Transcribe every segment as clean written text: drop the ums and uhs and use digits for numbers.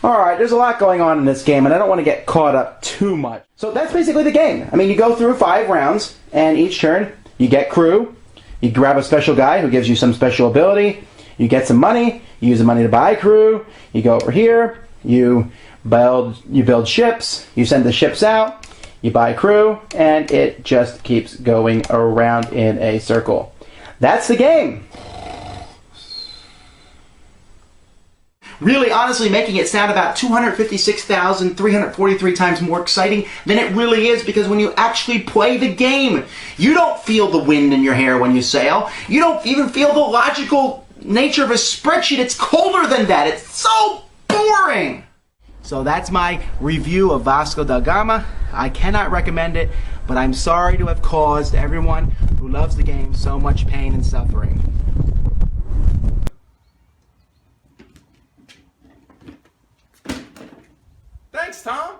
Alright, there's a lot going on in this game, and I don't want to get caught up too much. So that's basically the game. I mean, you go through 5 rounds, and each turn, you get crew, you grab a special guy who gives you some special ability, you get some money, you use the money to buy crew, you go over here, you build ships, you send the ships out, you buy crew, and it just keeps going around in a circle. That's the game. Really, honestly, making it sound about 256,343 times more exciting than it really is, because when you actually play the game, you don't feel the wind in your hair when you sail. You don't even feel the logical nature of a spreadsheet. It's colder than that. It's so boring. So that's my review of Vasco da Gama. I cannot recommend it, but I'm sorry to have caused everyone who loves the game so much pain and suffering. Thanks, Tom.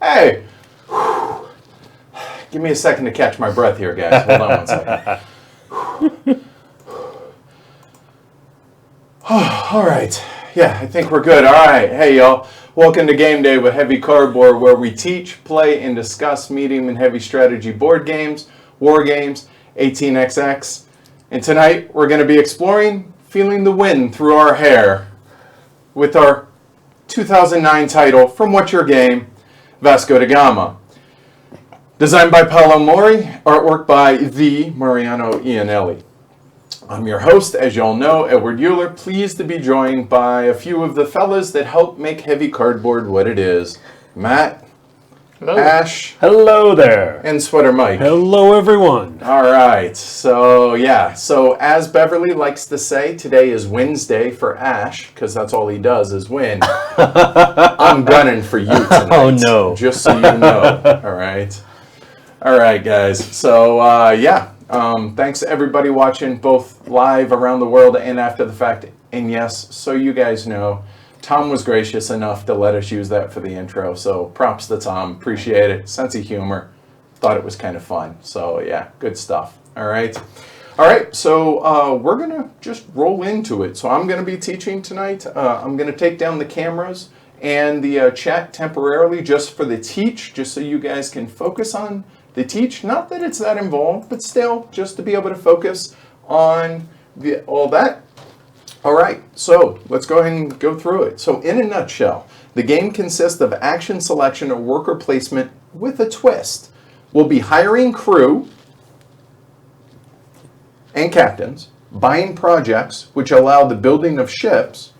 Hey! Give me a second to catch my breath here, guys. Hold on one second. All right. Yeah, I think we're good. All right. Hey, y'all. Welcome to Game Day with Heavy Cardboard, where we teach, play, and discuss medium and heavy strategy board games, war games, 18xx. And tonight, we're going to be exploring Feeling the Wind Through Our Hair with our 2009 title, From What's Your Game? Vasco da Gama. Designed by Paolo Mori, artwork by the Mariano Iannelli. I'm your host, as y'all know, Edward Euler, pleased to be joined by a few of the fellas that help make Heavy Cardboard what it is. Matt, hello. Ash, hello there, and Sweater Mike. Hello, everyone. All right, so as Beverly likes to say, today is Wednesday for Ash, because that's all he does is win. I'm gunning for you tonight. Oh, no. Just so you know. All right, guys. So, thanks to everybody watching both live around the world and after the fact. And yes, so you guys know, Tom was gracious enough to let us use that for the intro. So props to Tom. Appreciate it. Sense of humor. Thought it was kind of fun. So yeah, good stuff. All right. So we're going to just roll into it. So I'm going to be teaching tonight. I'm going to take down the cameras and the chat temporarily just for the teach, just so you guys can focus on the teach. Not that it's that involved, but still, just to be able to focus on all that. All right, so let's go ahead and go through it. So in a nutshell, the game consists of action selection or worker placement with a twist. We'll be hiring crew and captains, buying projects which allow the building of ships,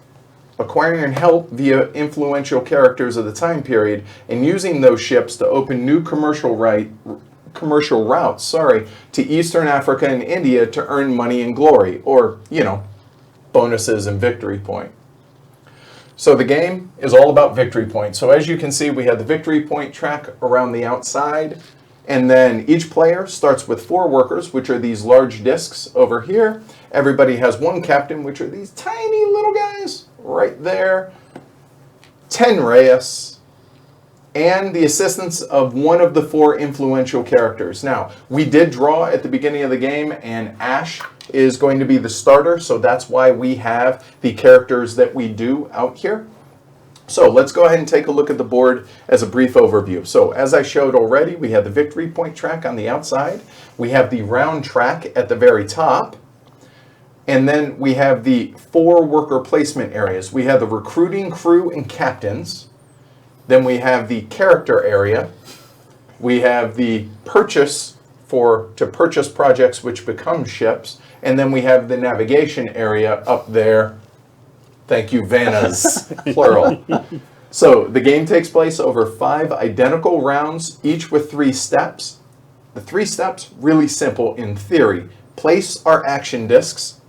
acquiring help via influential characters of the time period, and using those ships to open new commercial routes to Eastern Africa and India to earn money and glory, or, bonuses and victory point. So the game is all about victory points. So as you can see, we have the victory point track around the outside, and then each player starts with 4 workers, which are these large discs over here. Everybody has 1 captain, which are these tiny little guys right there, 10 Reyes, and the assistance of 1 of the 4 influential characters. Now, we did draw at the beginning of the game, and Ash is going to be the starter, so that's why we have the characters that we do out here. So let's go ahead and take a look at the board as a brief overview. So as I showed already, we have the victory point track on the outside. We have the round track at the very top. And then we have the 4 worker placement areas. We have the recruiting, crew, and captains. Then we have the character area. We have the purchase to purchase projects which become ships. And then we have the navigation area up there. Thank you, Vannas, plural. So the game takes place over 5 identical rounds, each with 3 steps. The 3 steps, really simple in theory. Place our action discs.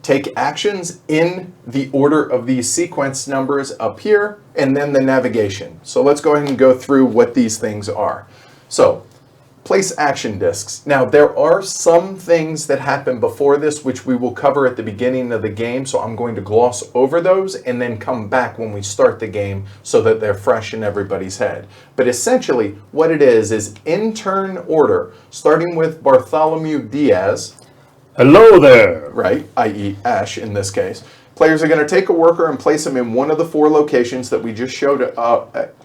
Take actions in the order of these sequence numbers up here, and then the navigation. So let's go ahead and go through what these things are. So Place action discs. Now, there are some things that happen before this, which we will cover at the beginning of the game, so I'm going to gloss over those and then come back when we start the game so that they're fresh in everybody's head. But essentially, what it is in turn order, starting with Bartholomew Diaz, Hello there. right, i.e. Ash in this case. Players are going to take a worker and place them in one of the 4 locations that we just showed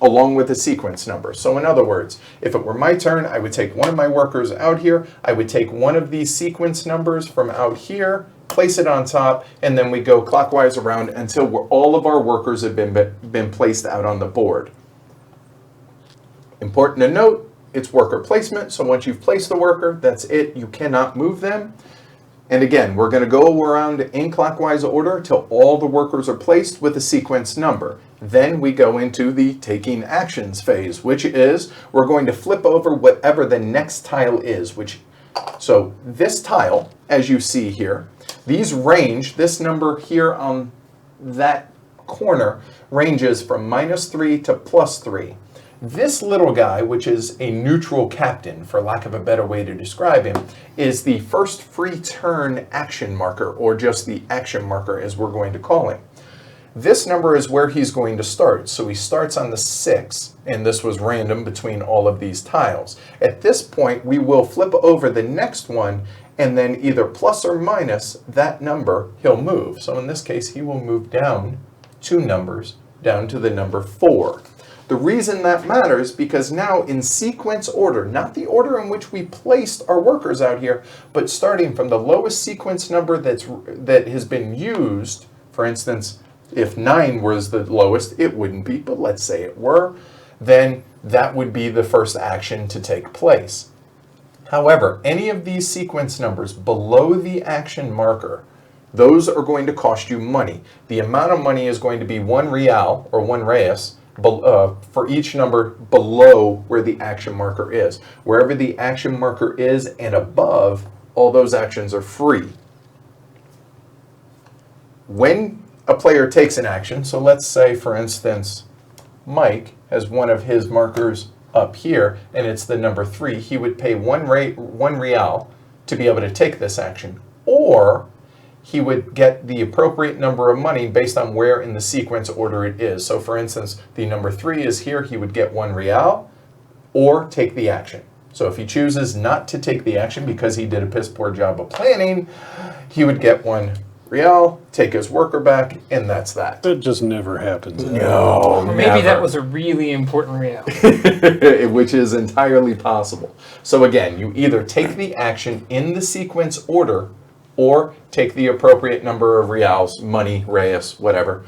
along with the sequence number. So in other words, if it were my turn, I would take one of my workers out here. I would take one of these sequence numbers from out here, place it on top, and then we go clockwise around until all of our workers have been placed out on the board. Important to note, it's worker placement. So once you've placed the worker, that's it. You cannot move them. And again, we're going to go around in clockwise order till all the workers are placed with a sequence number. Then we go into the taking actions phase, which is we're going to flip over whatever the next tile is. So this tile, as you see here, these range, this number here on that corner ranges from -3 to +3. This little guy, which is a neutral captain, for lack of a better way to describe him, is the first free turn action marker, or just the action marker as we're going to call him. This number is where he's going to start. So he starts on the 6, and this was random between all of these tiles. At this point, we will flip over the next one, and then either plus or minus that number, he'll move. So in this case, he will move down 2 numbers, down to the number 4. The reason that matters, because now in sequence order, not the order in which we placed our workers out here, but starting from the lowest sequence number that has been used, for instance, if 9 was the lowest, it wouldn't be, but let's say it were, then that would be the first action to take place. However, any of these sequence numbers below the action marker, those are going to cost you money. The amount of money is going to be 1 real or 1 reis, for each number below where the action marker is. Wherever the action marker is and above, all those actions are free. When a player takes an action, so let's say, for instance, Mike has one of his markers up here, and it's the number 3, he would pay 1 real to be able to take this action, or he would get the appropriate number of money based on where in the sequence order it is. So for instance, the number 3 is here, he would get 1 real or take the action. So if he chooses not to take the action because he did a piss poor job of planning, he would get 1 real, take his worker back, and that's that. That just never happens. No, or maybe that was a really important real. Which is entirely possible. So again, you either take the action in the sequence order or take the appropriate number of reals, money, reis, whatever,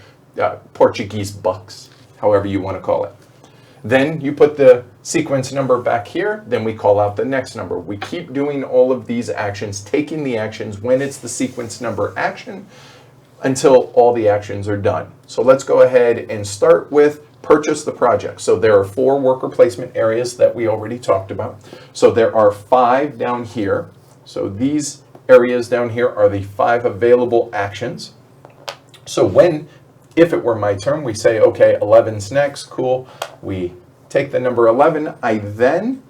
Portuguese bucks, however you want to call it. Then you put the sequence number back here, then we call out the next number. We keep doing all of these actions, taking the actions when it's the sequence number action until all the actions are done. So let's go ahead and start with purchase the project. So there are 4 worker placement areas that we already talked about. So there are 5 down here. So these areas down here are the 5 available actions. So if it were my turn, we say, okay, 11's next, cool. We take the number 11.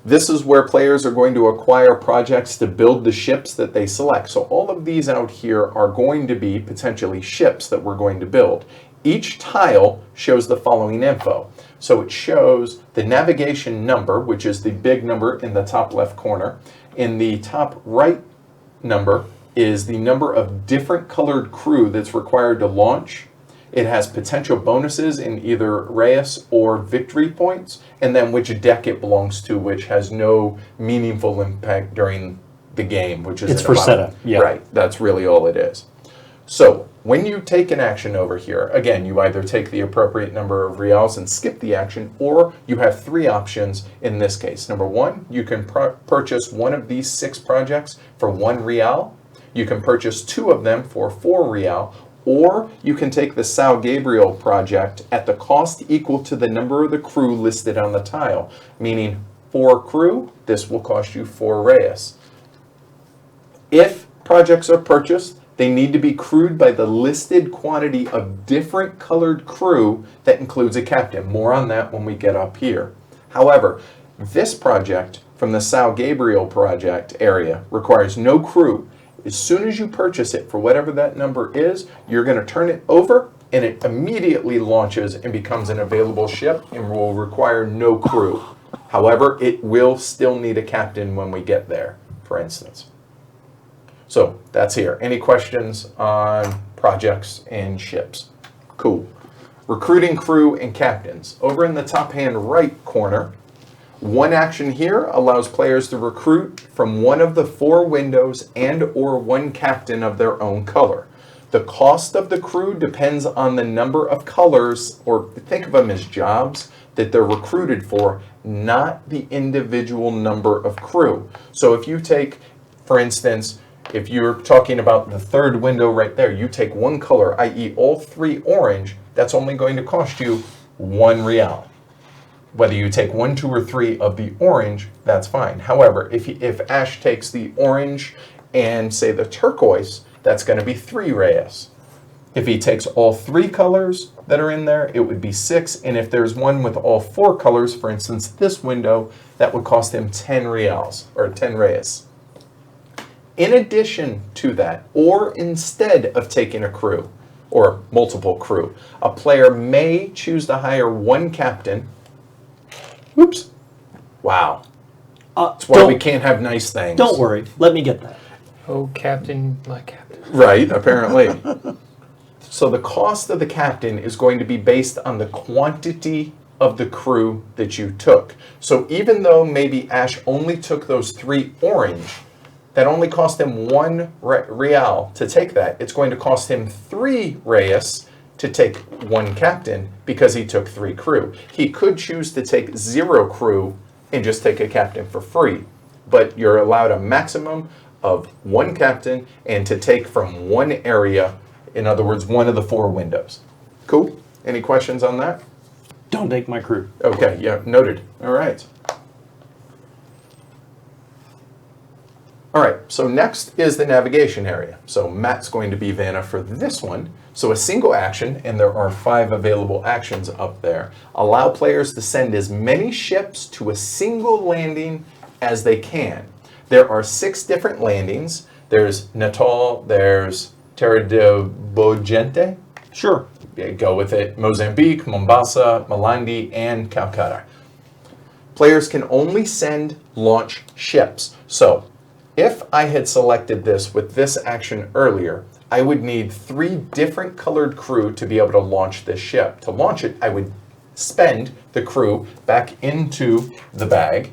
This is where players are going to acquire projects to build the ships that they select. So all of these out here are going to be potentially ships that we're going to build. Each tile shows the following info. So it shows the navigation number, which is the big number in the top left corner. In the top right number is the number of different colored crew that's required to launch. It has potential bonuses in either reis or victory points, and then which deck it belongs to, which has no meaningful impact during the game, which is It's for setup, yeah. Right, that's really all it is. So when you take an action over here, again, you either take the appropriate number of reals and skip the action, or you have 3 options in this case. Number 1, you can purchase one of these 6 projects for 1 real. You can purchase 2 of them for 4 real, or you can take the São Gabriel project at the cost equal to the number of the crew listed on the tile, meaning 4 crew, this will cost you 4 reis. If projects are purchased, they need to be crewed by the listed quantity of different colored crew that includes a captain. More on that when we get up here. However, this project from the São Gabriel project area requires no crew. As soon as you purchase it for whatever that number is, you're going to turn it over and it immediately launches and becomes an available ship and will require no crew. However, it will still need a captain when we get there, for instance. So that's here. Any questions on projects and ships? Cool. Recruiting crew and captains. Over in the top hand right corner, one action here allows players to recruit from one of the 4 windows and or one captain of their own color. The cost of the crew depends on the number of colors, or think of them as jobs, that they're recruited for, not the individual number of crew. So if you take, for instance, if you're talking about the 3rd window right there, you take one color, i.e. all 3 orange, that's only going to cost you 1 real. Whether you take 1, 2, or 3 of the orange, that's fine. However, if Ash takes the orange and, say, the turquoise, that's going to be 3 reais. If he takes all 3 colors that are in there, it would be 6. And if there's one with all 4 colors, for instance, this window, that would cost him 10 reals, or 10 reais. In addition to that, or instead of taking a crew, or multiple crew, a player may choose to hire one captain. Oops. Wow. That's why we can't have nice things. Don't worry. Let me get that. Oh, Captain, my Captain. Right, apparently. So the cost of the captain is going to be based on the quantity of the crew that you took. So even though maybe Ash only took those 3 orange, that only cost him 1 real to take that. It's going to cost him 3 reais to take 1 captain because he took 3 crew. He could choose to take 0 crew and just take a captain for free, but you're allowed a maximum of 1 captain and to take from 1 area, in other words, 1 of the 4 windows. Cool? Any questions on that? Don't take my crew. Okay, yeah, noted. All right. All right, so next is the navigation area. So Matt's going to be Vanna for this one. So a single action, and there are 5 available actions up there, allow players to send as many ships to a single landing as they can. There are 6 different landings. There's Natal, there's Terra do Bogente. Sure. Yeah, go with it. Mozambique, Mombasa, Malandi, and Calcutta. Players can only send launch ships. So if I had selected this with this action earlier, I would need 3 different colored crew to be able to launch this ship. To launch it, I would spend the crew back into the bag,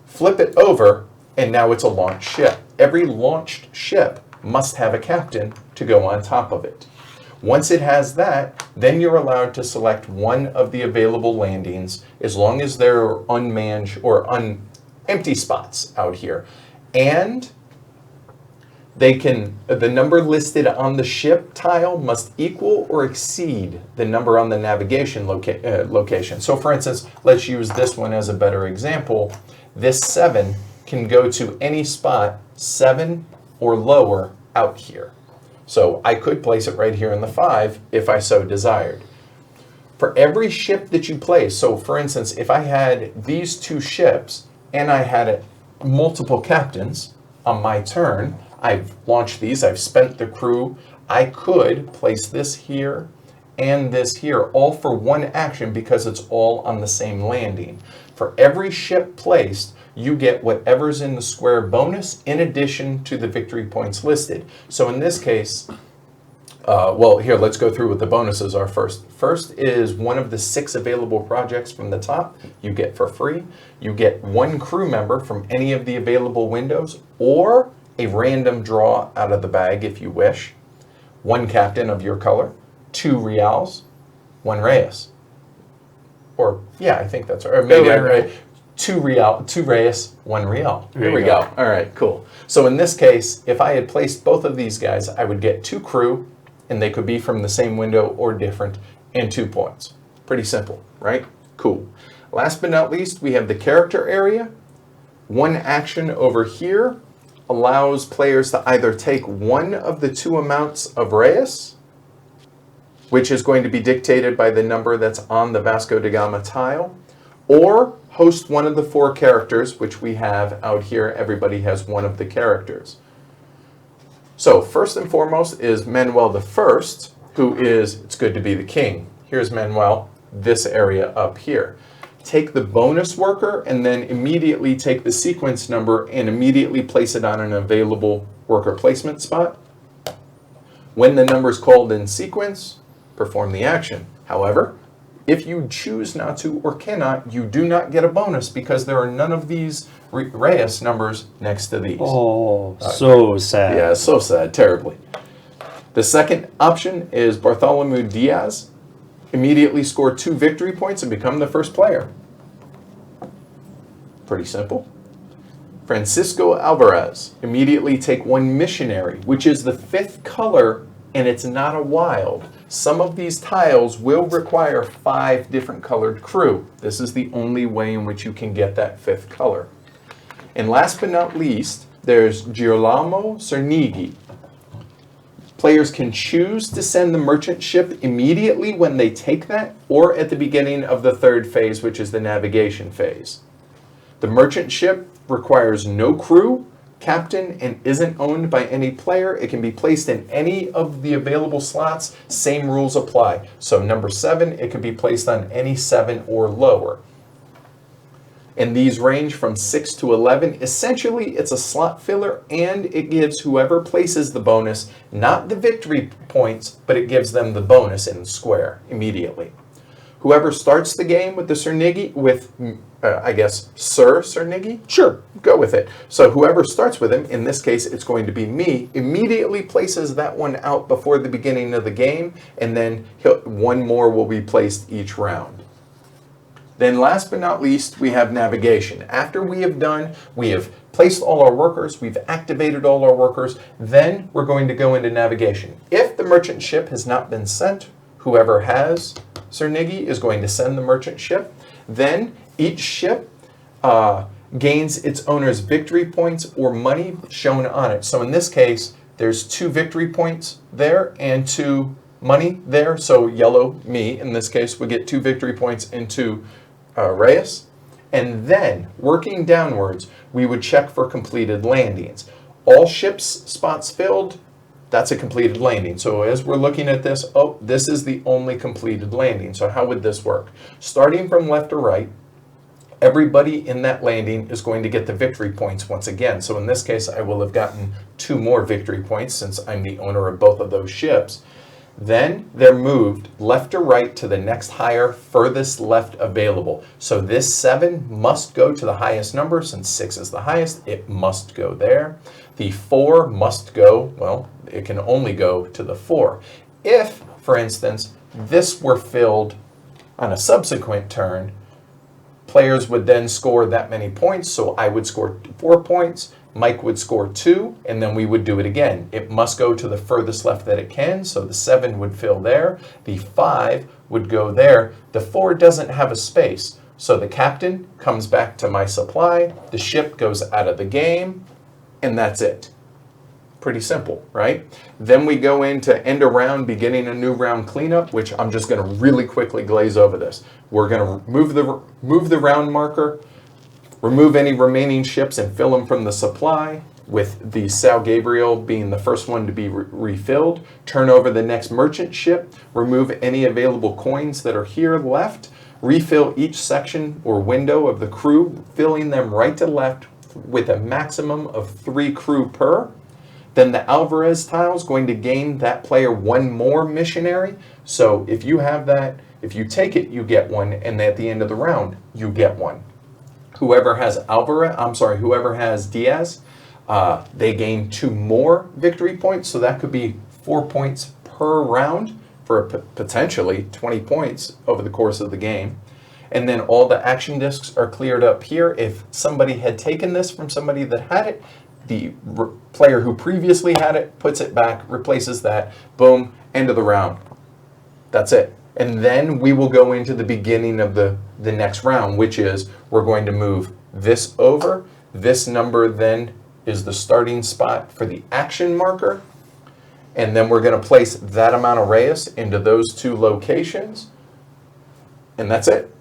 flip it over, and now it's a launched ship. Every launched ship must have a captain to go on top of it. Once it has that, then you're allowed to select one of the available landings as long as there are unmanned or empty spots out here. And they can, the number listed on the ship tile must equal or exceed the number on the navigation location. So for instance, let's use this one as a better example. This 7 can go to any spot 7 or lower out here. So I could place it right here in the 5 if I so desired. For every ship that you place, so for instance, if I had these 2 ships and I had multiple captains on my turn, I've launched these, I've spent the crew, I could place this here and this here, all for 1 action because it's all on the same landing. For every ship placed, you get whatever's in the square bonus in addition to the victory points listed. So in this case, well, here, let's go through what the bonuses are first. First is one of the 6 available projects from the top you get for free. You get 1 crew member from any of the available windows or a random draw out of the bag if you wish. 1 captain of your color, 2 reals, 1 reis. Or, yeah, I think that's right. Or maybe right. 2 reis, 1 real. Here we go. go. All right, cool. So in this case, if I had placed both of these guys, I would get 2 crew, and they could be from the same window or different, and 2 points. Pretty simple, right? Cool. Last but not least, we have the character area. 1 action over here allows players to either take one of the 2 amounts of reis, which is going to be dictated by the number that's on the Vasco da Gama tile, or host one of the 4 characters, which we have out here. Everybody has one of the characters. So first and foremost is Manuel the First, who is, it's good to be the king. Here's Manuel, this area up here. Take the bonus worker and then immediately take the sequence number and immediately place it on an available worker placement spot. When the number is called in sequence, perform the action. However, if you choose not to or cannot, you do not get a bonus because there are none of these Reyes numbers next to these. Oh, so sad. Yeah, so sad, terribly. The second option is Bartholomew Diaz. Immediately score 2 victory points and become the first player. Pretty simple. Francisco Alvarez. Immediately take 1 missionary, which is the 5th color, and it's not a wild. Some of these tiles will require 5 different colored crew. This is the only way in which you can get that 5th color. And last but not least, there's Girolamo Cernighi. Players can choose to send the merchant ship immediately when they take that, or at the beginning of the 3rd phase, which is the navigation phase. The merchant ship requires no crew, captain, and isn't owned by any player. It can be placed in any of the available slots. Same rules apply. So number 7, it can be placed on any 7 or lower. And these range from 6 to 11. Essentially, it's a slot filler, and it gives whoever places the bonus, not the victory points, but it gives them the bonus in square immediately. Whoever starts the game with the Cernighi, with, I guess, Sir Cernighi? Sure, go with it. So whoever starts with him, in this case, it's going to be me, immediately places that one out before the beginning of the game, and then 1 more will be placed each round. Then last but not least, we have navigation. After we have placed all our workers, we've activated all our workers, then we're going to go into navigation. If the merchant ship has not been sent, whoever has Cernighi is going to send the merchant ship. Then each ship gains its owner's victory points or money shown on it. So in this case, there's 2 victory points there and 2 money there. So yellow, me, in this case, would get 2 victory points and 2 Reyes. And then, working downwards, we would check for completed landings. All ships spots filled, that's a completed landing. So as we're looking at this, oh, this is the only completed landing. So how would this work? Starting from left to right, everybody in that landing is going to get the victory points once again. So in this case, I will have gotten 2 more victory points since I'm the owner of both of those ships. Then they're moved left to right to the next higher, furthest left available. So this 7 must go to the highest number. Since 6 is the highest, it must go there. The 4 must go, well, it can only go to the 4. If, for instance, this were filled on a subsequent turn, players would then score that many points. So I would score 4 points. Mike would score 2, and then we would do it again. It must go to the furthest left that it can, so the 7 would fill there. The 5 would go there. The 4 doesn't have a space, so the captain comes back to my supply, the ship goes out of the game, and that's it. Pretty simple, right? Then we go into end a round, beginning a new round cleanup, which I'm just going to really quickly glaze over this. We're going to move the round marker, remove any remaining ships and fill them from the supply, with the Sal Gabriel being the first one to be refilled. Turn over the next merchant ship, remove any available coins that are here left, refill each section or window of the crew, filling them right to left with a maximum of 3 crew per. Then the Alvarez tile is going to gain that player 1 more missionary. So if you have that, if you take it, you get 1, and at the end of the round, you get 1. Whoever has whoever has Diaz, they gain 2 more victory points. So that could be 4 points per round for potentially 20 points over the course of the game. And then all the action discs are cleared up here. If somebody had taken this from somebody that had it, the player who previously had it puts it back, replaces that, boom, end of the round. That's it. And then we will go into the beginning of the next round, which is we're going to move this over. This number then is the starting spot for the action marker. And then we're going to place that amount of Reyes into those 2 locations. And that's it.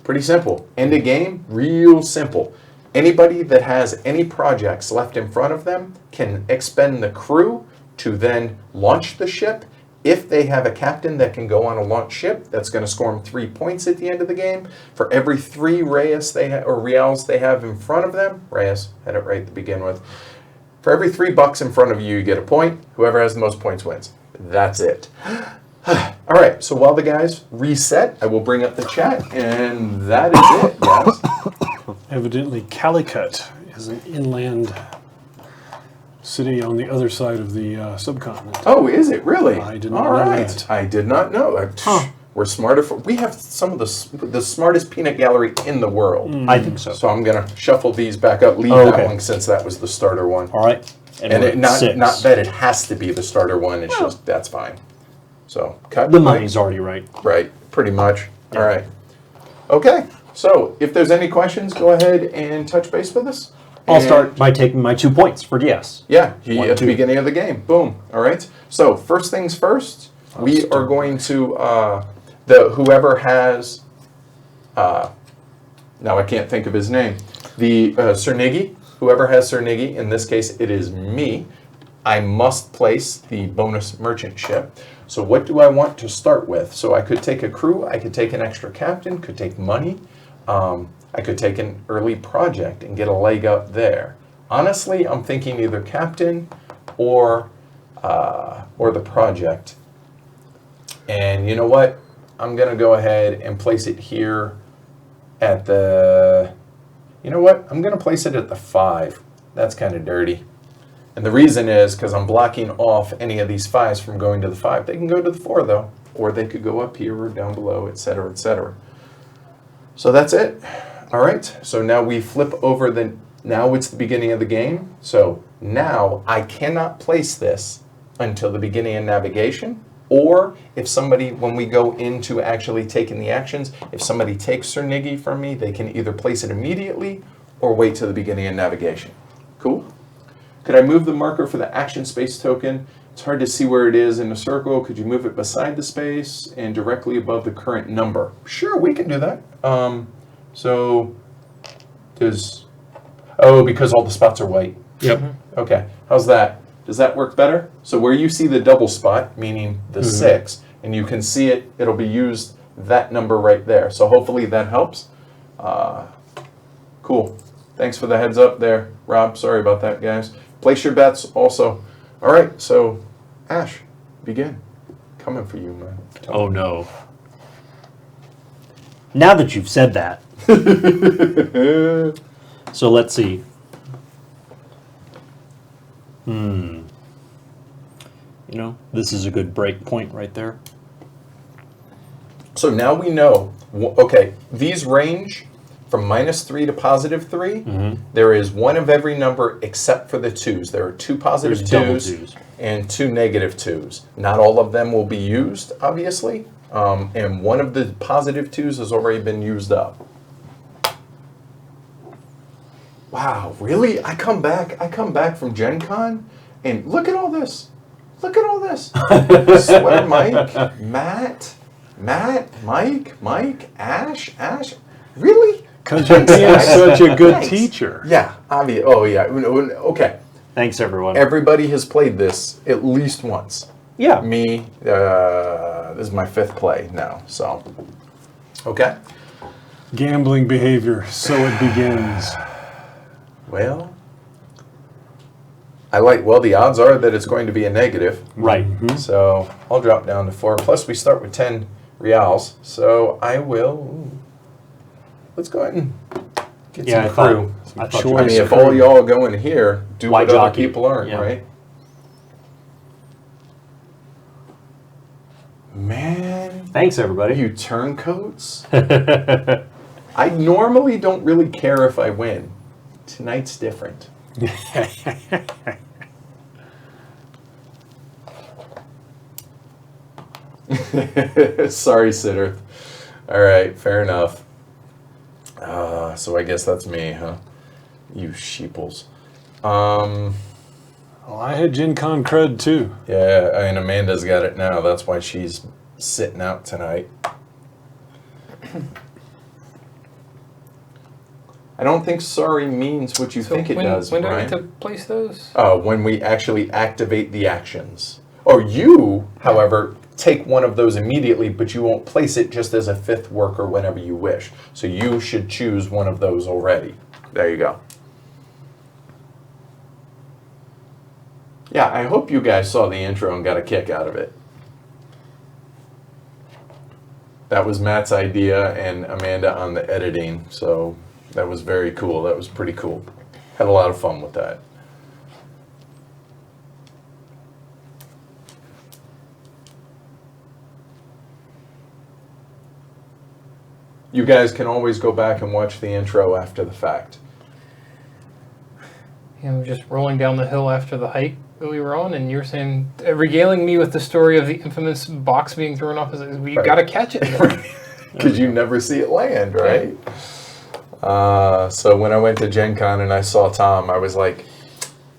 Pretty simple. End of game, real simple. Anybody that has any projects left in front of them can expend the crew to then launch the ship. If they have a captain that can go on a launch ship, that's going to score them 3 points at the end of the game. For every 3 Reyes or Reals they have in front of them, Reyes, had it right to begin with. For every $3 in front of you, you get a point. Whoever has the most points wins. That's it. All right, so while the guys reset, I will bring up the chat, and that is it, guys. Evidently, Calicut is an inland city on the other side of the subcontinent. Oh, is it really? I did not All know right. that. I did not know. We're smarter. We have some of the smartest peanut gallery in the world. I think so. So I'm going to shuffle these back up, leave Oh, that okay. one since that was the starter one. All right. And we're it, at not 6. that it has to be the starter one. It's just, that's fine. So cut. The money's already right. Right, pretty much. All right. Okay, so if there's any questions, go ahead and touch base with us. I'll And- start by taking my 2 points for DS. Yeah, One, at the two. beginning of the game. Boom. All right. So first things first, we are going to whoever has. Now I can't think of his name. The Cernigi. Whoever has Cernigi. In this case, it is me. I must place the bonus merchant ship. So what do I want to start with? So I could take a crew. I could take an extra captain. Could take money. I could take an early project and get a leg up there. Honestly, I'm thinking either captain or the project. And you know what? I'm gonna go ahead and place it here at the. You know what? I'm gonna place it at the 5. That's kind of dirty. And the reason is because I'm blocking off any of these 5s from going to the 5. They can go to the 4 though, or they could go up here or down below, etc., etc. So that's it. All right, so now we flip over now it's the beginning of the game. So now I cannot place this until the beginning of navigation, or if somebody, when we go into actually taking the actions, if somebody takes Cernigi from me, they can either place it immediately or wait till the beginning of navigation. Cool? Could I move the marker for the action space token? It's hard to see where it is in the circle. Could you move it beside the space and directly above the current number? Sure, we can do that. So because all the spots are white. Yep. Okay, how's that? Does that work better? So where you see the double spot, meaning the 6, and you can see it, it'll be used that number right there. So hopefully that helps. Cool. Thanks for the heads up there, Rob. Sorry about that, guys. Place your bets also. All right, so Ash, begin. Coming for you, man. Oh no. Now that you've said that. So let's see. You know, this is a good break point right there. So now we know, okay, these range from -3 to +3. There is one of every number except for the 2s. There are 2 positive There's double 2s twos. and 2 negative 2s. Not all of them will be used, obviously. And one of the positive 2s has already been used up. Wow, really? I come back from Gen Con and look at all this. Look at all this. Sweater Mike, Matt, Mike, Ash. Really? Because you're being such a good Thanks. teacher. Yeah, obvious. Oh, yeah. Okay. Thanks, everyone. Everybody has played this at least once. Yeah. Me, this is my 5th play now, so. Okay. Gambling behavior, so it begins. Well, the odds are that it's going to be a negative. Right. So I'll drop down to 4. Plus, we start with 10 reals. So I will. Let's go ahead and get Yeah, some crew. I thought Sure. you I were mean, if all y'all go in here, do White what other jockey. people aren't, Yeah. right? Man, Thanks, everybody. you turncoats. I normally don't really care if I win. Tonight's different. Sorry, Siddharth. All right, fair enough. So I guess that's me, huh? You sheeples. Well, I had Gen Con cred too. Yeah, and Amanda's got it now. That's why she's sitting out tonight. I don't think sorry means what you think it does, When do I Brian. get to place those? When we actually activate the actions. Or you, however, take one of those immediately, but you won't place it just as a 5th worker whenever you wish. So you should choose one of those already. There you go. Yeah, I hope you guys saw the intro and got a kick out of it. That was Matt's idea and Amanda on the editing, so that was very cool. That was pretty cool. Had a lot of fun with that. You guys can always go back and watch the intro after the fact. Just rolling down the hill after the hike that we were on, and you were saying, regaling me with the story of the infamous box being thrown off. We Right. got to catch it. Because you never see it land, right? So when I went to Gen Con and I saw Tom, I was like,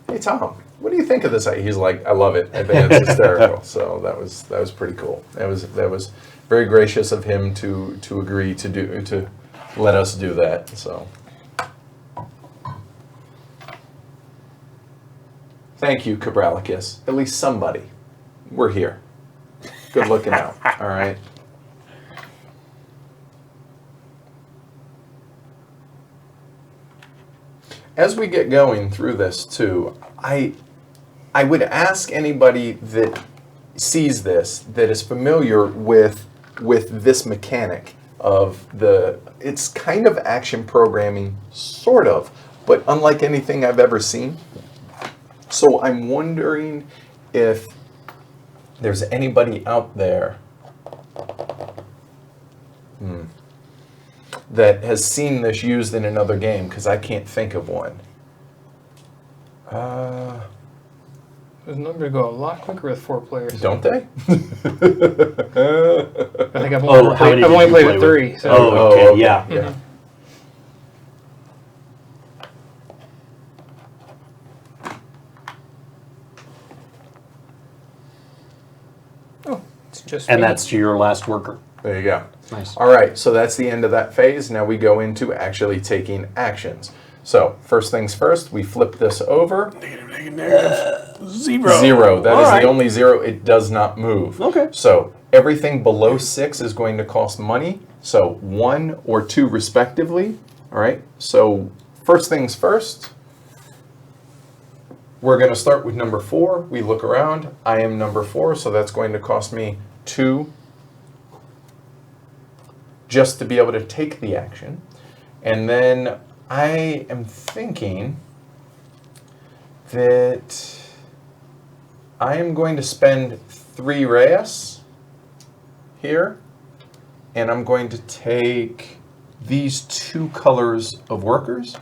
hey, Tom, what do you think of this? He's like, I love it. I think it's hysterical. So that was pretty cool. That was very gracious of him to agree to let us do that. So thank you, Cabralicus. At least somebody. We're here. Good looking out. All right. As we get going through this too, I would ask anybody that sees this, that is familiar with this mechanic of it's kind of action programming, sort of, but unlike anything I've ever seen. So I'm wondering if there's anybody out there that has seen this used in another game, because I can't think of one. Those numbers go a lot quicker with 4 players. Don't they? I think I've how only many I've only did you played play with with? 3. So. Oh, okay, okay, yeah. yeah. Oh, it's just And me. that's to your last worker. There you go. Nice. All right, so that's the end of that phase. Now we go into actually taking actions. So first things first, we flip this over. Negative. 0. 0. That All is right. the only 0. It does not move. Okay. So everything below 6 is going to cost money. So 1 or 2 respectively. All right. So first things first, we're going to start with number 4. We look around. I am number 4, so that's going to cost me 2 just to be able to take the action. And then I am thinking that I am going to spend 3 Reyes here, and I'm going to take these 2 colors of workers.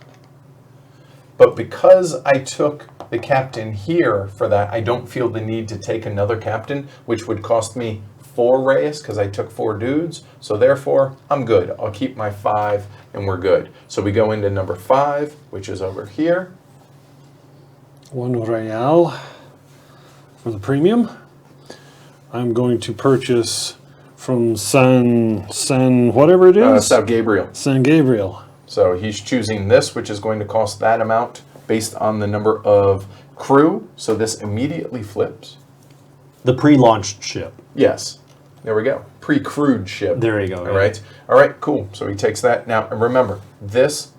But because I took the captain here for that, I don't feel the need to take another captain, which would cost me 4 Reyes because I took 4 dudes. So therefore, I'm good. I'll keep my 5 and we're good. So we go into number 5, which is over here. 1 real for the premium. I'm going to purchase from San whatever it is. Sao Gabriel. San Gabriel. So he's choosing this, which is going to cost that amount based on the number of crew. So this immediately flips. The pre-launched ship. Yes. There we go. Pre-crewed ship. There you go. All yeah. right. All right, cool. So he takes that. Now, and remember, this,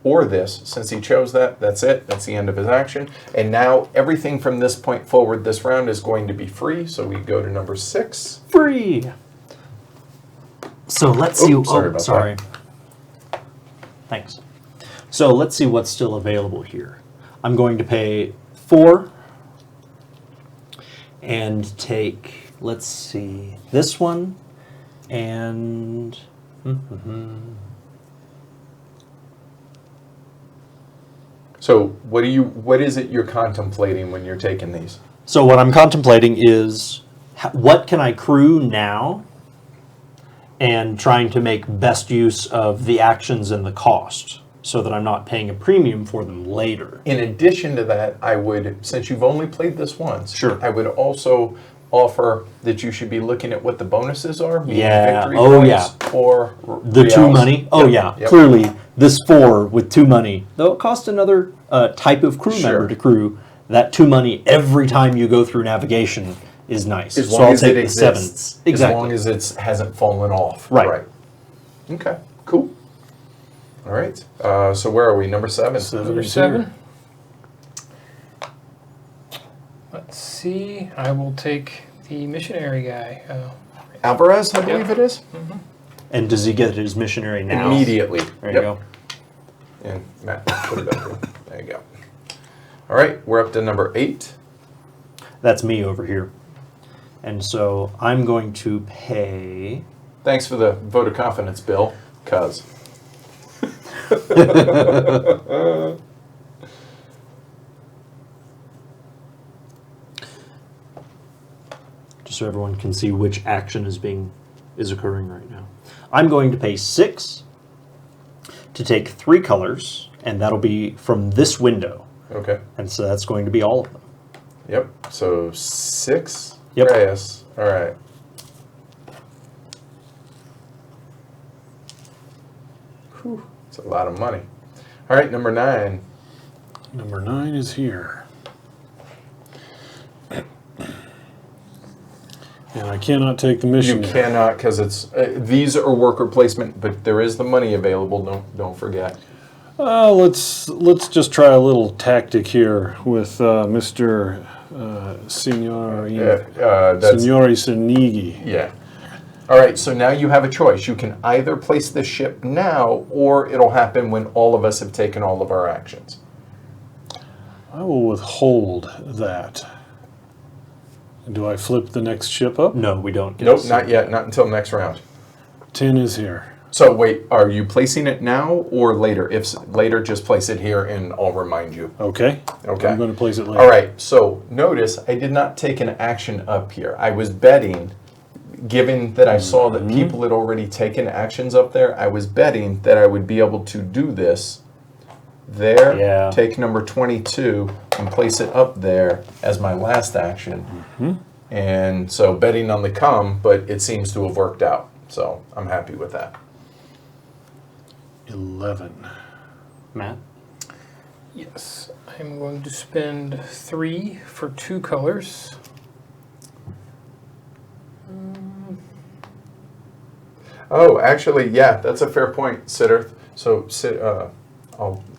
or this, since he chose that, that's it. That's the end of his action. And now everything from this point forward this round is going to be free. So we go to number 6. Free. So let's see. Sorry about sorry. Thanks. So let's see what's still available here. I'm going to pay 4 and take, let's see, this one and So what is it you're contemplating when you're taking these? so what I'm contemplating is what can I crew now and trying to make best use of the actions and the cost so that I'm not paying a premium for them later. In addition to that, I would, since you've only played this once, Sure. I would also offer that you should be looking at what the bonuses are. Meaning Yeah. victory Oh, points yeah. or The 2 reals. money? Oh, Yep, yeah. yep. Clearly, this 4 with 2 money, though it costs another type of crew Sure. member to crew, that 2 money every time you go through navigation is nice. As So long I'll as take it the 7. exists. Exactly. As long as it hasn't fallen off. Right. Okay, cool. All right. So where are we? Number 7. 7 Number is here. 7. Let's see. I will take the missionary guy. Alvarez, I believe it is. And does he get his missionary now? Immediately. There you go. And Matt, put it up here. There you go. All right, we're up to number 8. That's me over here. And so I'm going to pay... Thanks for the vote of confidence, Bill, cuz. Just so everyone can see which action is occurring right now. I'm going to pay 6 to take 3 colors, and that'll be from this window. Okay. And so that's going to be all of them. Yep. So 6. Yep. Reyes. All right. Whew. It's a lot of money. All right, number 9. Number 9 is here. And I cannot take the You mission. cannot, because it's these are worker placement, but there is the money available. Don't forget. Let's just try a little tactic here with Mr. Signori That's Cernighi. yeah. All right. So now you have a choice. You can either place the ship now, or it'll happen when all of us have taken all of our actions. I will withhold that. Do I flip the next ship up? No, we don't get Nope, to not see. yet. Not until next round. 10 is here. So wait, are you placing it now or later? If later, just place it here and I'll remind you. Okay. Okay. I'm going to place it later. All right. So notice I did not take an action up here. I was betting, given that I saw that people had already taken actions up there, I was betting that I would be able to do this there, Yeah. take number 22 and place it up there as my last action. And so betting on the come, but it seems to have worked out. So I'm happy with that. 11. Matt? Yes. I'm going to spend 3 for 2 colors. Oh, actually, yeah, that's a fair point, Siddharth. So,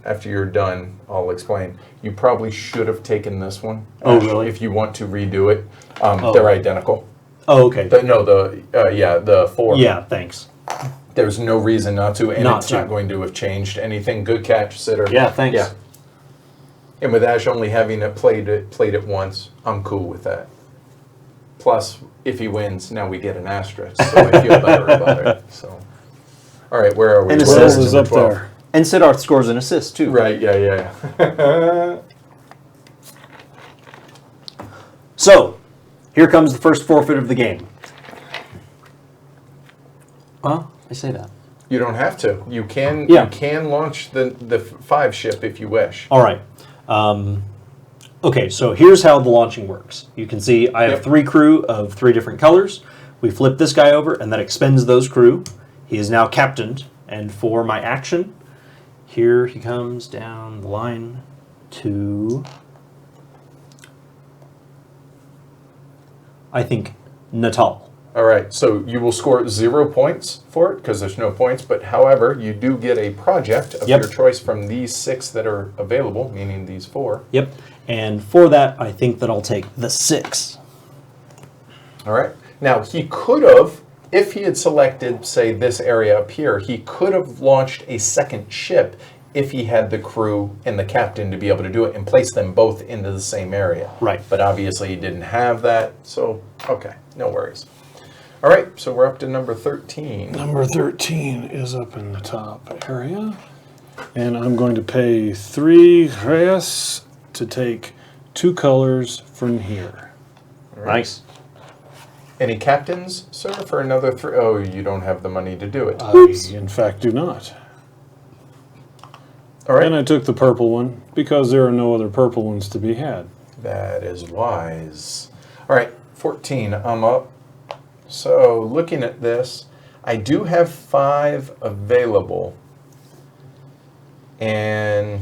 after you're done, I'll explain. You probably should have taken this one. Oh, Ash, really? If you want to redo it, they're identical. Oh, okay. The 4. Yeah, thanks. There's no reason not to, and Not it's to. not going to have changed anything. Good catch, Siddharth. Yeah, thanks. Yeah. And with Ash only having played it once, I'm cool with that. Plus, if he wins, now we get an asterisk, so I feel better about it. So, all right, where are we? And Well, assist. is Number up 12. there. And Siddharth scores an assist, too. Right, yeah. So, here comes the first forfeit of the game. Well, I say that. You don't have to. You can launch the 5 ship if you wish. All right. Okay, so here's how the launching works. You can see I have Yep. 3 crew of 3 different colors. We flip this guy over, and that expends those crew. He is now captained, and for my action, here he comes down the line to, I think, Natal. All right, so you will score 0 points for it because there's no points, but however, you do get a project of Yep. your choice from these 6 that are available, meaning these 4. Yep. And for that, I think that I'll take the 6. All right. Now, he could have, if he had selected, say, this area up here, he could have launched a second ship if he had the crew and the captain to be able to do it and place them both into the same area. Right. But obviously he didn't have that, so, okay, no worries. All right, so we're up to number 13. Number 13 is up in the top area. And I'm going to pay 3 Reyes to take 2 colors from here. Nice. Any captains, sir, for another 3? Oh, you don't have the money to do it. I, in fact, do not. All right. And I took the purple one because there are no other purple ones to be had. That is wise. All right, 14, I'm up. So looking at this, I do have 5 available. And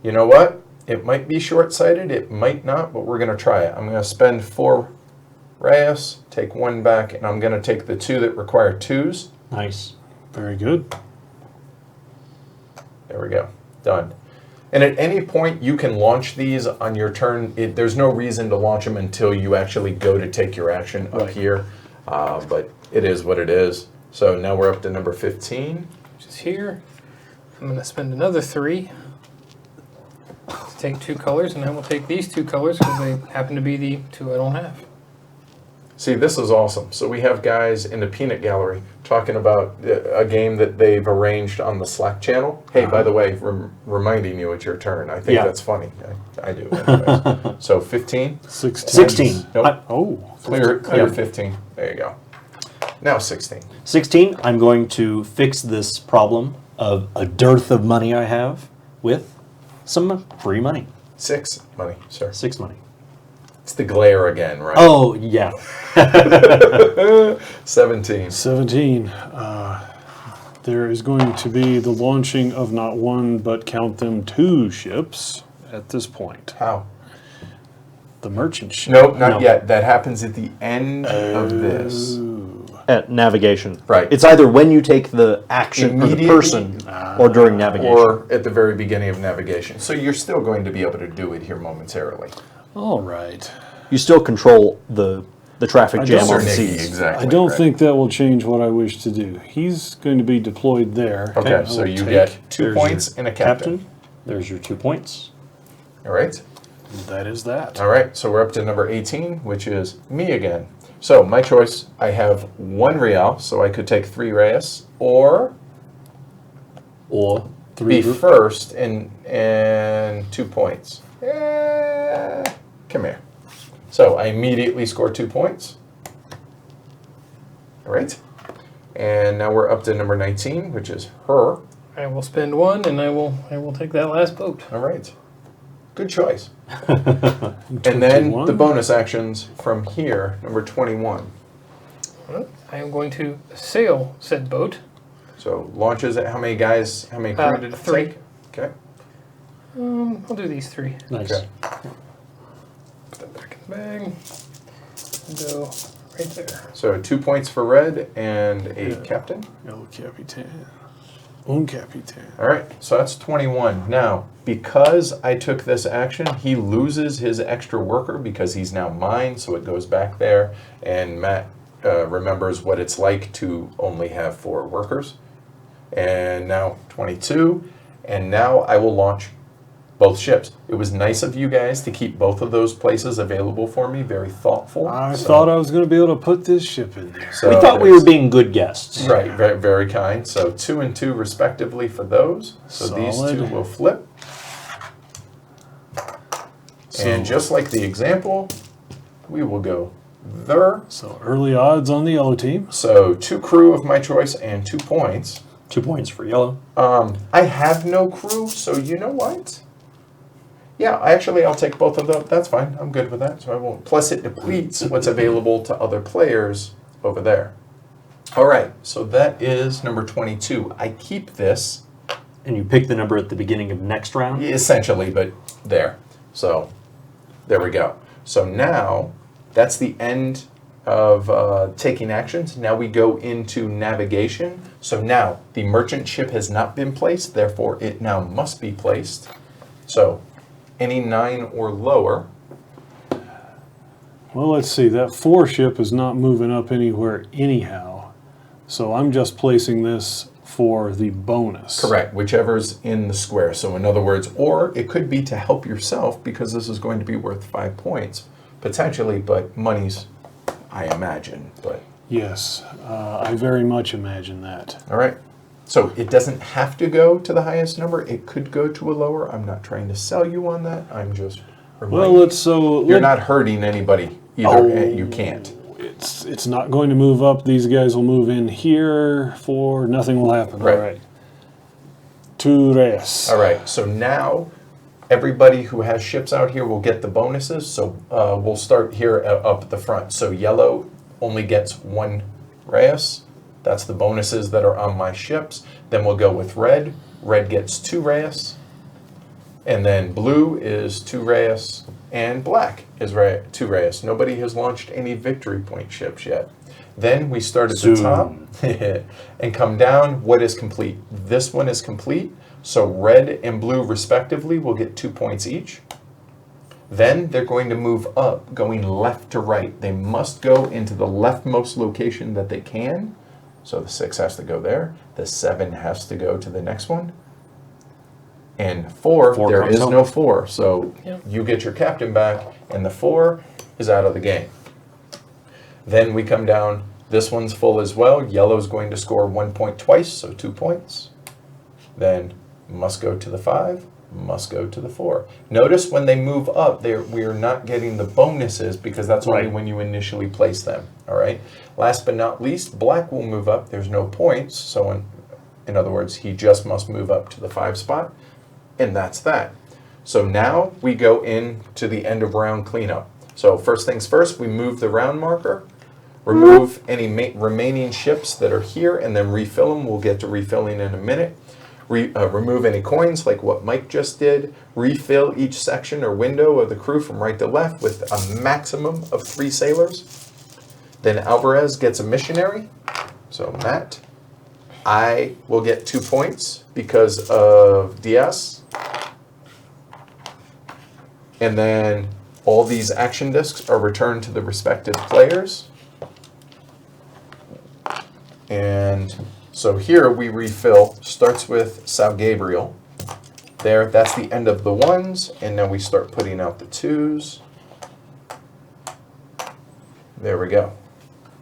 you know what? It might be short-sighted, it might not, but we're going to try it. I'm going to spend 4 Reyes, take 1 back, and I'm going to take the 2 that require 2s. Nice. Very good. There we go. Done. And at any point, you can launch these on your turn. There's no reason to launch them until you actually go to take your action up here. But it is what it is. So now we're up to number 15. Which is here. I'm going to spend another 3 to take 2 colors, and I will take these 2 colors because they happen to be the 2 I don't have. See, this is awesome. So we have guys in the peanut gallery talking about a game that they've arranged on the Slack channel. Hey, by the way, reminding you it's your turn. I think that's funny. I do. Anyways. So 15? 16. Nope. Clear 15. There you go. Now 16. 16, I'm going to fix this problem of a dearth of money I have with some free money. 6 money, sir. 6 money. It's the glare again, right? Oh, yeah. 17. 17. There is going to be the launching of not 1, but count them 2 ships at this point. How? The merchant ship. Nope, not No. yet. That happens at the end of this. At navigation. Right. It's either when you take the action or the Immediately, person or during navigation. Or at the very beginning of navigation. So you're still going to be able to do it here momentarily. All right. You still control the traffic jam don't- on the Sir Nicky, seas. exactly. I don't right. think that will change what I wish to do. He's going to be deployed there. Okay, I so will you take- get 2 there's points your and a captain. There's your 2 points. All right. That is that. All right, so we're up to number 18, which is me again. So my choice, I have 1 real, so I could take 3 Reyes, or Or be first and 2 points. Come here. So I immediately score 2 points. All right. And now we're up to number 19, which is her. I will spend 1, and I will take that last boat. All right. Good choice. And then 21. the bonus actions from here, number 21. I am going to sail said boat. So launches at how many guys, how many crew did it 3. take? Okay. I'll do these 3. nice. Okay. Put that back in the bag. Go right there. So 2 points for red and a captain. El Capitan. Un Capitan. All right, so that's 21. Now, because I took this action, he loses his extra worker because he's now mine, so it goes back there. And Matt remembers what it's like to only have 4 workers. And now 22. And now I will launch both ships. It was nice of you guys to keep both of those places available for me. Very thoughtful. I thought I was going to be able to put this ship in there. So We thought we were being good guests. Right, very, very kind. So 2 and 2 respectively for those. So these Solid. 2 will flip. And just like the example, we will go there. So early odds on the yellow team. So 2 crew of my choice and 2 points. 2 points for yellow. I have no crew, so you know what? Yeah, I'll take both of them. That's fine. I'm good with that. So I won't. Plus, it depletes what's available to other players over there. All right. So that is number 22. I keep this And you pick the number at the beginning of next round. essentially, but there. So there we go. So now that's the end of taking actions. Now we go into navigation. So now the merchant ship has not been placed. Therefore, it now must be placed. So any 9 or lower. Well, let's see. That 4 ship is not moving up anywhere anyhow. So I'm just placing this for the bonus. Correct, whichever's in the square. So in other words, or it could be to help yourself because this is going to be worth 5 points, potentially, but money's, I imagine, but. Yes, I very much imagine that. All right. So it doesn't have to go to the highest number. It could go to a lower. I'm not trying to sell you on that. I'm just Well, reminding you're not hurting anybody either. And you can't. It's not going to move up. These guys will move in here for nothing will happen. Right. All right. 2 Reyes. All right. So now everybody who has ships out here will get the bonuses. So we'll start here up at the front. So yellow only gets 1 Reyes. That's the bonuses that are on my ships. Then we'll go with red. Red gets 2 Reyes. And then blue is 2 Reyes. And black is 2 Reyes. Nobody has launched any victory point ships yet. Then we start at the top and come down. What is complete? This one is complete. So red and blue respectively will get 2 points each. Then they're going to move up, going left to right. They must go into the leftmost location that they can. So the 6 has to go there. The 7 has to go to the next one. And 4 there is no 4. So you get your captain back, and the 4 is out of the game. Then we come down. This one's full as well. Yellow's going to score 1 point twice, so 2 points. Then must go to the 5, must go to the 4. Notice when they move up, we are not getting the bonuses because that's only when you initially place them. All right. Last but not least, black will move up. There's no points. So in other words, he just must move up to the 5 spot. And that's that. So now we go into the end of round cleanup. So first things first, we move the round marker. Remove any remaining ships that are here and then refill them. We'll get to refilling in a minute. Remove any coins like what Mike just did. Refill each section or window of the crew from right to left with a maximum of 3 sailors. Then Alvarez gets a missionary. So Matt, I will get 2 points because of DS. And then all these action discs are returned to the respective players. And so here we refill, starts with Sal Gabriel. There, that's the end of the 1s, and now we start putting out the 2s. There we go.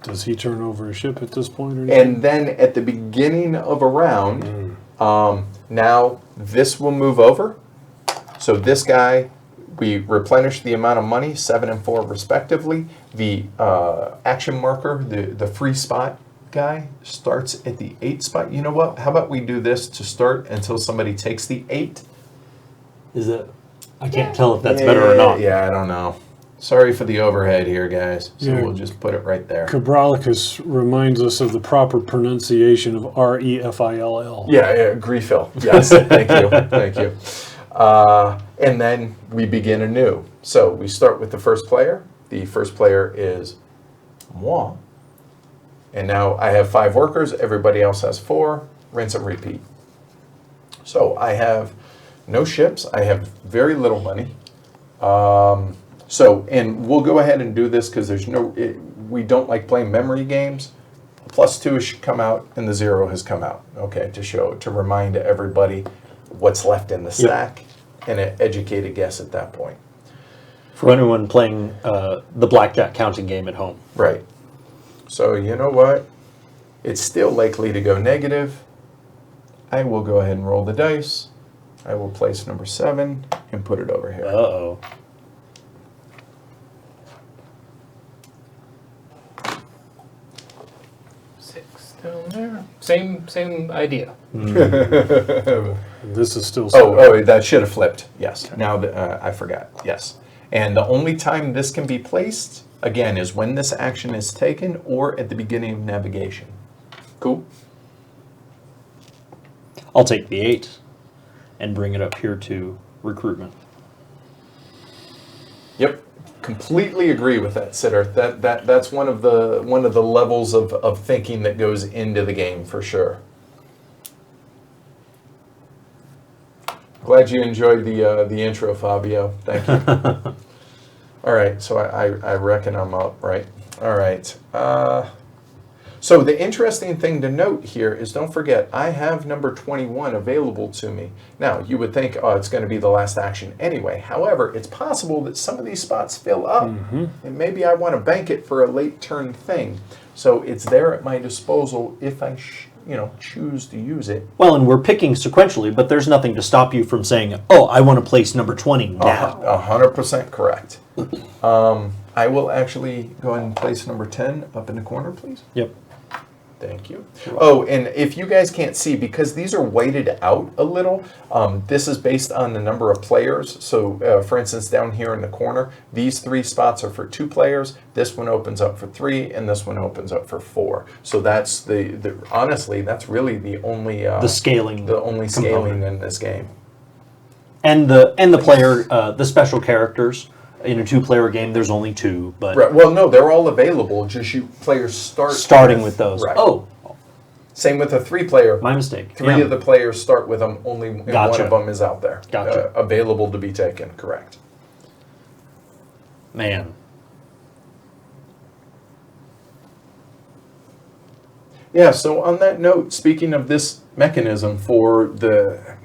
Does he turn over a ship at this point? Or And then at the beginning of a round, now this will move over. So this guy, we replenish the amount of money, 7 and 4 respectively. The action marker, the free spot guy starts at the 8 spot. You know what? How about we do this to start until somebody takes the 8? Is it? I can't tell if that's better or not. Yeah, I don't know. Sorry for the overhead here, guys. So we'll just put it right there. Cabralicus reminds us of the proper pronunciation of Refill. Yeah, Griefil. Yes, thank you. Thank you. And then we begin anew. So we start with the first player. The first player is moi. And now I have 5 workers. Everybody else has 4. Rinse and repeat. So I have no ships. I have very little money. And we'll go ahead and do this because we don't like playing memory games. +2 should come out and the 0 has come out. Okay, to remind everybody what's left in the stack and an educated guess at that point. For anyone playing the blackjack counting game at home. Right. So you know what? It's still likely to go negative. I will go ahead and roll the dice. I will place number 7 and put it over here. Uh-oh. Down there. Same idea. This is still... Oh, that should have flipped. Yes. Okay. Now I forgot. Yes. And the only time this can be placed, again, is when this action is taken or at the beginning of navigation. Cool. I'll take the 8 and bring it up here to recruitment. Yep. Completely agree with that, Sitter. That's one of the levels of thinking that goes into the game for sure. Glad you enjoyed the intro, Fabio. Thank you. All right, so I reckon I'm up, right? All right. So the interesting thing to note here is, don't forget, I have number 21 available to me. Now, you would think, oh, it's going to be the last action anyway. However, it's possible that some of these spots fill up, and maybe I want to bank it for a late turn thing. So it's there at my disposal if I choose to use it. Well, and we're picking sequentially, but there's nothing to stop you from saying, oh, I want to place number 20 now. 100% correct. I will actually go ahead and place number 10 up in the corner, please. Yep. Thank you. Oh, and if you guys can't see, because these are whited out a little, this is based on the number of players. So, for instance, down here in the corner, these 3 spots are for 2 players. This one opens up for 3, and this one opens up for 4. So that's honestly, that's really the only The scaling. scaling in this game. And the player, the special characters. In a 2-player game, there's only 2, but Right. Well, no, they're all available. Just you players starting with those. Right. Oh, Same with a 3-player. my mistake. 3 Yeah. of the players start with them. Only and one Gotcha. of them is out there. Gotcha. Available to be taken. Correct. Man. Yeah. So on that note, speaking of this mechanism for the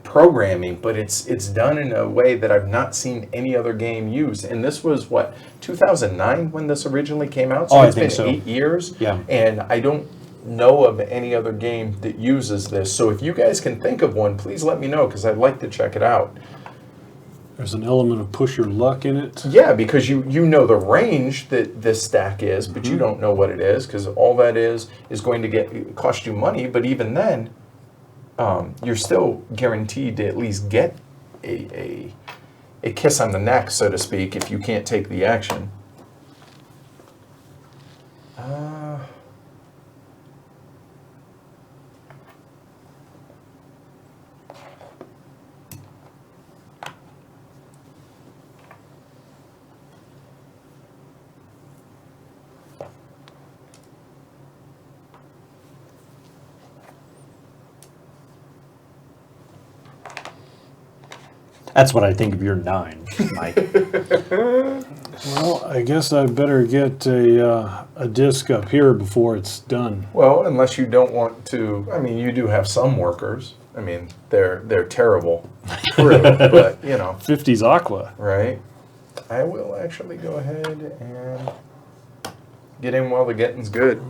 programming, but it's done in a way that I've not seen any other game use. And this was what, 2009 when this originally came out. So Oh, I it's think been so. 8 years. Yeah. And I don't know of any other game that uses this. So if you guys can think of one, please let me know because I'd like to check it out. There's an element of push your luck in it. Yeah, because you know the range that this stack is, but you don't know what it is because all that is going to cost you money. But even then, you're still guaranteed to at least get a kiss on the neck, so to speak, if you can't take the action. That's what I think of your 9, Mike. Well, I guess I better get a disc up here before it's done. Well, unless you don't want to. I mean, you do have some workers. I mean, they're terrible. True, but 50's Aqua. right. I will actually go ahead and get in while the getting's good.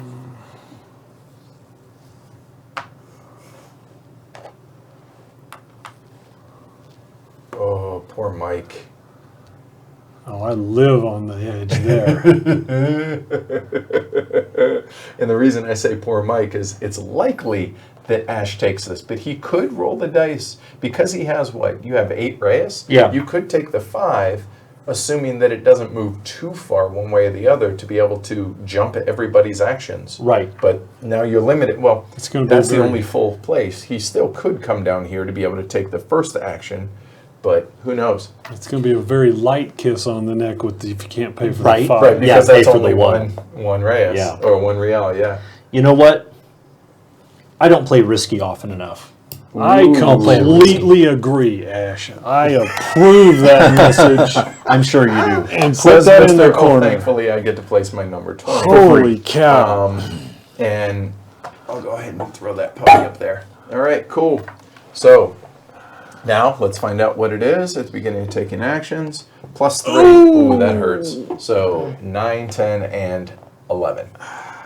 Oh, poor Mike. Oh, I live on the edge there. And the reason I say poor Mike is it's likely that Ash takes this, but he could roll the dice because he has what? You have 8 Reyes? Yeah. You could take the 5, assuming that it doesn't move too far one way or the other to be able to jump at everybody's actions. Right. But now you're limited. Well, It's gonna be that's the very- only full place. He still could come down here to be able to take the first action, but who knows? It's going to be a very light kiss on the neck if you can't pay for Right, the 5. Right, Yeah, because pay that's for the only one. one Reyes. Yeah. Or 1 Real, yeah. You know what? I don't play risky often enough. I Ooh. completely agree, Ash. I approve that message. I'm sure you do. And put Says that in Mr. the corner. Thankfully, I get to place my number 20. Holy cow. And I'll go ahead and throw that puppy up there. All right, cool. So now let's find out what it is at the beginning of taking actions. Plus 3. Ooh, that hurts. So 9, 10, and 11.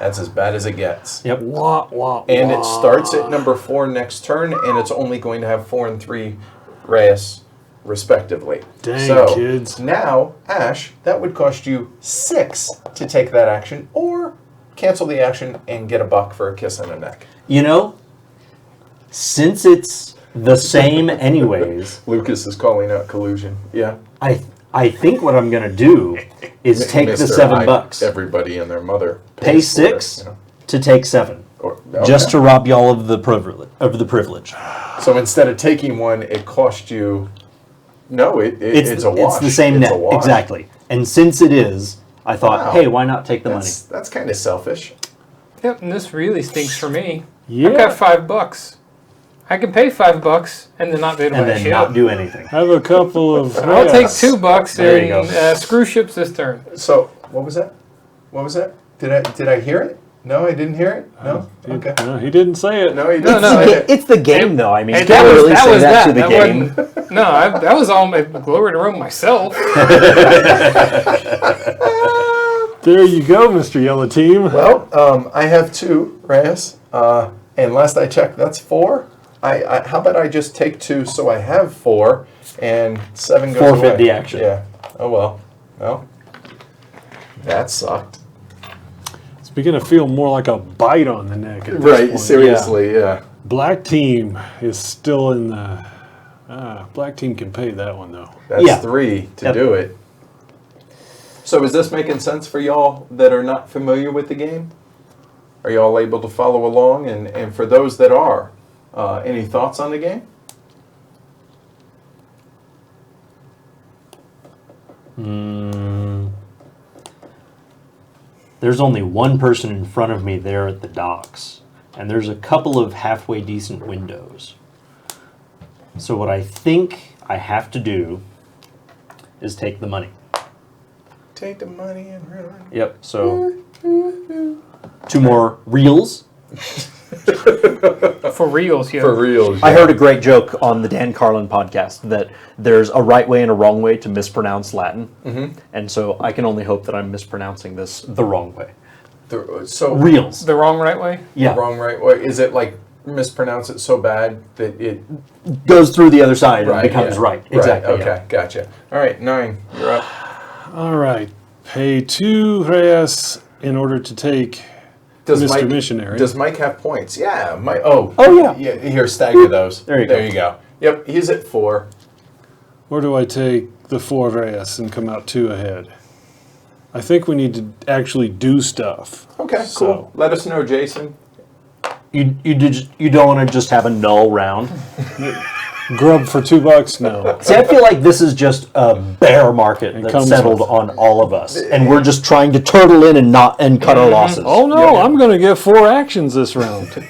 That's as bad as it gets. Yep. Wah, wah, And wah. it starts at number 4 next turn, and it's only going to have 4 and 3 Reyes, respectively. Dang, so kids. now, Ash, that would cost you 6 to take that action, or cancel the action and get a buck for a kiss on the neck. You know, since it's the same anyways, Lucas is calling out collusion. Yeah. I think what I'm going to do is take the Mr. $7. Everybody and their mother Pay pays for it, 6 to take 7. Okay. Just to rob y'all of the privilege. So instead of taking 1, it cost you. No, it's a wash. It's the same It's a net. wash. Exactly. And since it is, I thought, Wow. hey, why not take the money? That's kind of selfish. Yep, and this really stinks for me. Yeah. I've got $5. I can pay $5 and then not be able to And buy then shit. not do anything. Have a couple of. I'll take Reyes. $2 There you and go. screw ships this turn. So what was that? What was that? Did I hear it? No, I didn't hear it. No. Okay. No, he didn't say it. No, he didn't. No, say it. It's the game, though. I mean, you Hey, can't really say that to the That game. wasn't- No, that was all my glory to room myself. There you go, Mr. Yellow Team. Well, I have 2 Reyes, and last I checked, that's 4. I how about I just take 2, so I have 4, and 7 goes Forfeit away. the action. Yeah. Oh well. Well, that sucked. beginning to feel more like a bite on the neck at this Right, point. seriously, yeah. Black team is still in the... black team can pay that one, though. That's Yeah. 3 to Yep. do it. So is this making sense for y'all that are not familiar with the game? Are y'all able to follow along? And for those that are, any thoughts on the game? There's only one person in front of me there at the docks, and there's a couple of halfway decent windows. So what I think I have to do is take the money. Take the money and run. Yep, so 2 more reels. For reals, yeah. For real. I heard a great joke on the Dan Carlin podcast that there's a right way and a wrong way to mispronounce Latin. Mm-hmm. And so I can only hope that I'm mispronouncing this The wrong way. So Reels. The wrong right way? Yeah. the wrong right way. Is it like mispronounce it so bad that it Goes through the other side and becomes yeah. right. Exactly. Okay, yeah. gotcha. All right, 9. You're up. All right. Pay 2 reas in order to take Mr. Missionary. Does Mike have points? Yeah, Mike. Oh, yeah. Yeah, here, stagger those. There you There go. you go. Yep, he's at 4. Or do I take the 4 reas and come out 2 ahead? I think we need to actually do stuff. Okay, So- cool. Let us know, Jason. You don't want to just have a null round. Grub for $2? No. See, I feel like this is just a bear market that comes settled with- on all of us, and we're just trying to turtle in and cut our losses. Oh no, I'm going to get 4 actions this round.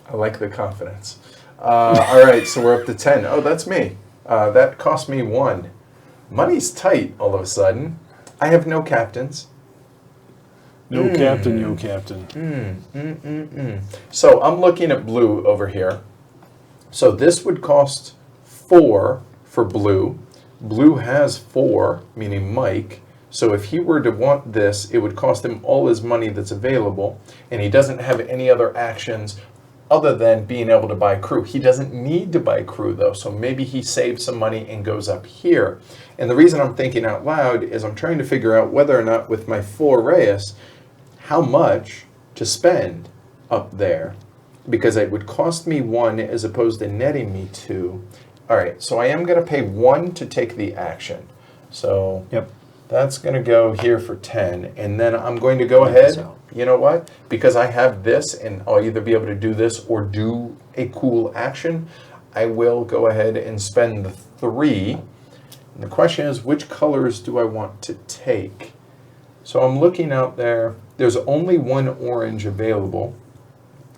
I like the confidence. All right, so we're up to 10. Oh, that's me. That cost me 1. Money's tight all of a sudden. I have no captains. No captain, no captain. So I'm looking at blue over here. So this would cost 4 for blue. Blue has 4, meaning Mike. So if he were to want this, it would cost him all his money that's available. And he doesn't have any other actions other than being able to buy crew. He doesn't need to buy crew though. So maybe he saves some money and goes up here. And the reason I'm thinking out loud is I'm trying to figure out whether or not with my 4 Reyes, how much to spend up there, because it would cost me 1 as opposed to netting me 2. All right, so I am going to pay 1 to take the action. So Yep. that's going to go here for 10, and then I'm going to go ahead. So. You know what? Because I have this, and I'll either be able to do this or do a cool action, I will go ahead and spend the 3. And the question is, which colors do I want to take? So I'm looking out there. There's only 1 orange available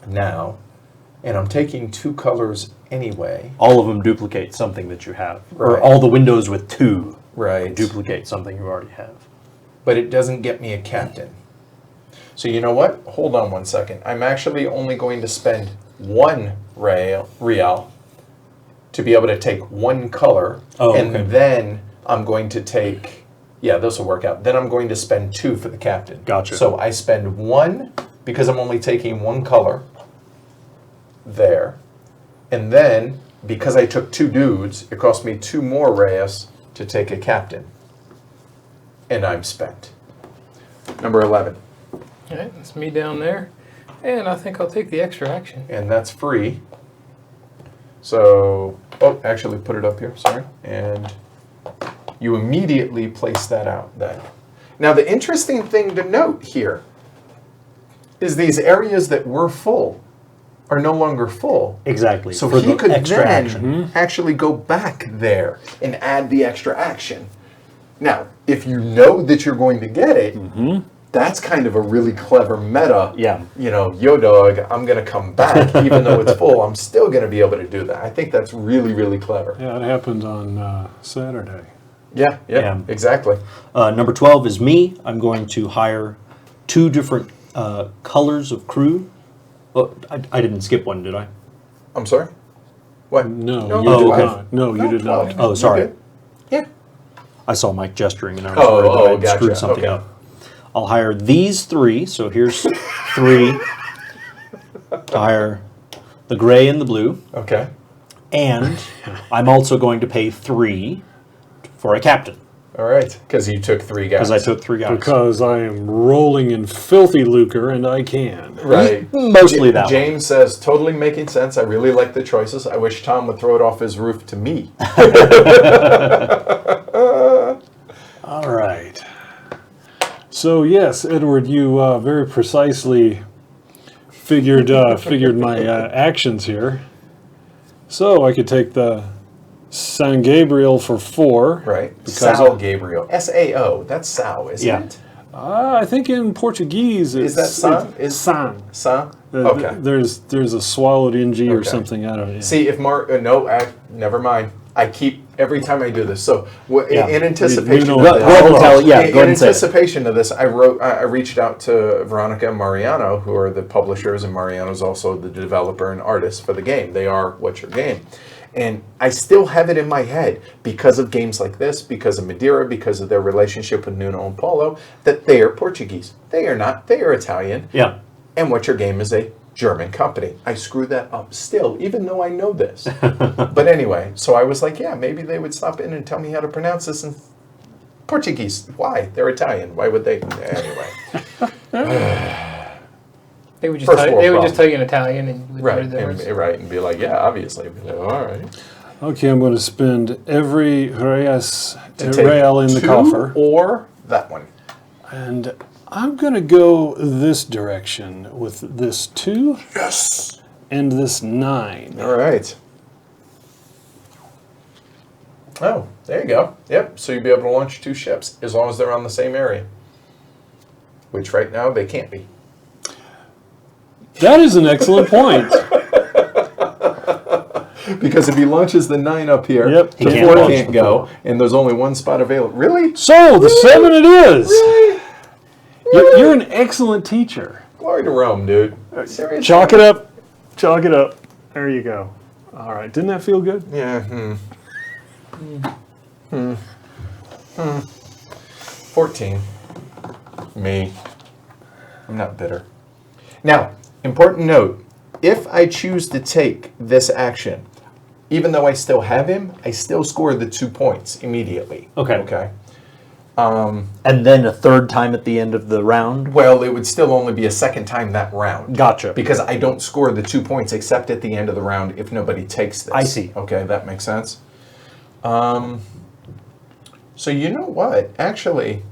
now, and I'm taking 2 colors anyway. All of them duplicate something that you have, or Right. all the windows with 2 Right. duplicate something you already have. But it doesn't get me a captain. So you know what? Hold on 1 second. I'm actually only going to spend 1 real to be able to take 1 color, Oh, and okay. then I'm going to take, yeah, this will work out. Then I'm going to spend 2 for the captain. Gotcha. So I spend 1 because I'm only taking 1 color there. And then, because I took 2 dudes, it cost me 2 more Reyes to take a captain. And I'm spent. Number 11. All right, that's me down there. And I think I'll take the extra action. And that's free. So, oh, actually put it up here, sorry. And you immediately place that out then. Now the interesting thing to note here is these areas that were full are no longer full. Exactly. So for he the could extra then action. actually go back there and add the extra action. Now, if you know that you're going to get it, that's kind of a really clever meta. Yeah. You know, yo dog, I'm going to come back even though it's full. I'm still going to be able to do that. I think that's really, really clever. Yeah, it happened on Saturday. Yeah, Yeah. exactly. Number 12 is me. I'm going to hire 2 different colors of crew. Oh, I didn't skip one, did I? I'm sorry? What? No, No, you Oh, did okay. not. No, you did not. Oh, sorry. You're good. Yeah. I saw Mike gesturing, and I was Oh, worried that oh, I'd gotcha. screwed something Okay. up. I'll hire these 3. So here's 3. To hire the gray and the blue. Okay. And I'm also going to pay 3 for a captain. All right, because you took 3 guys. Because I took 3 guys. Because I am rolling in filthy lucre, and I can. Right. Mostly that one. James says, totally making sense. I really like the choices. I wish Tom would throw it off his roof to me. All right. So yes, Edward, you very precisely figured my actions here. So I could take the San Gabriel for 4. Right. Because Sao Gabriel. S-A-O. That's Sao, isn't Yeah. it? I think in Portuguese it's... Is that San? It's San. San? Okay. There's a swallowed NG or Okay. something. I don't know. See, if never mind. I keep, every time I do this. So Yeah. in anticipation You of know this, what? Go ahead and tell it. Yeah, in go ahead and say it. anticipation of this, I reached out to Veronica and Mariano, who are the publishers, and Mariano's also the developer and artist for the game. They are What's Your Game? And I still have it in my head because of games like this, because of Madeira, because of their relationship with Nuno and Paulo, that they are Portuguese. They are not. They are Italian. Yeah. And What's Your Game is a German company. I screw that up still, even though I know this. But anyway, so I was like, yeah, maybe they would stop in and tell me how to pronounce this in Portuguese. Why? They're Italian. Why would they? Anyway. They would just First tell, world they would just problem. tell you in Italian, and you would Right. know the words. And be like, yeah, obviously. I'd be like, all right. Okay, I'm going to spend every real To take in the 2 coffer. or that one. And I'm going to go this direction with this 2 Yes. and this 9. All right. Oh, there you go. Yep. So you'll be able to launch 2 ships as long as they're on the same area. Which right now they can't be. That is an excellent point. Because if he launches the 9 up here, Yep. the He can't 4 launch can't the go, 4. and there's only 1 spot available. Really? So, the 7 it is. Really? You're an excellent teacher. Glory to Rome, dude. Seriously? Chalk it up. Chalk it up. There you go. All right. Didn't that feel good? Yeah. 14. Me. I'm not bitter. Now, important note. If I choose to take this action, even though I still have him, I still score the 2 points immediately. Okay. Okay. And then a third time at the end of the round. Well, it would still only be a second time that round. Gotcha. Because I don't score the 2 points except at the end of the round if nobody takes this. I see. Okay, that makes sense. So you know what? Actually,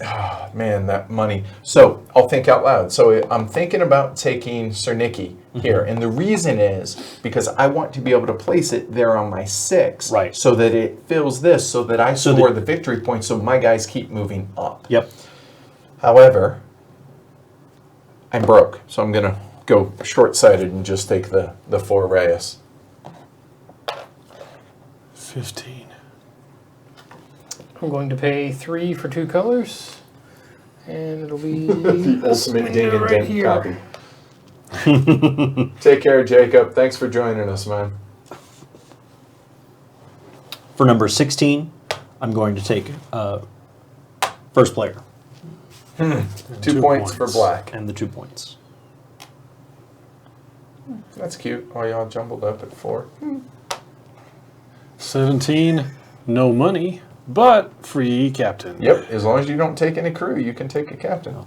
oh, man, that money. So I'll think out loud. So I'm thinking about taking Cernicki here. And the reason is because I want to be able to place it there on my 6. Right. So that it fills this so that I So score that- the victory points so my guys keep moving up. Yep. However, I'm broke, so I'm going to go short-sighted and just take the 4 Reyes. 15. I'm going to pay 3 for 2 colors, and it'll be The this ultimate one ding and right dent here. copy. Take care, Jacob. Thanks for joining us, man. For number 16, I'm going to take first player 2 points for black. and the 2 points. That's cute. All y'all jumbled up at 4. 17. No money, but free captain. Yep, as long as you don't take any crew, you can take a captain.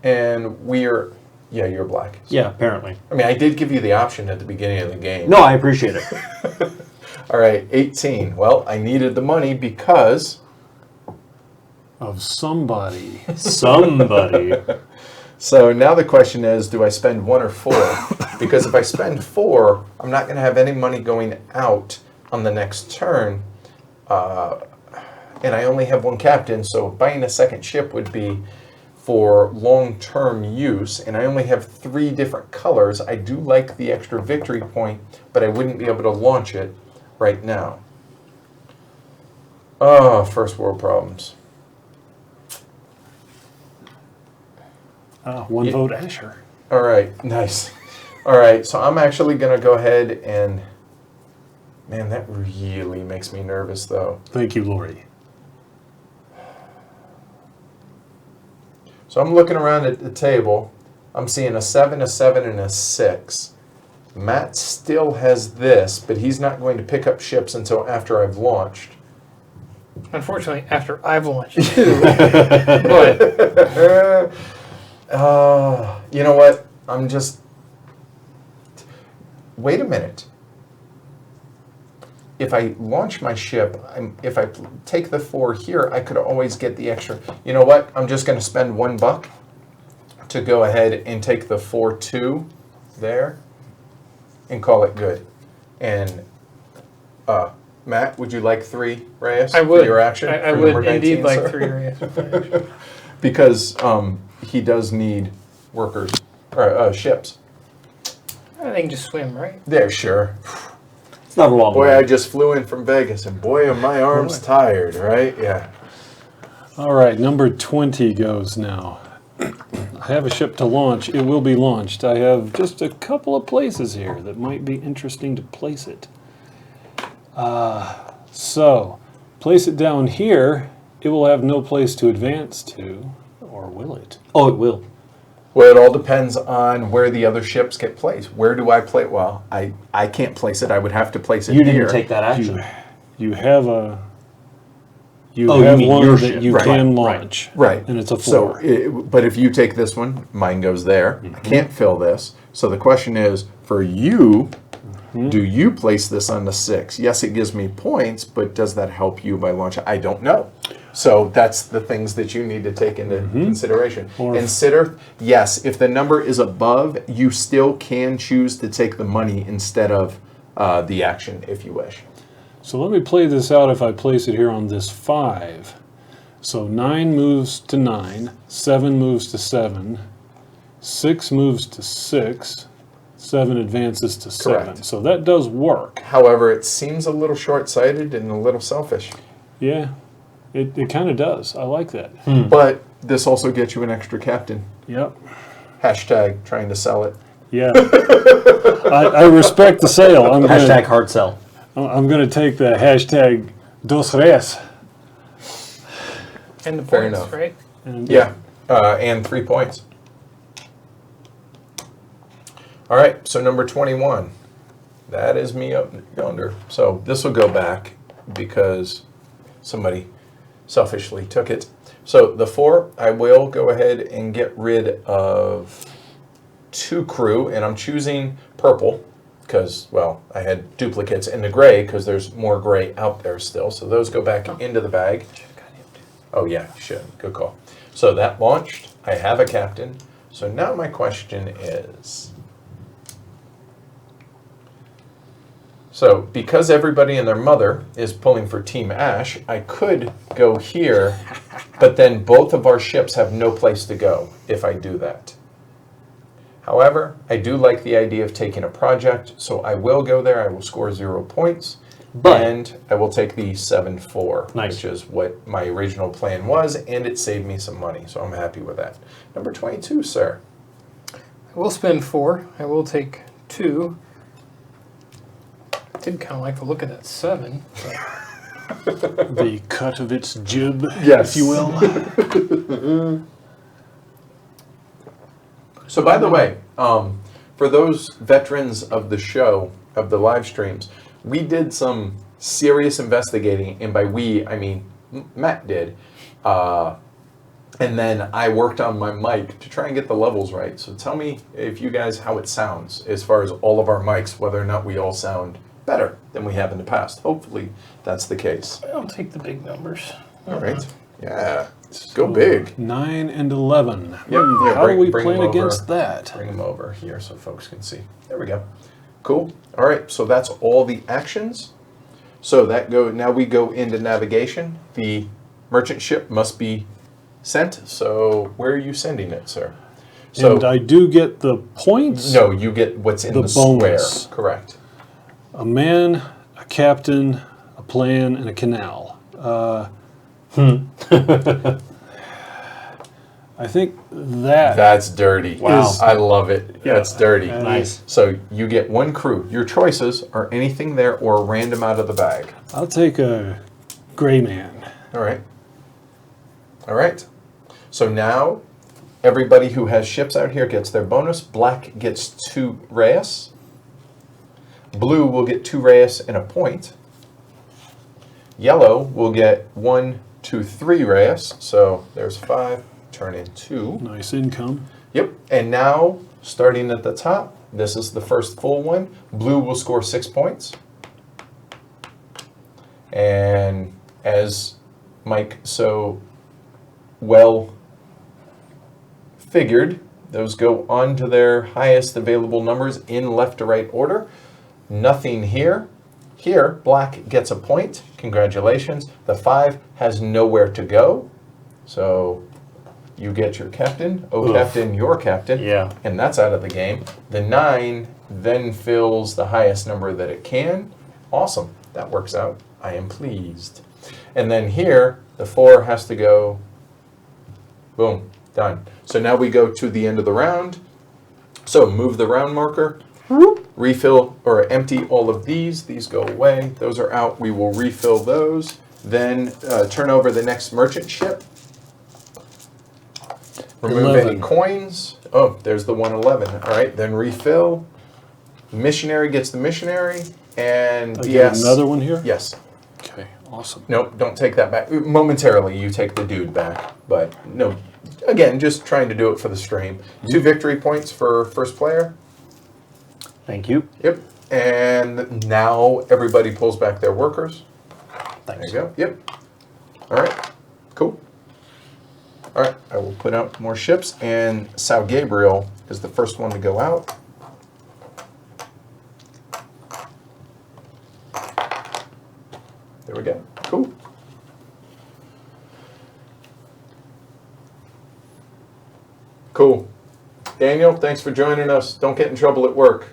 And we're... Yeah, you're black. Yeah, apparently. I mean, I did give you the option at the beginning of the game. No, I appreciate it. All right, 18. Well, I needed the money because... Of somebody. Somebody. So now the question is, do I spend 1 or 4? Because if I spend 4, I'm not going to have any money going out on the next turn. And I only have 1 captain, so buying a second ship would be for long-term use. And I only have 3 different colors. I do like the extra victory point, but I wouldn't be able to launch it right now. Oh, first world problems. One Yeah. vote Asher. All right, nice. All right, so I'm actually going to go ahead and... Man, that really makes me nervous, though. Thank you, Lori. So I'm looking around at the table. I'm seeing a 7, a 7, and a 6. Matt still has this, but he's not going to pick up ships until after I've launched. Unfortunately, after I've launched two. But You know what? I'm just. Wait a minute. If I launch my ship, if I take the 4 here, I could always get the extra. You know what? I'm just going to spend $1 to go ahead and take the 4-2 there and call it good. And Matt, would you like 3 Reyes I would. for your action? I for would number 19, indeed like sir? 3 Reyes for my action. Because he does need workers or ships. They can just swim, right? There, sure. It's not a long Boy, way. I just flew in from Vegas, and boy, are my arms tired, right? Yeah. All right, number 20 goes now. I have a ship to launch. It will be launched. I have just a couple of places here that might be interesting to place it. So, place it down here. It will have no place to advance to, or will it? Oh, it will. Well, it all depends on where the other ships get placed. Where do I place? Well, I can't place it. I would have to place it You here. didn't take that action. You have a. You Oh, you have mean one your that ship. you Right, can right. launch. Right. And it's a 4. So, but if you take this one, mine goes there. I can't fill this. So the question is, for you, do you place this on the 6? Yes, it gives me points, but does that help you by launching? I don't know. So that's the things that you need to take into consideration. Consider, yes, if the number is above, you still can choose to take the money instead of the action if you wish. So let me play this out if I place it here on this 5. So 9 moves to 9, 7 moves to 7, 6 moves to 6, 7 advances to 7. Correct. So that does work. However, it seems a little short-sighted and a little selfish. Yeah, it kind of does. I like that. But this also gets you an extra captain. Yep. Hashtag trying to sell it. Yeah. I respect the sale. Hashtag hard sell. I'm going to take the hashtag dos res. And the Fair points, enough. right? And Yeah, and 3 points. All right, so number 21. That is me up yonder. So this will go back because somebody selfishly took it. So the 4, I will go ahead and get rid of 2 crew, and I'm choosing purple because, well, I had duplicates in the gray because there's more gray out there still. So those go back into the bag. Oh yeah, you should. Good call. So that launched. I have a captain. So now my question is, so because everybody and their mother is pulling for Team Ash, I could go here, but then both of our ships have no place to go if I do that. However, I do like the idea of taking a project, so I will go there. I will score 0 points. But- and I will take the 7-4, Nice. which is what my original plan was, and it saved me some money, so I'm happy with that. Number 22, sir. I will spend 4. I will take 2. Did kind of like the look of that 7. But the cut of its jib, Yes. if you will. So, by the way, for those veterans of the show, of the live streams, we did some serious investigating, and by we, I mean Matt did. And then I worked on my mic to try and get the levels right. So tell me if you guys, how it sounds as far as all of our mics, whether or not we all sound better than we have in the past. Hopefully that's the case. I'll take the big numbers. All right. Yeah. Go big. 9 and 11. Yep. Yeah, How do we bring plan them over. against that? Bring them over here so folks can see. There we go. Cool. All right. So that's all the actions. So that now we go into navigation. The merchant ship must be sent. So where are you sending it, sir? So And I do get the points. no, you get what's in The the square. bonus. Correct. A man, a captain, a plan, and a canal. I think that That's dirty. Wow. I love it. Yeah. That's dirty. Nice. So you get 1 crew. Your choices are anything there or random out of the bag. I'll take a gray man. All right. All right. So now everybody who has ships out here gets their bonus. Black gets 2 Reyes. Blue will get 2 Reyes and a point. Yellow will get 1, 2, 3 Reyes. So there's 5, turn in 2. Nice income. Yep. And now, starting at the top, this is the first full one. Blue will score 6 points. And as Mike so well figured, those go on to their highest available numbers in left to right order. Nothing here. Here, black gets a point. Congratulations. The 5 has nowhere to go. So you get your captain. Oh, Oof. captain, your captain. Yeah. And that's out of the game. The 9 then fills the highest number that it can. Awesome. That works out. I am pleased. And then here, the 4 has to go. Boom. Done. So now we go to the end of the round. So move the round marker. Refill or empty all of these. These go away. Those are out. We will refill those. Then turn over the next merchant ship. Remove 11. any coins. Oh, there's the 111. All right, then refill. Missionary gets the missionary. And I get yes. another one here? Yes. Okay, awesome. Nope, don't take that back. Momentarily, you take the dude back. But no, again, just trying to do it for the stream. 2 victory points for first player. Thank you. Yep. And now everybody pulls back their workers. Thanks. There you go. Yep. All right. Cool. All right. I will put out more ships, and Sao Gabriel is the first one to go out. There we go. Cool. Cool. Daniel, thanks for joining us. Don't get in trouble at work.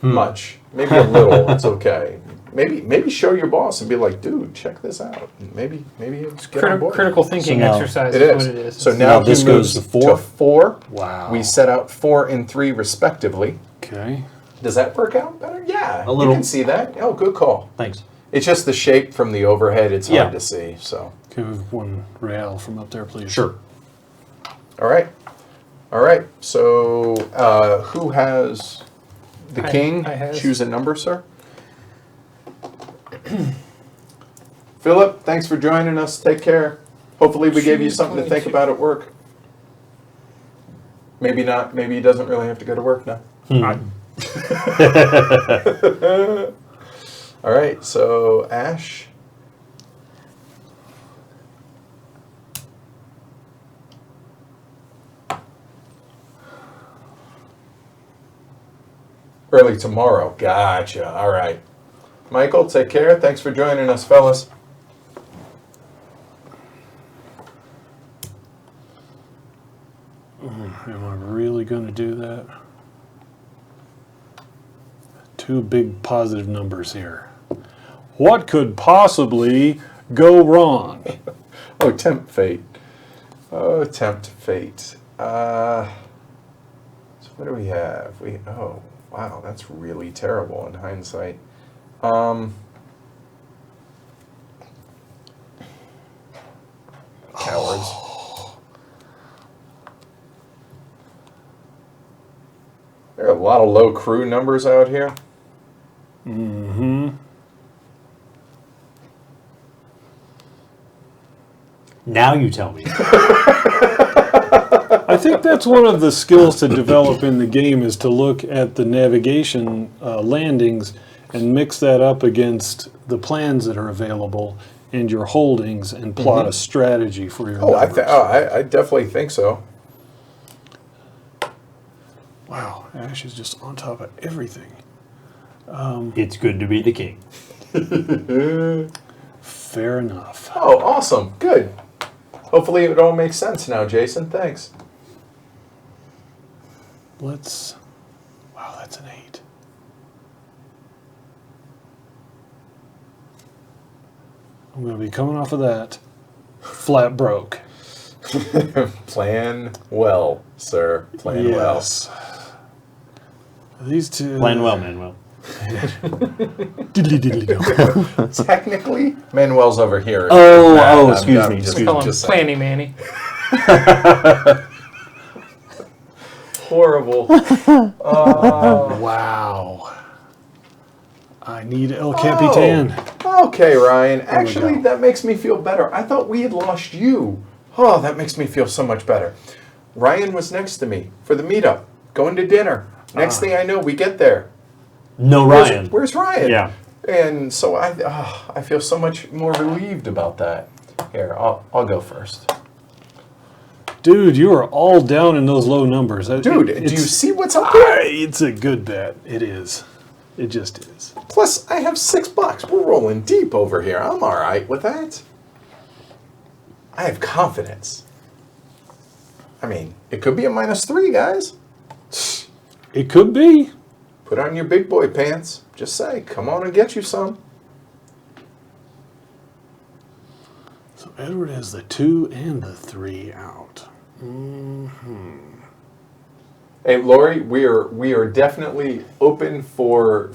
Much. Maybe a little. It's okay. Maybe show your boss and be like, dude, check this out. Maybe just get on board. Critical thinking So now- exercise It is is. what it is. So Now now this he goes moves to 4? to 4. Wow. We set out 4 and 3 respectively. Okay. Does that work out better? Yeah. A little. You can see that. Oh, good call. Thanks. It's just the shape from the overhead. It's Yeah. hard to see. So, Can we have 1 real from up there, please? Sure. all right. All right. So, who has the king? I has. Choose a number, sir. Philip, thanks for joining us. Take care. Hopefully we gave you Choose something to think 22. about at work. Maybe not. Maybe he doesn't really have to go to work now. All right. So, Ash. Early tomorrow. Gotcha. All right. Michael, take care. Thanks for joining us, fellas. Am I really going to do that? 2 big positive numbers here. What could possibly go wrong? Oh, tempt fate. Oh, tempt fate. So what do we have? Oh, wow, that's really terrible in hindsight. Cowards. There are a lot of low crew numbers out here. Mm-hmm. Now you tell me. I think that's one of the skills to develop in the game is to look at the navigation landings and mix that up against the plans that are available and your holdings and plot a strategy for your Oh, numbers. I definitely think so. Wow, Ash is just on top of everything. It's good to be the king. Fair enough. Oh, awesome. Good. Hopefully it all makes sense now, Jason. Thanks. Wow, that's an 8. I'm going to be coming off of that flat broke. Plan well, sir. Plan well. Yes. These two. Plan well, Manuel. Diddly diddly do. Technically, Manuel's over here. Excuse me. Just, Excuse Call me. him just saying. Planny Manny. Horrible. Wow. I need El Capitan. Oh, Okay, Ryan. Actually, go. that makes me feel better. I thought we had lost you. Oh, that makes me feel so much better. Ryan was next to me for the meetup, going to dinner. Next thing I know, we get there. No Ryan. Where's Ryan? Yeah. And so I feel so much more relieved about that. Here, I'll go first. Dude, you are all down in those low numbers. Dude, do you see what's up there? It's a good bet. It is. It just is. Plus, I have $6. We're rolling deep over here. I'm all right with that. I have confidence. I mean, it could be a -3, guys. It could be. Put on your big boy pants. Just say, come on and get you some. So Edward has the 2 and the 3 out. Hey, Lori, we are definitely open for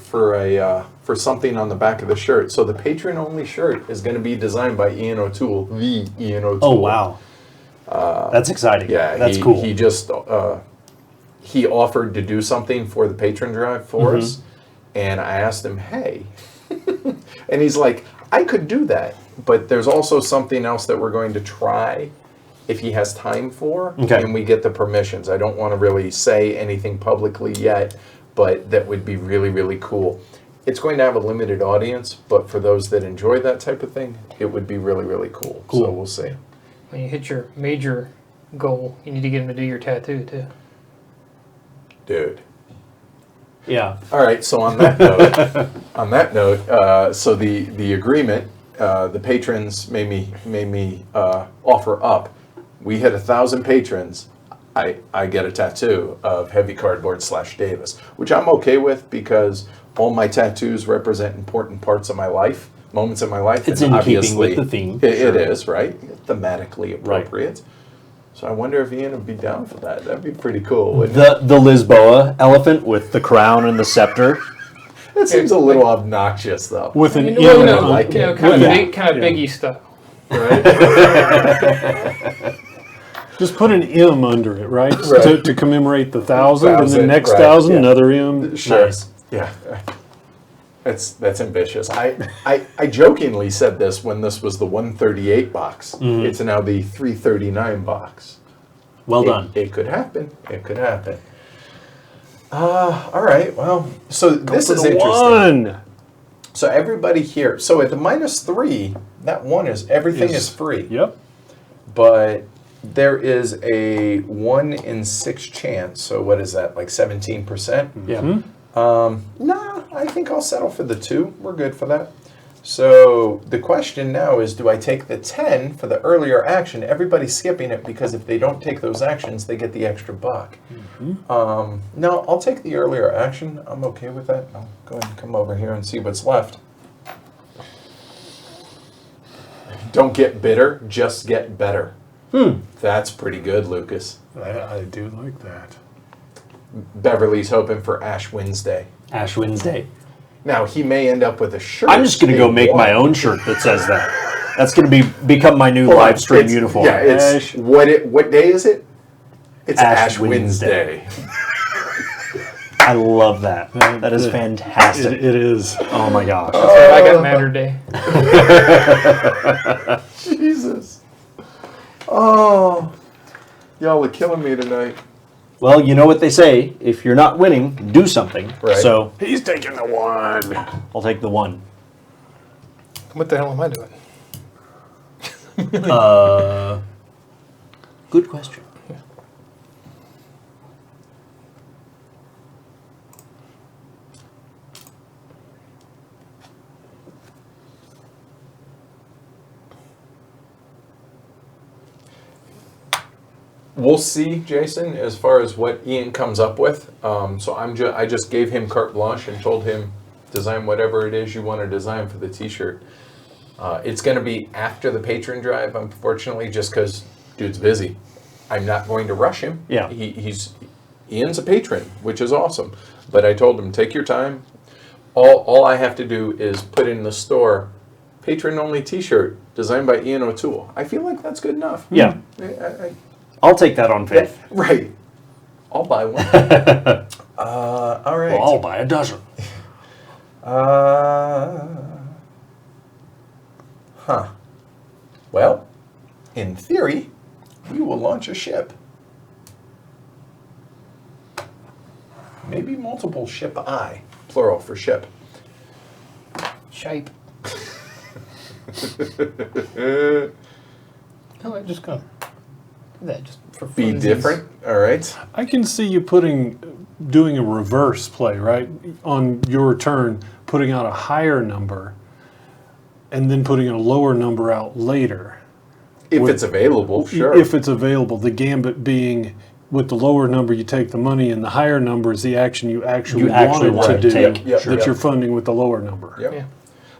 something on the back of the shirt. So the patron only shirt is going to be designed by Ian O'Toole, the Ian O'Toole. Oh, wow. That's exciting. Yeah, that's cool. He just he offered to do something for the patron drive for us, and I asked him, hey, and he's like, I could do that, but there's also something else that we're going to try if he has time for, Okay. and we get the permissions. I don't want to really say anything publicly yet, but that would be really, really cool. It's going to have a limited audience, but for those that enjoy that type of thing, it would be really, really cool. So we'll see. When you hit your major goal, you need to get him to do your tattoo too. Dude. Yeah. All right. So on that note, so the agreement, the patrons made me offer up. We hit 1,000 patrons. I get a tattoo of Heavy Cardboard / Davis, which I'm okay with because all my tattoos represent important parts of my life, moments in my life. It's and in keeping obviously with the theme. It is, right? Thematically appropriate. So I wonder if Ian would be down for that. That'd be pretty cool, wouldn't it? The Lisboa elephant with the crown and the scepter. That seems a little obnoxious, though. With an Well, M no, on like it. it. kind of Yeah. Biggie style. Right? Just put an M under it, right? Right. To commemorate the 1,000, and the 1,000, next right, 1,000, yeah. another M. Sure. Nice. Yeah. That's ambitious. I jokingly said this when this was the 138 box. It's now the 339 box. Well done. It could happen. It could happen. All right. Well, so this is interesting. One. So everybody here. So at the -3, that one is everything is free. Yep. But there is a 1 in 6 chance. So what is that? Like 17%? Yeah. Nah, I think I'll settle for the 2. We're good for that. So the question now is, do I take the 10 for the earlier action? Everybody's skipping it because if they don't take those actions, they get the extra buck. No, I'll take the earlier action. I'm okay with that. I'll go ahead and come over here and see what's left. Don't get bitter, just get better. That's pretty good, Lucas. I do like that. Beverly's hoping for Ash Wednesday. Ash Wednesday. Now, he may end up with a shirt. I'm just going to go make my own shirt that says that. That's going to become my new live stream It's- uniform. Yeah, it's what day is it? It's Ash Ash Wednesday. I love that. That is fantastic. It is. Oh my gosh. I got Matter Day. Jesus. Oh, y'all are killing me tonight. Well, you know what they say. If you're not winning, do something. Right. So He's taking the 1. I'll take the 1. What the hell am I doing? Good question. We'll see, Jason, as far as what Ian comes up with. So I just gave him carte blanche and told him, design whatever it is you want to design for the T-shirt. It's going to be after the patron drive, unfortunately, just because dude's busy. I'm not going to rush him. Yeah. Ian's a patron, which is awesome. But I told him, take your time. All I have to do is put in the store, patron-only T-shirt designed by Ian O'Toole. I feel like that's good enough. Yeah. I'll take that on faith. Right. I'll buy one. All right. Well, I'll buy a dozen. Well, in theory, we will launch a ship. Maybe multiple ship-I, plural for ship. Shape. No, I'm just gonna do that just for Be funsies. different, all right? I can see you doing a reverse play, right? On your turn, putting out a higher number and then putting a lower number out later. If With- it's available, sure. If it's available. The gambit being with the lower number you take the money and the higher number is the action you actually wanted want to to do take. Yep, that yep. you're funding with the lower number. Yep. Yeah.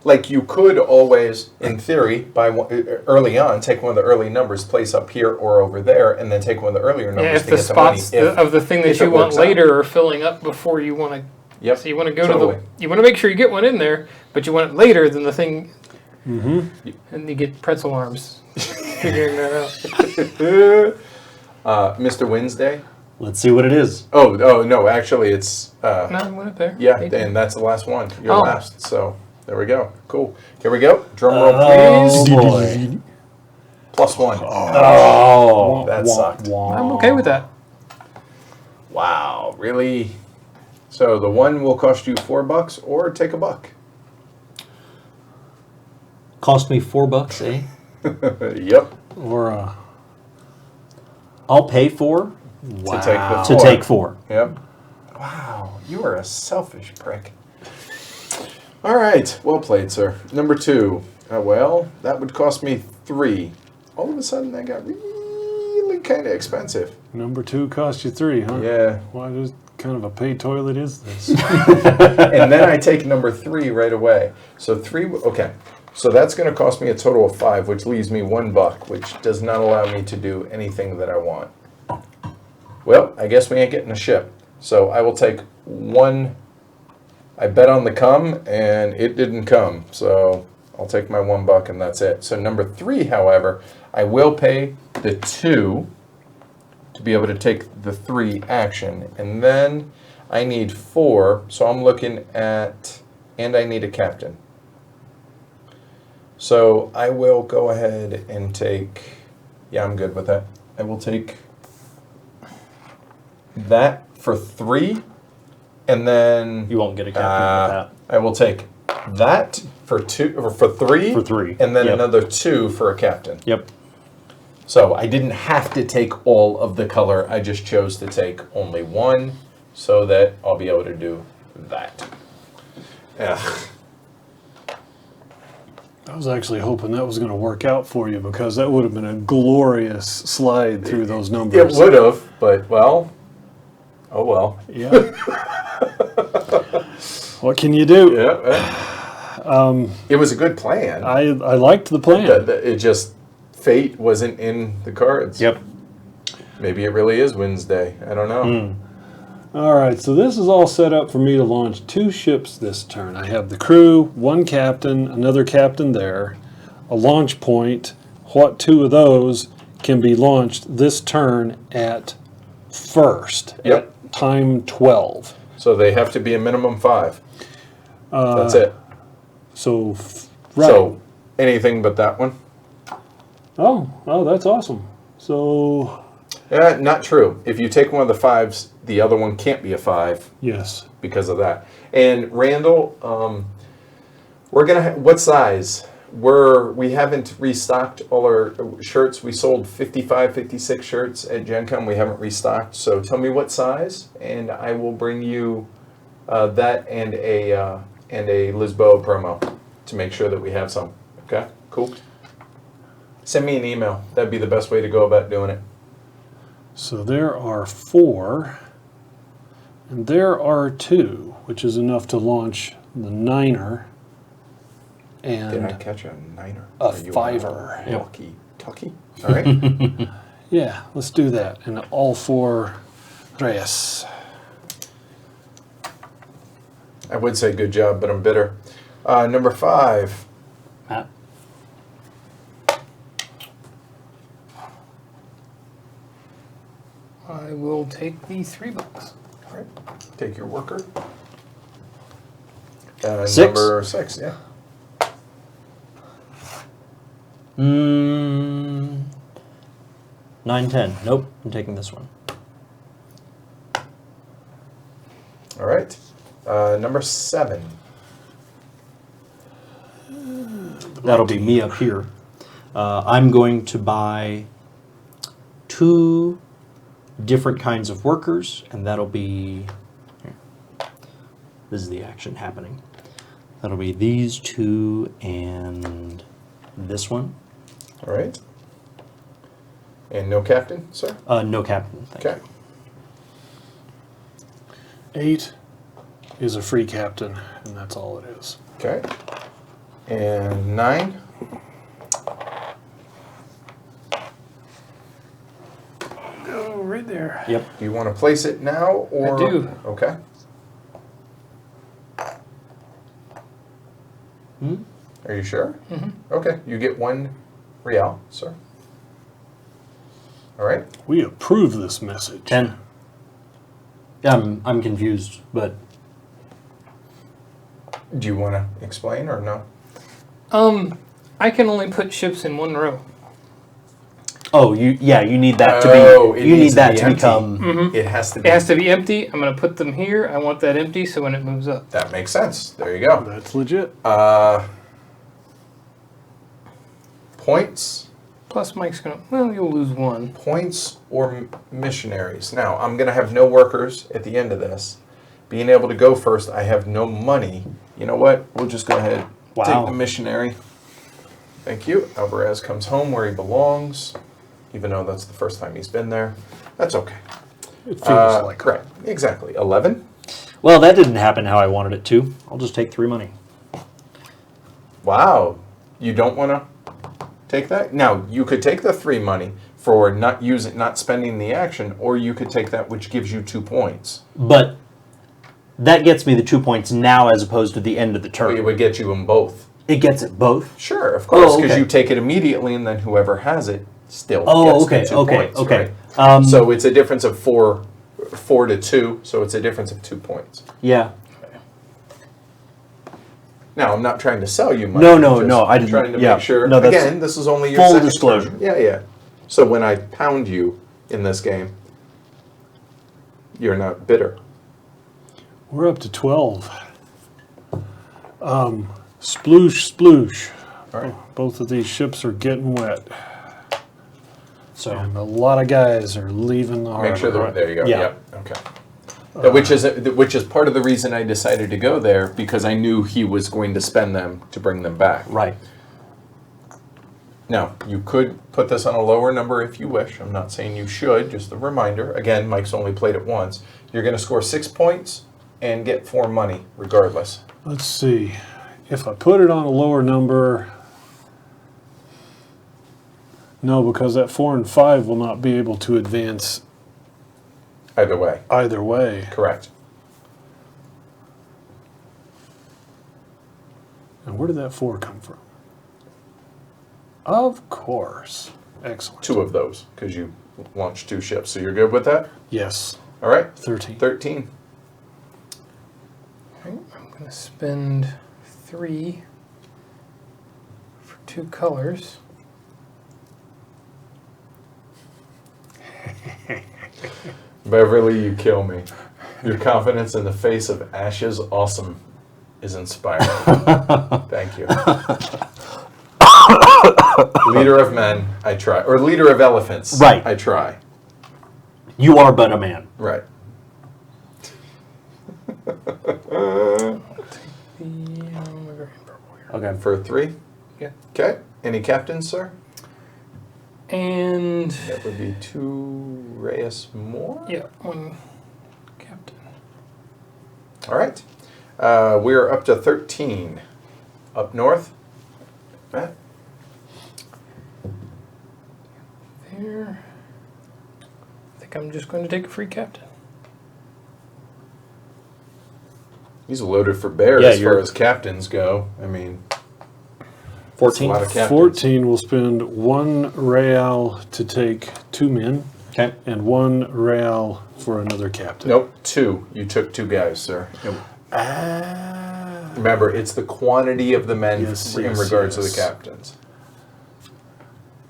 Like you could always, in theory, early on, take one of the early numbers, place up here or over there, and then take one of the earlier numbers Yeah, if to the get the money. spots of the thing that if you it want works out. later are filling up before you want to. Yep. So you want to go Totally. to the. You want to make sure you get one in there, but you want it later than the thing. Mm-hmm. And you get pretzel arms figuring that out. Mr. Wednesday? Let's see what it is. Oh, no, actually it's, No, I went up there. yeah, 18. and that's the last one. You're Oh. last, so there we go. Cool. Here we go. Drum roll, Oh, please. boy. +1. Oh. That sucked. I'm okay with that. Wow, really? So the one will cost you $4 or take $1. Cost me $4, eh? Yep. Or I'll pay $4 To take the to 4. take 4. Yep. Wow, you are a selfish prick. All right, well played, sir. Number 2. Well, that would cost me 3. All of a sudden, that got really kind of expensive. number 2 cost you 3, huh? Yeah. What kind of a pay toilet is this? And then I take number 3 right away. So 3, okay. So that's going to cost me a total of 5, which leaves me $1, which does not allow me to do anything that I want. Well, I guess we ain't getting a ship. So I will take 1. I bet on the come, and it didn't come. So I'll take my $1, and that's it. So number 3, however, I will pay the 2 to be able to take the 3 action. And then I need 4, so I'm looking at, and I need a captain. So I will go ahead and take, yeah, I'm good with that. I will take that for 3, and then You won't get a captain with I will take that for 2, or for 3, For 3. and then Yep. another 2 for a captain. that. Yep. So I didn't have to take all of the color. I just chose to take only 1, so that I'll be able to do that. Ugh. I was actually hoping that was going to work out for you because that would have been a glorious slide through those It numbers. would have, but well, oh well. Yeah. What can you do? Yeah. It was a good plan. I liked the plan. It just, fate wasn't in the cards. Yep. Maybe it really is Wednesday. I don't know. All right, so this is all set up for me to launch 2 ships this turn. I have the crew, 1 captain, another captain there, a launch point. What 2 of those can be launched this turn at first, Yep. at time 12. So they have to be a minimum 5. That's it. So, right. So anything but that one. Oh, that's awesome. So, Not true. If you take one of the 5s, the other one can't be a 5 yes. because of that. And Randall, we're gonna. What size? We haven't restocked all our shirts. We sold 55, 56 shirts at Gen Con. We haven't restocked. So tell me what size, and I will bring you that and a Lisboa promo to make sure that we have some. Okay, cool. Send me an email. That'd be the best way to go about doing it. So there are 4, and there are 2, which is enough to launch the 9er Did I and catch a 9er? a Are you 5er. a walkie-talkie? All right. Yeah, let's do that. And all 4 Reyes. I would say good job, but I'm bitter. Number 5. Matt? I will take the $3. All right. Take your worker. 6. Number 6, yeah. 9, 10. Nope, I'm taking this one. All right. Number 7. That'll be me up here. I'm going to buy 2 different kinds of workers, and that'll be... Here. This is the action happening. That'll be these 2 and this one. All right. And no captain, sir? No captain. Thank Okay. you. 8 is a free captain, and that's all it is. Okay. And 9? Oh, right there. Yep. Do you want to place it now or? I do. Okay. Are you sure? Mm-hmm. Okay. You get 1 real, sir. All right. We approve this message. 10. I'm confused, but Do you want to explain or no? I can only put ships in 1 row. you need that to be it you need needs that to empty. become It has to be. It has to be empty. I'm going to put them here. I want that empty so when it moves up. That makes sense. There you go. That's legit. Points. Plus Mike's going to, well, you'll lose 1. Points or missionaries. Now, I'm going to have no workers at the end of this. Being able to go first, I have no money. You know what? We'll just go ahead. Wow. Take the missionary. Thank you. Alvarez comes home where he belongs, even though that's the first time he's been there. That's okay. It feels like Correct. Exactly. 11. Well, that didn't happen how I wanted it to. I'll just take 3 money. Wow. You don't want to take that? Now, you could take the 3 money for not spending the action, or you could take that which gives you 2 points. But that gets me the 2 points now as opposed to the end of the turn. It would get you them both. It gets it both? Sure, of course, because okay. you take it immediately, and then whoever has it still Oh, gets okay, the 2 okay, points. okay. Right? So it's a difference of 4 to 2, so it's a difference of 2 points. Yeah. Now, I'm not trying to sell you money. No, I'm I didn't. trying to yeah. make sure. No, that's Again, this is only your full second disclosure. turn. Yeah. So when I pound you in this game, you're not bitter. We're up to 12. Sploosh, sploosh. All right. Both of these ships are getting wet. So And a lot of guys are leaving the harbor. Make sure that there you go. Yeah. Yep. Okay. Which is part of the reason I decided to go there, because I knew he was going to spend them to bring them back. right. Now, you could put this on a lower number if you wish. I'm not saying you should, just a reminder. Again, Mike's only played it once. You're going to score 6 points and get 4 money, regardless. Let's see. If I put it on a lower number, no, because that 4 and 5 will not be able to advance Either way. either way. Correct. And where did that 4 come from? Of course. Excellent. 2 of those, because you launched 2 ships. So you're good with that? Yes. All right. 13. 13. Right, I'm going to spend 3 for 2 colors. Beverly, you kill me. Your confidence in the face of Ash's awesome is inspiring. Thank you. Leader of men, I try. Or leader of elephants, Right. I try. You are but a man. Right. Okay. For 3? Yeah. Okay. Any captains, sir? And That would be 2 Reyes more. yeah, 1 captain. All right. We're up to 13. Up north. Matt? There. I think I'm just going to take a free captain. He's loaded for bear Yeah, as far you're- as captains go. I mean, 14. a lot of captains. 14 will spend 1 real to take 2 men Okay. and 1 real for another captain. Nope, 2. You took 2 guys, sir. Remember, it's the quantity of the men Yes, in yes, regards to yes. the captains.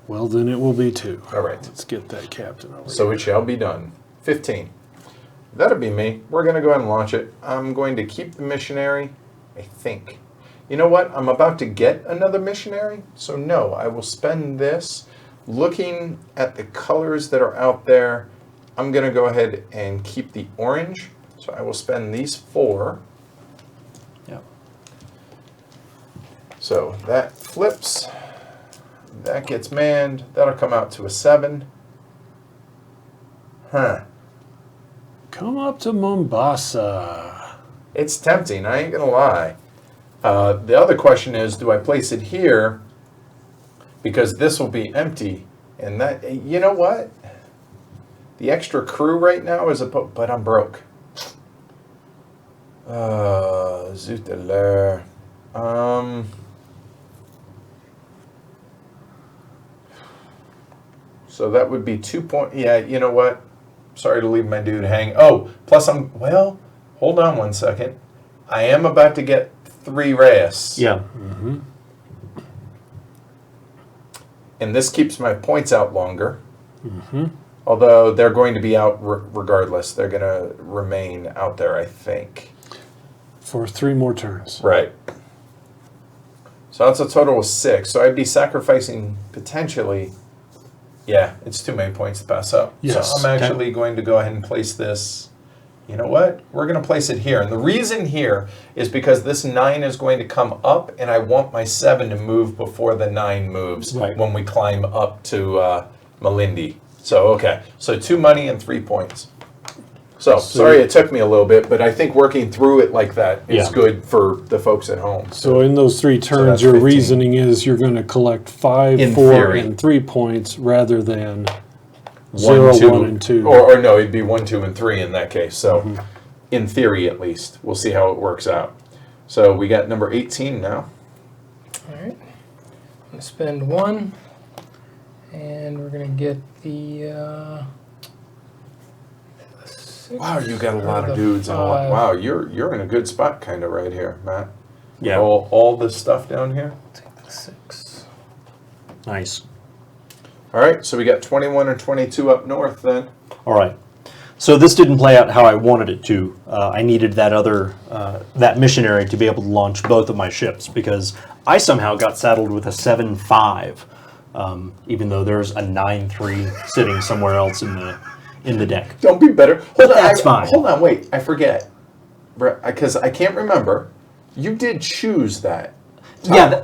Well, then it will be 2. All right. Let's get that captain over So here. it shall be done. 15. That'll be me. We're going to go ahead and launch it. I'm going to keep the missionary, I think. You know what? I'm about to get another missionary. So no, I will spend this. Looking at the colors that are out there, I'm going to go ahead and keep the orange. So I will spend these 4. Yep. So that flips. That gets manned. That'll come out to a 7. Huh. Come up to Mombasa. It's tempting, I ain't gonna lie. The other question is, do I place it here because this will be empty? And that, you know what? The extra crew right now is but I'm broke. Zut de l'air. So that would be 2 point. Yeah, you know what? Sorry to leave my dude hang. Oh, plus hold on one second. I am about to get 3 Reyes. Yeah. And this keeps my points out longer. Although they're going to be out regardless. They're going to remain out there, I think. For 3 more turns. Right. So that's a total of 6. So I'd be sacrificing potentially. Yeah, it's too many points to pass up. Yes. So I'm actually going to go ahead and place this. You know what? We're going to place it here. And the reason here is because this 9 is going to come up, and I want my 7 to move before the 9 moves when we climb up to Malindi. So, okay. So 2 money and 3 points. So, sorry it took me a little bit, but I think working through it like that is good for the folks at home. So in those 3 turns, that's your 15. reasoning is you're going to collect 5, In 4, theory. and 3 points rather than 0, 1, and 2. Or no, it'd be 1, 2, and 3 in that case. So, in theory at least. We'll see how it works out. So, we got number 18 now. All right. I'm going to spend 1, and we're going to get the 6. Wow, you got a lot or of the dudes on one. 5. Wow, you're in a good spot kind of right here, Matt. Yeah. All this stuff down here. Take the 6. Nice. All right, so we got 21 and 22 up north then. All right. So this didn't play out how I wanted it to. I needed that other, that missionary to be able to launch both of my ships because I somehow got saddled with a 7-5, even though there's a 9-3 sitting somewhere else in the deck. Don't be better. Hold on, That's fine. Hold on, wait. I forget. Because I can't remember. You did choose that. Yeah,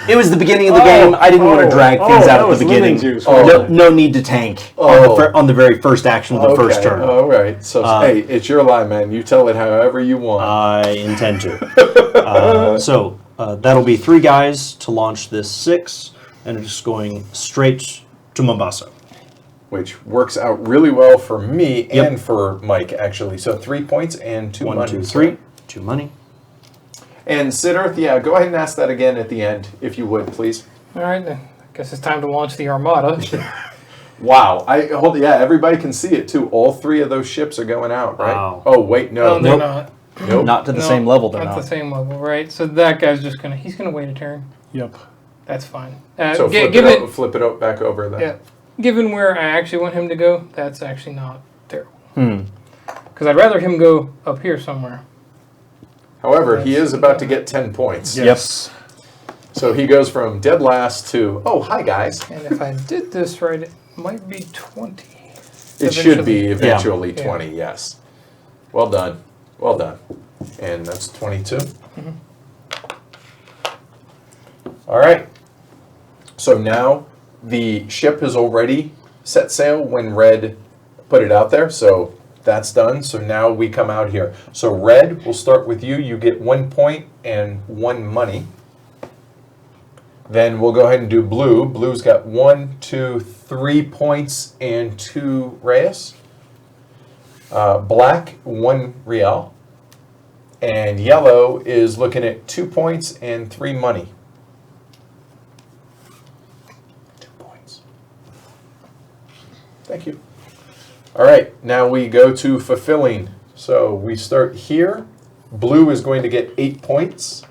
it was the beginning of the game. I didn't want to drag things out at the beginning. No need to tank on the very first action of the first turn. All right. So, hey, it's your line, man. You tell it however you want. I intend to. So that'll be 3 guys to launch this 6, and it's just going straight to Mombasa. Which works out really well for me and for Mike, actually. So 3 points and 2 money. 1, 2, 3, 2 money. And Siddharth, yeah, go ahead and ask that again at the end, if you would, please. All right. I guess it's time to launch the Armada. Wow. Everybody can see it, too. All 3 of those ships are going out, right? Wow. Oh, wait, no. No, they're not. Nope. Not to the No, same level, they're not not. the same level, right? So that guy's just he's gonna wait a turn. Yep. That's fine. So flip it back over then. Yeah. Given where I actually want him to go, that's actually not terrible. Because I'd rather him go up here somewhere. However, he is about to get 10 points. Yes. So he goes from dead last to, oh, hi, guys. And if I did this right, it might be 20. It should be Eventually. eventually 20, yes. Well done. Well done. And that's 22. All right. So now the ship has already set sail when Red put it out there. So that's done. So now we come out here. So Red, we'll start with you. You get 1 point and 1 money. Then we'll go ahead and do Blue. Blue's got 1, 2, 3 points and 2 Reyes. Black, 1 Real. And Yellow is looking at 2 points and 3 money. 2 points. Thank you. All right, now we go to Fulfilling. So we start here. Blue is going to get 8 points.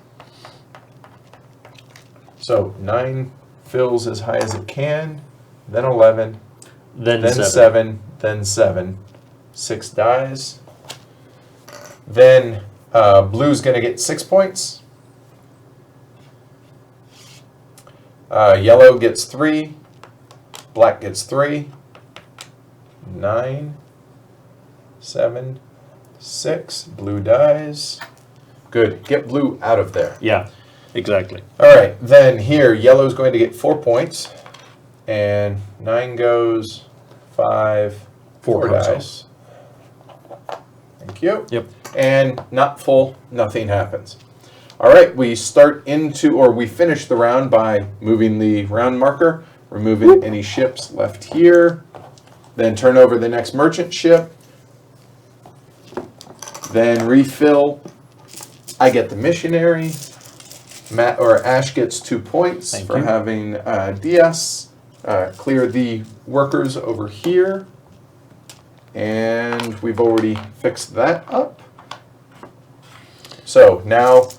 So 9, fills as high as it can, then 11, Then, then 7. 7, then 7. 6 dies. Then blue's going to get 6 points. Yellow gets 3. Black gets 3. 9, 7, 6. Blue dies. Good. Get blue out of there. Yeah, exactly. All right. Then here, yellow's going to get 4 points. And 9 goes, 5, 4 comes dies. Thank you. Yep. And not full, nothing happens. All right, we finish the round by moving the round marker, removing any ships left here, then turn over the next merchant ship, then refill. I get the missionary. Ash gets 2 points Thank for you. having DS. Clear the workers over here. And we've already fixed that up. So now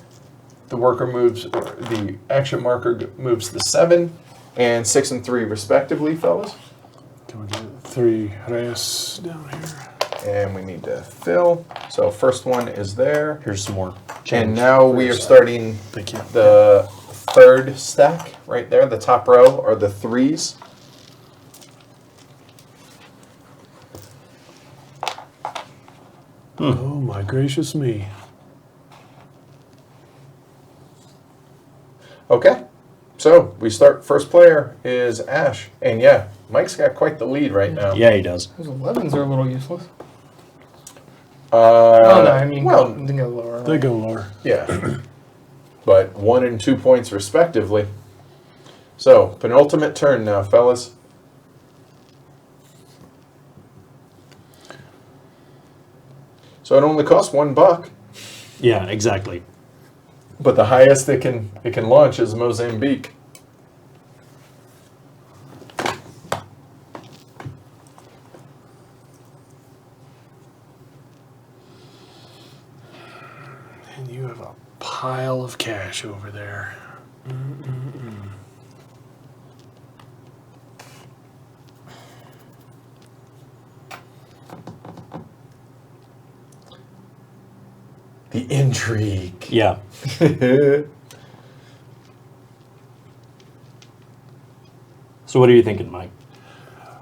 the action marker moves the 7 and 6 and 3 respectively, fellas. Can we get 3 res down here? And we need to fill. So first one is there. Here's some more change. And now we are starting Thank you. the third stack right there. The top row are the 3s. Oh my gracious me. Okay. So we start, first player is Ash. And yeah, Mike's got quite the lead right now. Yeah, he does. Those 11s are a little useless. Oh, Oh, no, I mean, well, they go lower. They go lower. yeah. But 1 and 2 points respectively. So, penultimate turn now, fellas. So it only costs $1, Yeah, exactly. but the highest it can launch is Mozambique. And you have a pile of cash over there. The intrigue. Yeah. So what are you thinking, Mike?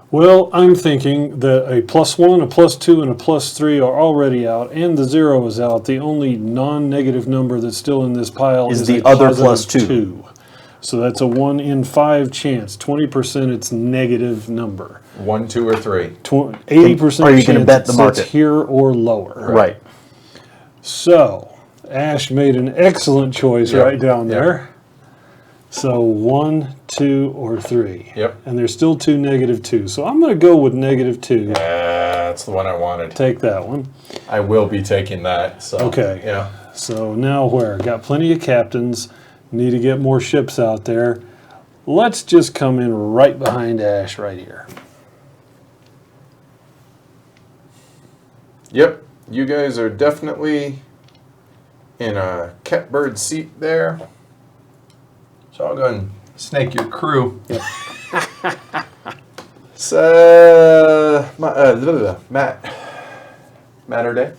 Well, I'm thinking that a +1, a +2, and a +3 are already out, and the 0 is out. The only non-negative number that's still in this pile Is is the a other +2. +2. So that's a 1 in 5 chance. 20% it's negative number. 1, 2, or 3. 80% Are you chance gonna bet it the sits market? here or lower. Right. So Ash made an excellent choice Yep. right down Yep. there. So 1, 2, or 3. Yep. And there's still 2 -2. So I'm going to go with -2. That's the one I wanted. Take that one. I will be taking that. So, Okay. Yeah. So now where? Got plenty of captains. Need to get more ships out there. Let's just come in right behind Ash right here. Yep. You guys are definitely in a catbird seat there. So I'll go and snake your crew. So, Matter Day.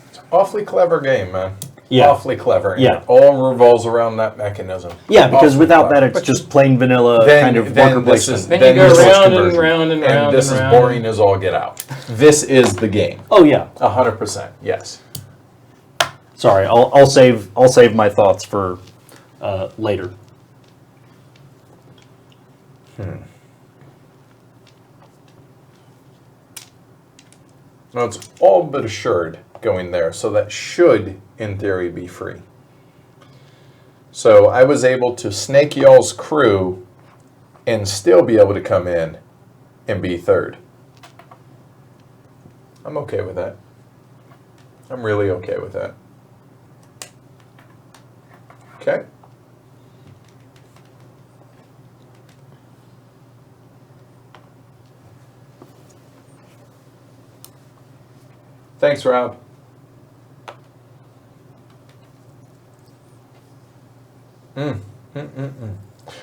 It's an awfully clever game, man. Yeah. Awfully clever. And Yeah. it all revolves around that mechanism. Yeah, because Awfully without clever. that, it's just plain vanilla kind of then worker this placement. is- Then then you go this is round and conversion. round and round And this and is round. boring as all get out. This is the game. Oh, yeah. 100%. Yes. Sorry, I'll save my thoughts for Later. Now it's all but assured going there, so that should, in theory, be free. So I was able to snake y'all's crew and still be able to come in and be third. I'm okay with that. I'm really okay with that. Okay. Thanks, Rob.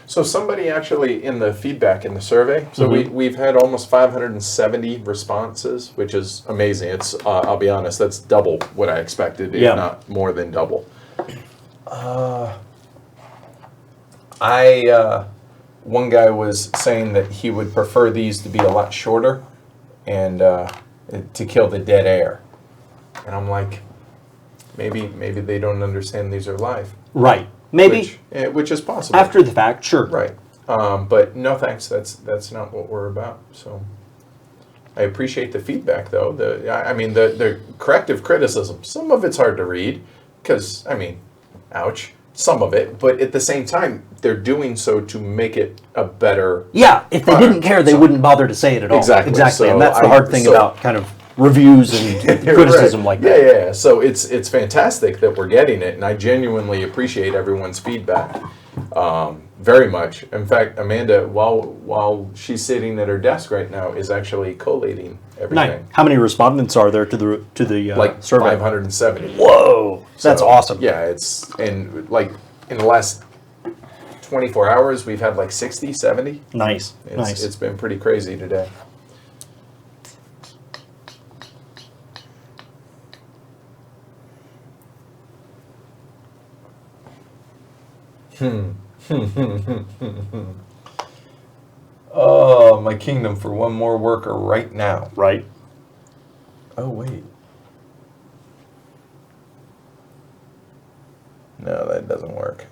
So somebody actually in the feedback in the survey, so we've had almost 570 responses, which is amazing. It's I'll be honest, that's double what I expected, if not more than double. One guy was saying that he would prefer these to be a lot shorter and to kill the dead air. And I'm like, maybe they don't understand these are live. Right. Maybe. Which is possible. After the fact, sure. Right. But no thanks, that's not what we're about. So I appreciate the feedback, though. The corrective criticism, some of it's hard to read because, ouch, some of it. But at the same time, they're doing so to make it a better Yeah, if they didn't care, they wouldn't bother to say it at all. Exactly. So And that's the hard thing about kind of reviews and criticism like that. Yeah. So it's fantastic that we're getting it, and I genuinely appreciate everyone's feedback very much. In fact, Amanda, while she's sitting at her desk right now, is actually collating everything. Nice. How many respondents are there to the Like survey? 570. Whoa, that's So, awesome. Yeah, in the last 24 hours, we've had like 60, 70. Nice. It's been pretty crazy today. Oh, my kingdom for one more worker right now. Right. Oh, wait. No, that doesn't work.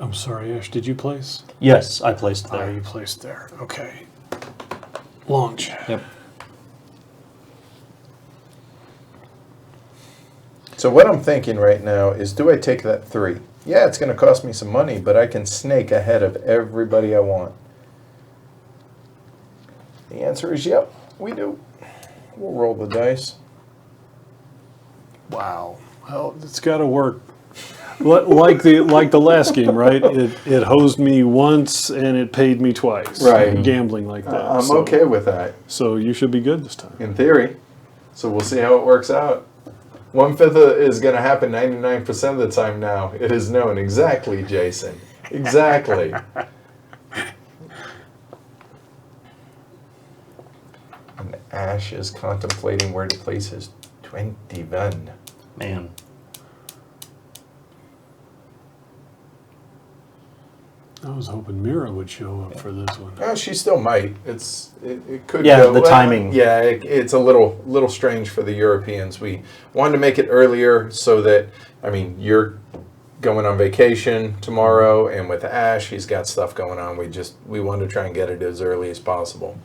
I'm sorry, Ash, did you place? Yes, I placed There, there. you placed there. Okay. Launch. Yep. So what I'm thinking right now is, do I take that 3? Yeah, it's going to cost me some money, but I can snake ahead of everybody I want. The answer is yep, we do. We'll roll the dice. Wow. Well, it's got to work. Like the last game, right? It hosed me once and it paid me twice. Right. Gambling like that. I'm okay with that, So you should be good this time. in theory. So we'll see how it works out. 1/5 is going to happen 99% of the time now. It is known. Exactly, Jason. Exactly. And Ash is contemplating where to place his 21. Man. I was hoping Mira would show up for this one. Oh, she still might. It could Yeah, go. the timing. Yeah, it's a little strange for the Europeans. We wanted to make it earlier so that, you're going on vacation tomorrow, and with Ash, he's got stuff going on. We wanted to try and get it as early as possible.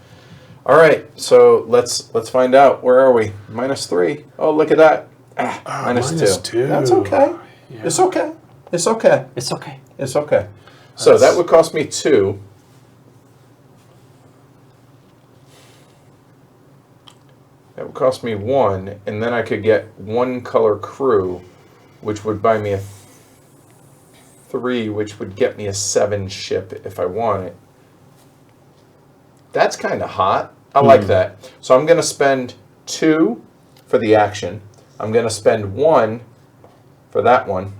All right, so let's find out. Where are we? -3. Oh, look at that. -2. That's okay. Yeah. It's okay. It's okay. It's okay. It's okay. So that would cost me 2. That would cost me 1, and then I could get 1 color crew, which would buy me a 3, which would get me a 7 ship if I want it. That's kind of hot. I like that. So I'm going to spend 2 for the action. I'm going to spend 1 for that one.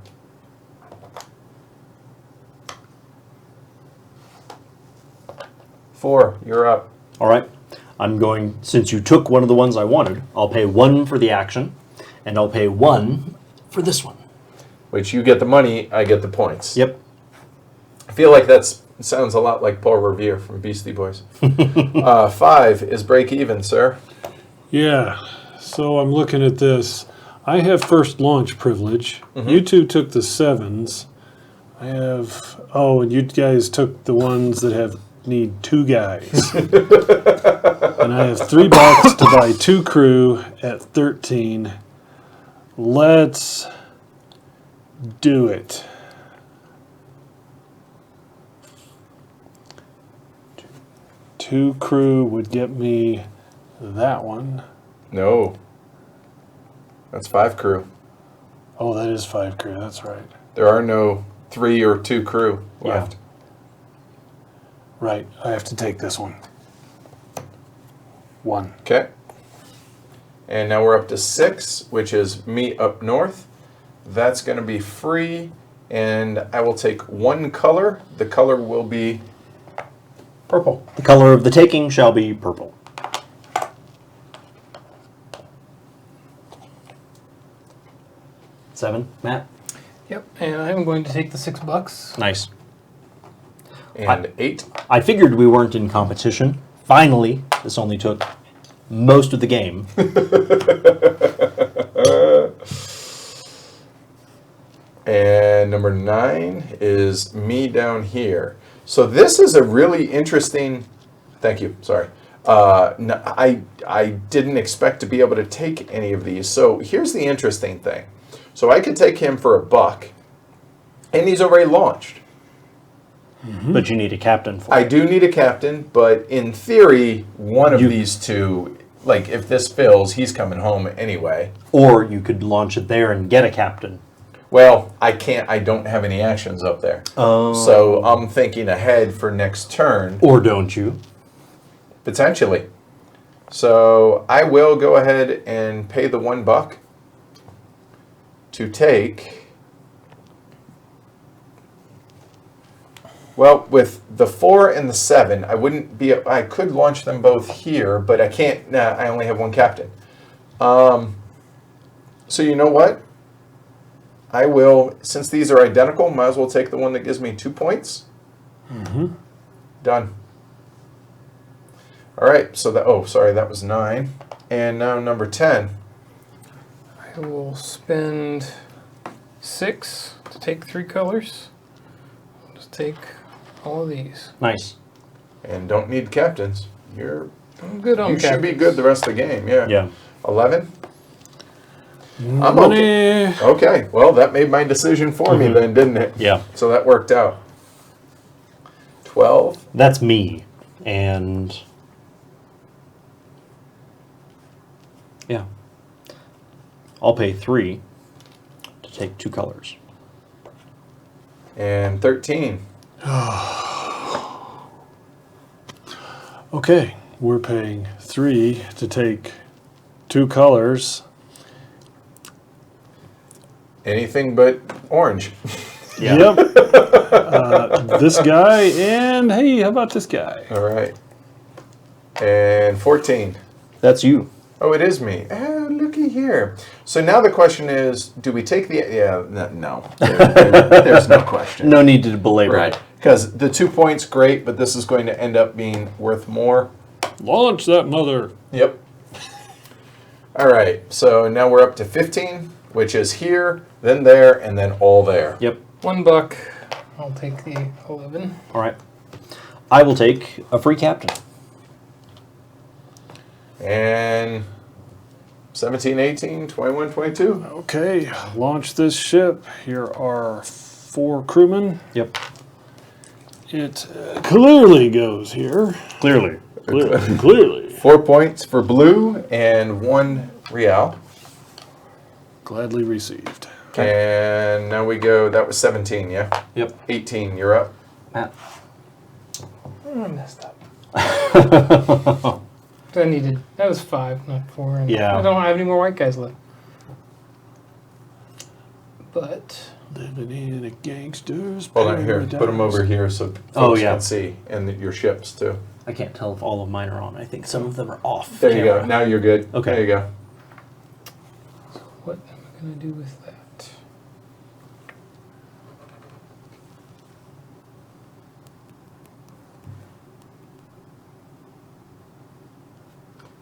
4, you're up. All right. I'm going, since you took one of the ones I wanted, I'll pay 1 for the action, and I'll pay 1 for this one. Which you get the money, I get the points. Yep. I feel like that sounds a lot like Paul Revere from Beastie Boys. 5 is break even, sir. Yeah. So I'm looking at this. I have first launch privilege. You two took the 7s. I have. Oh, and you guys took the ones that need 2 guys. And I have $3 to buy 2 crew at 13. Let's do it. 2 crew would get me that one. No. That's 5 crew. Oh, that is 5 crew. That's right. There are no 3 or 2 crew left. Right. I have to take this one. 1. Okay. And now we're up to 6, which is me up north. That's going to be free, and I will take one color. The color will be purple. The color of the taking shall be purple. Seven, Matt? Yep, and I'm going to take the $6. Nice. And 8. I figured we weren't in competition. Finally, this only took most of the game. And number 9 is me down here. So this is a really interesting. Thank you. Sorry. I didn't expect to be able to take any of these. So here's the interesting thing. So I could take him for $1, and he's already launched. But you need a captain for I it. do need a captain, but in theory, one of these two, like if this fills, he's coming home anyway. Or you could launch it there and get a captain. Well, I can't. I don't have any actions up there. Oh. So I'm thinking ahead for next turn. Or don't you? Potentially. So I will go ahead and pay the $1 to take. Well, with the 4 and the 7, I wouldn't be. I could launch them both here, but I can't. Nah, I only have one captain. So you know what? I will. Since these are identical, might as well take the one that gives me 2 points. Done. All right, so that, oh, sorry, that was 9. And now number 10. I will spend 6 to take 3 colors. I'll just take all of these. Nice. And don't need captains. I'm good on You should be captains. good the rest of the game, yeah. Yeah. 11? I'm Money. okay. Okay, well, that made my decision for me then, didn't it? Yeah. So that worked out. 12? That's me. And yeah. I'll pay 3 to take 2 colors. And 13. Okay, we're paying 3 to take 2 colors. Anything but orange. Yeah. Yep. This guy, and hey, how about this guy? All right. And 14. That's you. Oh, it is me. Looky here. So now the question is, do we take the... Yeah, no. There's no question. No need to belabor Right. it. Because the 2 points, great, but this is going to end up being worth more. Launch that mother. Yep. All right. So now we're up to 15, which is here, then there, and then all there. Yep. $1. I'll take the 11. All right. I will take a free captain. And 17, 18, 21, 22. Okay, launch this ship. Here are 4 crewmen. Yep. It clearly goes here. Clearly. Clearly. 4 points for blue and 1 real. Gladly received. And now we go, that was 17, yeah? Yep. 18, you're up. Matt. I messed up. I needed, that was 5, not 4. And Yeah. I don't have any more white guys left. But Living in a gangster's Hold on here, paradise. put them over here so folks Oh, yeah. can see, and your ships too. I can't tell if all of mine are on. I think some of them are off. There you go, camera. now you're good. Okay. There you go. what am I going to do with that?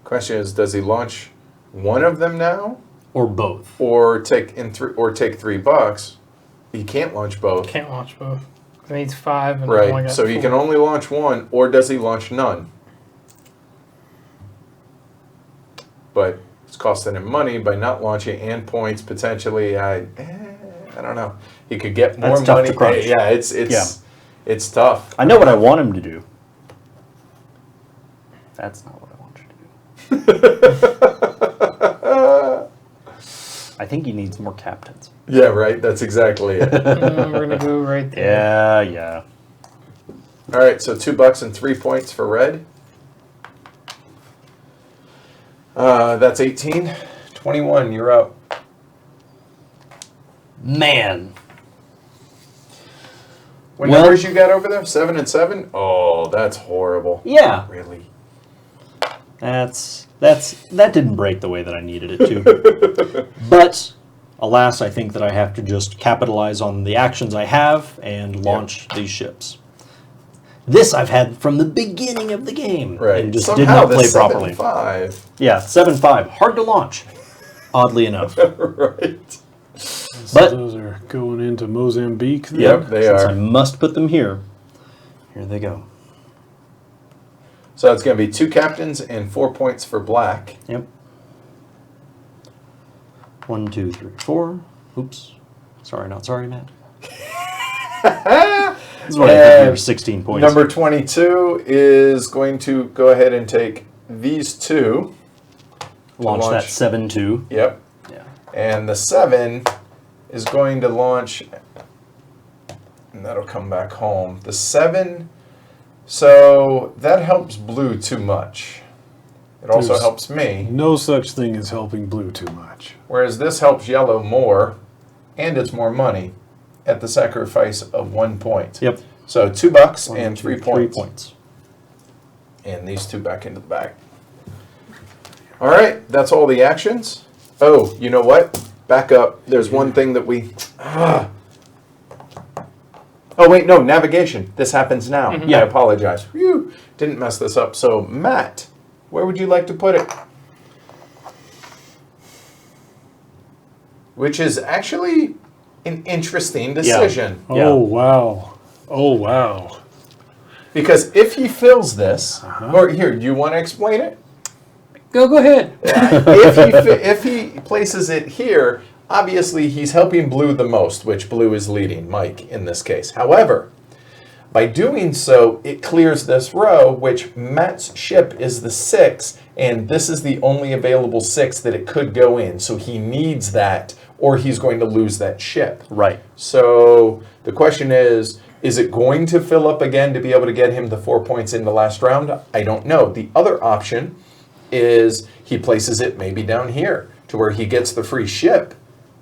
Question is, does he launch one of them now? Or both. Or take $3? He can't launch both. Can't launch both. It needs 5 and I only Right, got so he 4. can only launch one, or does he launch none? But it's costing him money by not launching and points potentially. I don't know. He could get more That's tough money. to crunch. Yeah, it's tough. I know what I want him to do. That's not what I want you to do. I think he needs more captains. Yeah, right. That's exactly it. We're going to go right there. Yeah. All right, so $2 and 3 points for red. That's 18. 21, you're up. Man. What Well- numbers you got over there? 7 and 7? Oh, that's horrible. Yeah. Really? That didn't break the way that I needed it to. But alas, I think that I have to just capitalize on the actions I have and launch these ships. This I've had from the beginning of the game, Right. and just Somehow did not play this properly. 7-5. Yeah, 7-5, hard to launch, oddly enough. Right. So But- those are going into Mozambique then? Yep, they Since I are. must put them here, here they go. So that's going to be 2 captains and 4 points for black. Yep. 1, 2, 3, 4. Oops. Sorry, not sorry, Matt. This is what I think here, 16 points. Number 22 is going to go ahead and take these 2. launch that launch. 7-2. Yep. Yeah. And the 7 is going to launch, and that'll come back home. The 7, so that helps blue too much. It also There's- helps me, No such thing as helping blue too much. whereas this helps yellow more, and it's more money at the sacrifice of 1 point. Yep. So $2 1, and 2, 3 3 points. points. And these 2 back into the bag. All right, that's all the actions. Oh, you know what? Back up. There's one thing that we... Oh, wait, no, navigation. This happens now. I apologize. Phew, didn't mess this up. So, Matt, where would you like to put it? Which is actually an interesting decision. Yeah. Oh, wow. Oh, wow. Because if he fills this... Or here, do you want to explain it? Go ahead. If he places it here, obviously he's helping blue the most, which blue is leading, Mike, in this case. However, by doing so, it clears this row, which Matt's ship is the 6, and this is the only available 6 that it could go in. So he needs that, or he's going to lose that ship. Right. So the question is it going to fill up again to be able to get him the 4 points in the last round? I don't know. The other option is he places it maybe down here to where he gets the free ship,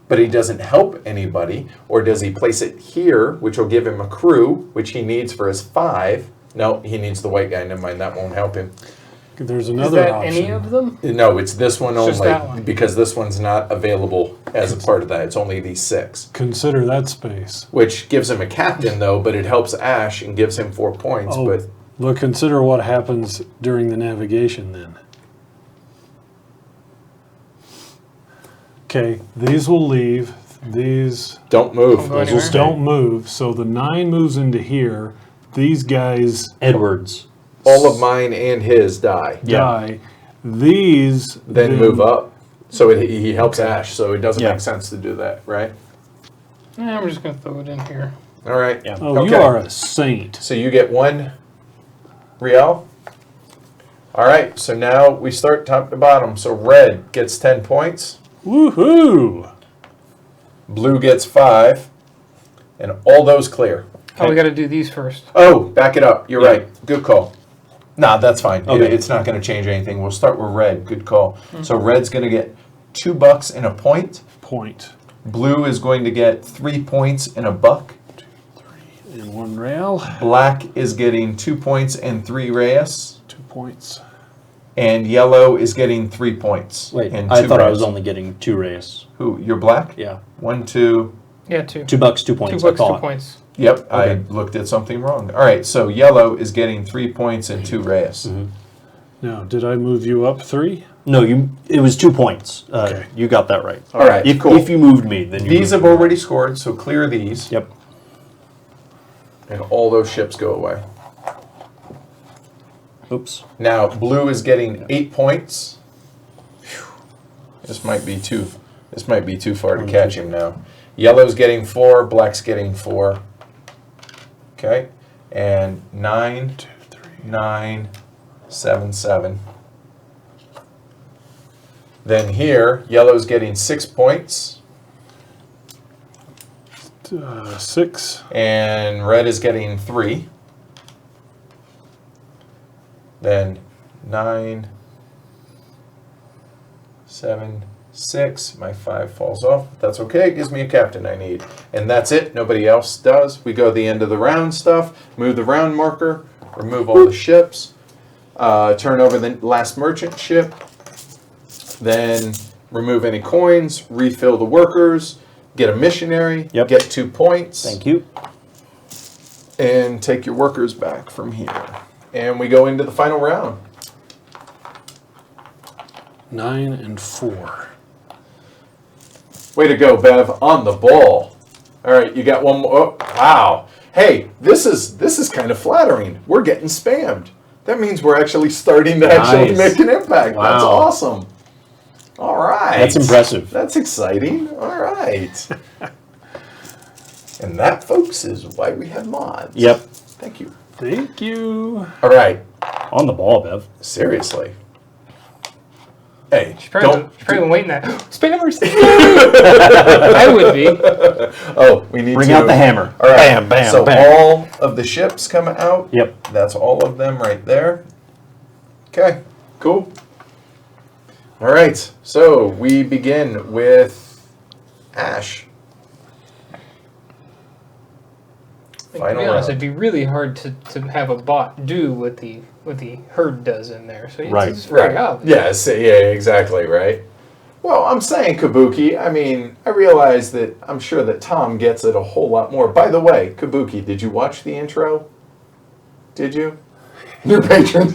but he doesn't help anybody. Or does he place it here, which will give him a crew, which he needs for his 5? No, he needs the white guy. Never mind, that won't help him. There's Is another that option. any of them? No, it's this one It's just only, that one. because this one's not available as a part of that. It's only these 6. Consider that space. Which gives him a captain, though, but it helps Ash and gives him 4 points. Oh, But but consider what happens during the navigation then. Okay, these will leave. These don't move. Don't go Those will anywhere. stay. don't move. So the 9 moves into here. These guys Edwards. All of mine and his die. die. These Then move up. So he helps Ash, so it doesn't Yeah. make sense to do that, right? I'm just going to throw it in here. All right. Yeah. Oh, Okay. you are a saint. So you get 1 real. All right, so now we start top to bottom. So red gets 10 points, Woohoo! blue gets 5, and all those clear. Oh, we got to do these first. Oh, back it up. You're Yeah. right. Good call. Nah, that's fine. Okay. It's not going to change anything. We'll start with red. Good call. So red's going to get $2 and a point. Point. Blue is going to get 3 points and a buck. And 1 rail. Black is getting 2 points and 3 reyes. 2 points. And yellow is getting 3 points. Wait, and I 2 thought I reyes. was only getting 2 rays. Who? You're black? Yeah. 1, 2. Yeah, 2. $2, 2 2 points. bucks, I 2 thought. points. Yep, Okay. I looked at something wrong. All right, so yellow is getting 3 points and 2 reyes. Now, did I move you up 3? No, it was 2 points. Okay. You got that right. All right, If, cool. if you moved me, then you These moved have me. already scored, so clear these. Yep. And all those ships go away. Oops. Now, blue is getting 8 points. Phew. This might be too far to catch him now. Yellow's getting 4, black's getting 4. Okay. And 9, 9, 7, 7. Then here, yellow's getting 6 points, 6. and red is getting 3. Then 9, 7, 6. My 5 falls off. That's okay. It gives me a captain I need. And that's it. Nobody else does. We go to the end of the round stuff. Move the round marker. Remove all the ships. Turn over the last merchant ship. Then remove any coins. Refill the workers. Get a missionary. Yep. Get 2 points. Thank you. And take your workers back from here. And we go into the final round. 9 and 4. Way to go, Bev, on the ball. All right, you got one more. Oh, wow. Hey, this is kind of flattering. We're getting spammed. That means we're actually starting to actually Nice. make an impact. Wow. That's awesome. All right. That's impressive. That's exciting. All right. And that, folks, is why we have mods. Yep. Thank you. Thank you. All right. On the ball, Bev. Seriously. Hey, She's probably don't. been waiting that. Spammers! I would be. Oh, we need Bring to out the hammer. All right. Bam, bam, so bam. all of the ships come out. Yep. That's all of them right there. Okay, cool. All right, so we begin with Ash. To be Final honest, round. it'd be really hard to have a bot do what the herd does in there. So Right. it's very obvious. Yes, yeah, exactly, right? Well, I'm saying Kabuki. I mean, I realize that I'm sure that Tom gets it a whole lot more. By the way, Kabuki, did you watch the intro? Did you? Your patrons.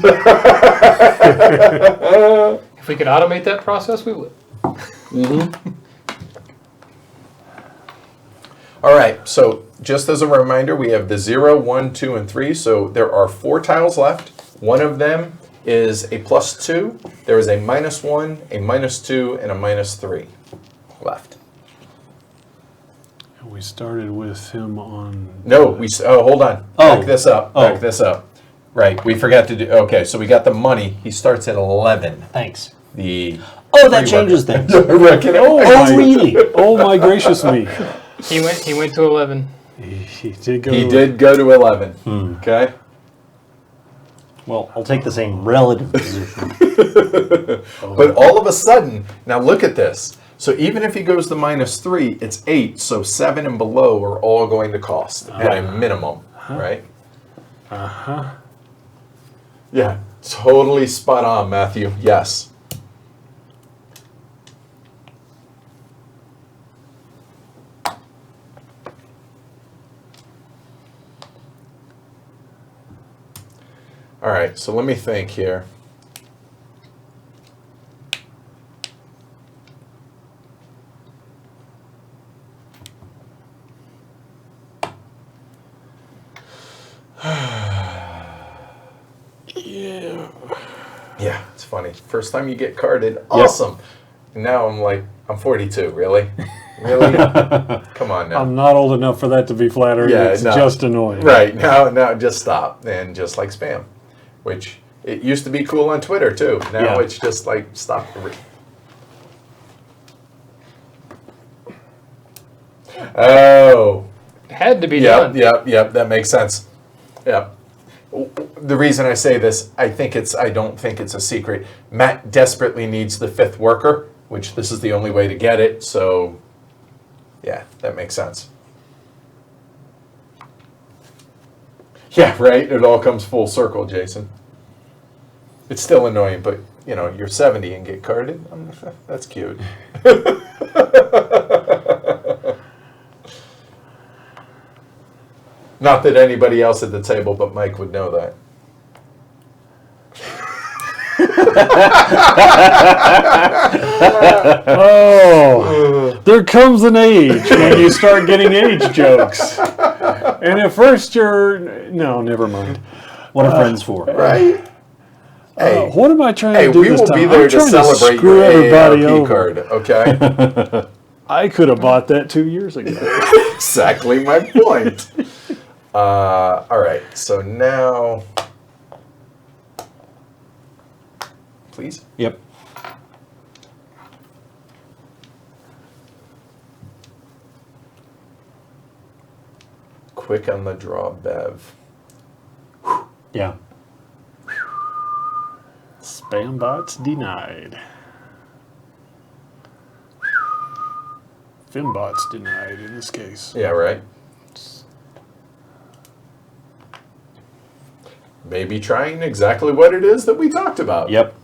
If we could automate that process, we would. All right, so just as a reminder, we have the 0, 1, 2, and 3. So there are 4 tiles left. One of them is a +2. There is a -1, a -2, and a -3 left. We started with him on. No, hold on. Oh. Back this up. Oh. Back this up. Right, we forgot to do. Okay, so we got the money. He starts at 11. Thanks. The Oh, that free changes worker. things. Reckon- Oh, really? Oh my gracious me! He went to 11. He did go. He did go to 11. Okay. Well, I'll take the same relative position. But all of a sudden, now look at this. So even if he goes to -3, it's 8. So 7 and below are all going to cost at a minimum, right? Yeah, totally spot on, Matthew. Yes. All right, so let me think here. Yeah, it's funny. First time you get carded, awesome. And now I'm like, I'm 42, really? Really? Come on now. I'm not old enough for that to be flattering. Yeah, It's no. just annoying. Right, now just stop. And just like spam, which it used to be cool on Twitter too. Now Yeah. it's just like stop. Oh. It had to be done. Yep, that makes sense. Yep. The reason I say this, I don't think it's a secret. Matt desperately needs the 5th worker, which this is the only way to get it, so yeah, that makes sense. Yeah, right? It all comes full circle, Jason. It's still annoying, but you're 70 and get carded. That's cute. Not that anybody else at the table but Mike would know that. Oh, there comes an age when you start getting age jokes. And at first no, never mind. What are friends for? Right? Hey, What am I trying hey, to do we this will time? be there I'm to trying celebrate screw your everybody AARP over. card, okay? I could have bought that 2 years ago. Exactly my point. All right, so now, please. Yep. Quick on the draw, Bev. Yeah. Spam bots denied. Fimbot's denied in this case. Yeah, right. Maybe trying exactly what it is that we talked about. Yep.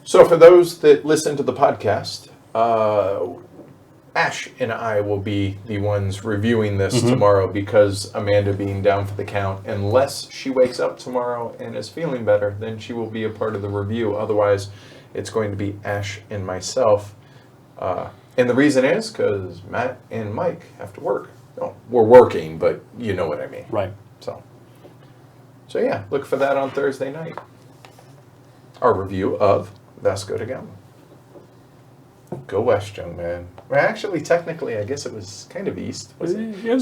So for those that listen to the podcast, Ash and I will be the ones reviewing this tomorrow because Amanda being down for the count, unless she wakes up tomorrow and is feeling better, then she will be a part of the review. Otherwise, it's going to be Ash and myself. And the reason is because Matt and Mike have to work. No, we're working, but you know what I mean. Right. So yeah, look for that on Thursday night. Our review of Vasco da Gama. Go west, young man. Well, actually, technically, I guess it was kind of east. Was it? It was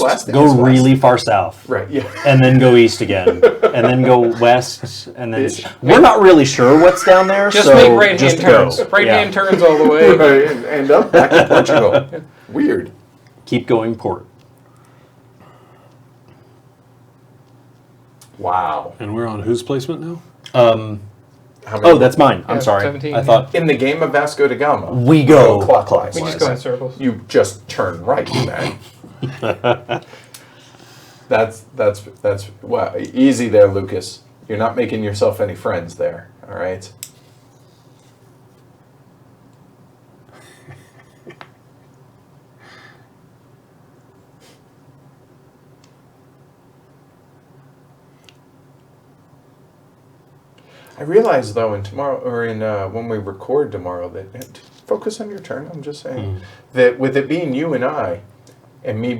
west. It Go was west. really far south. Right, yeah. And then go east again. And then go west. And then we're not really sure what's down there. Just so make right-hand just turns. go. Right-hand Yeah. turns all the way. Right, and end up back in Portugal. Weird. Keep going port. Wow. And we're on whose placement now? How many? Oh, that's mine. I'm Yeah, sorry. 17, I thought In the game of Vasco da Gama, we go clockwise. We just go in circles. You just turn right, man. That's wow. Easy there, Lucas. You're not making yourself any friends there. All right. I realize though, when we record tomorrow, that focus on your turn. I'm just saying that with it being you and I, and me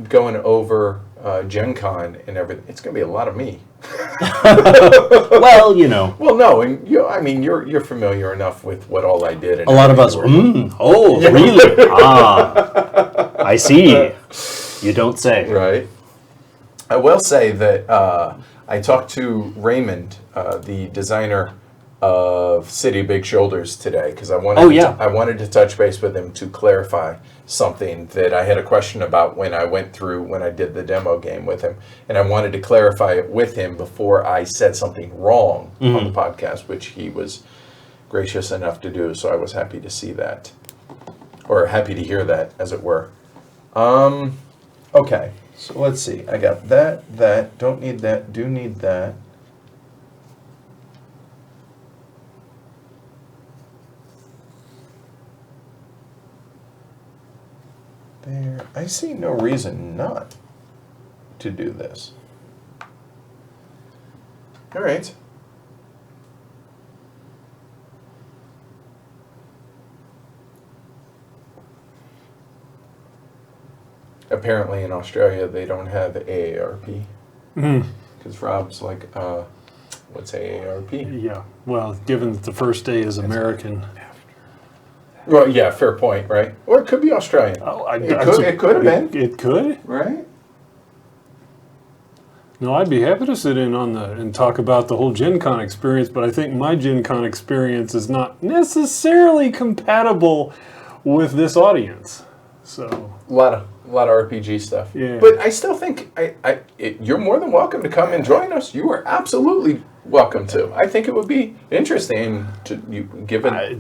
going over Gen Con and everything, it's going to be a lot of me. well, you know. Well, no, and you're familiar enough with what all I did. And A lot of us. everything. Oh, really? I see. You don't say. Right. I will say that I talked to Raymond, the designer of City Big Shoulders today, because I wanted to touch base with him to clarify something that I had a question about when I did the demo game with him, and I wanted to clarify it with him before I said something wrong on the podcast, which he was gracious enough to do. So I was happy to see that, or happy to hear that, as it were. Okay. So let's see. I got that, don't need that, do need that. There. I see no reason not to do this. All right. Apparently in Australia they don't have AARP. Because Rob's like, what's AARP? Yeah. Well, given that the first day is American. Well, yeah, fair point, right? Or it could be Australian. Oh, It could have been. It could? Right? No, I'd be happy to sit in on and talk about the whole Gen Con experience, but I think my Gen Con experience is not necessarily compatible with this audience. So A lot of RPG stuff. Yeah. But I still think you're more than welcome to come and join us. You are absolutely welcome to. I think it would be interesting to give it.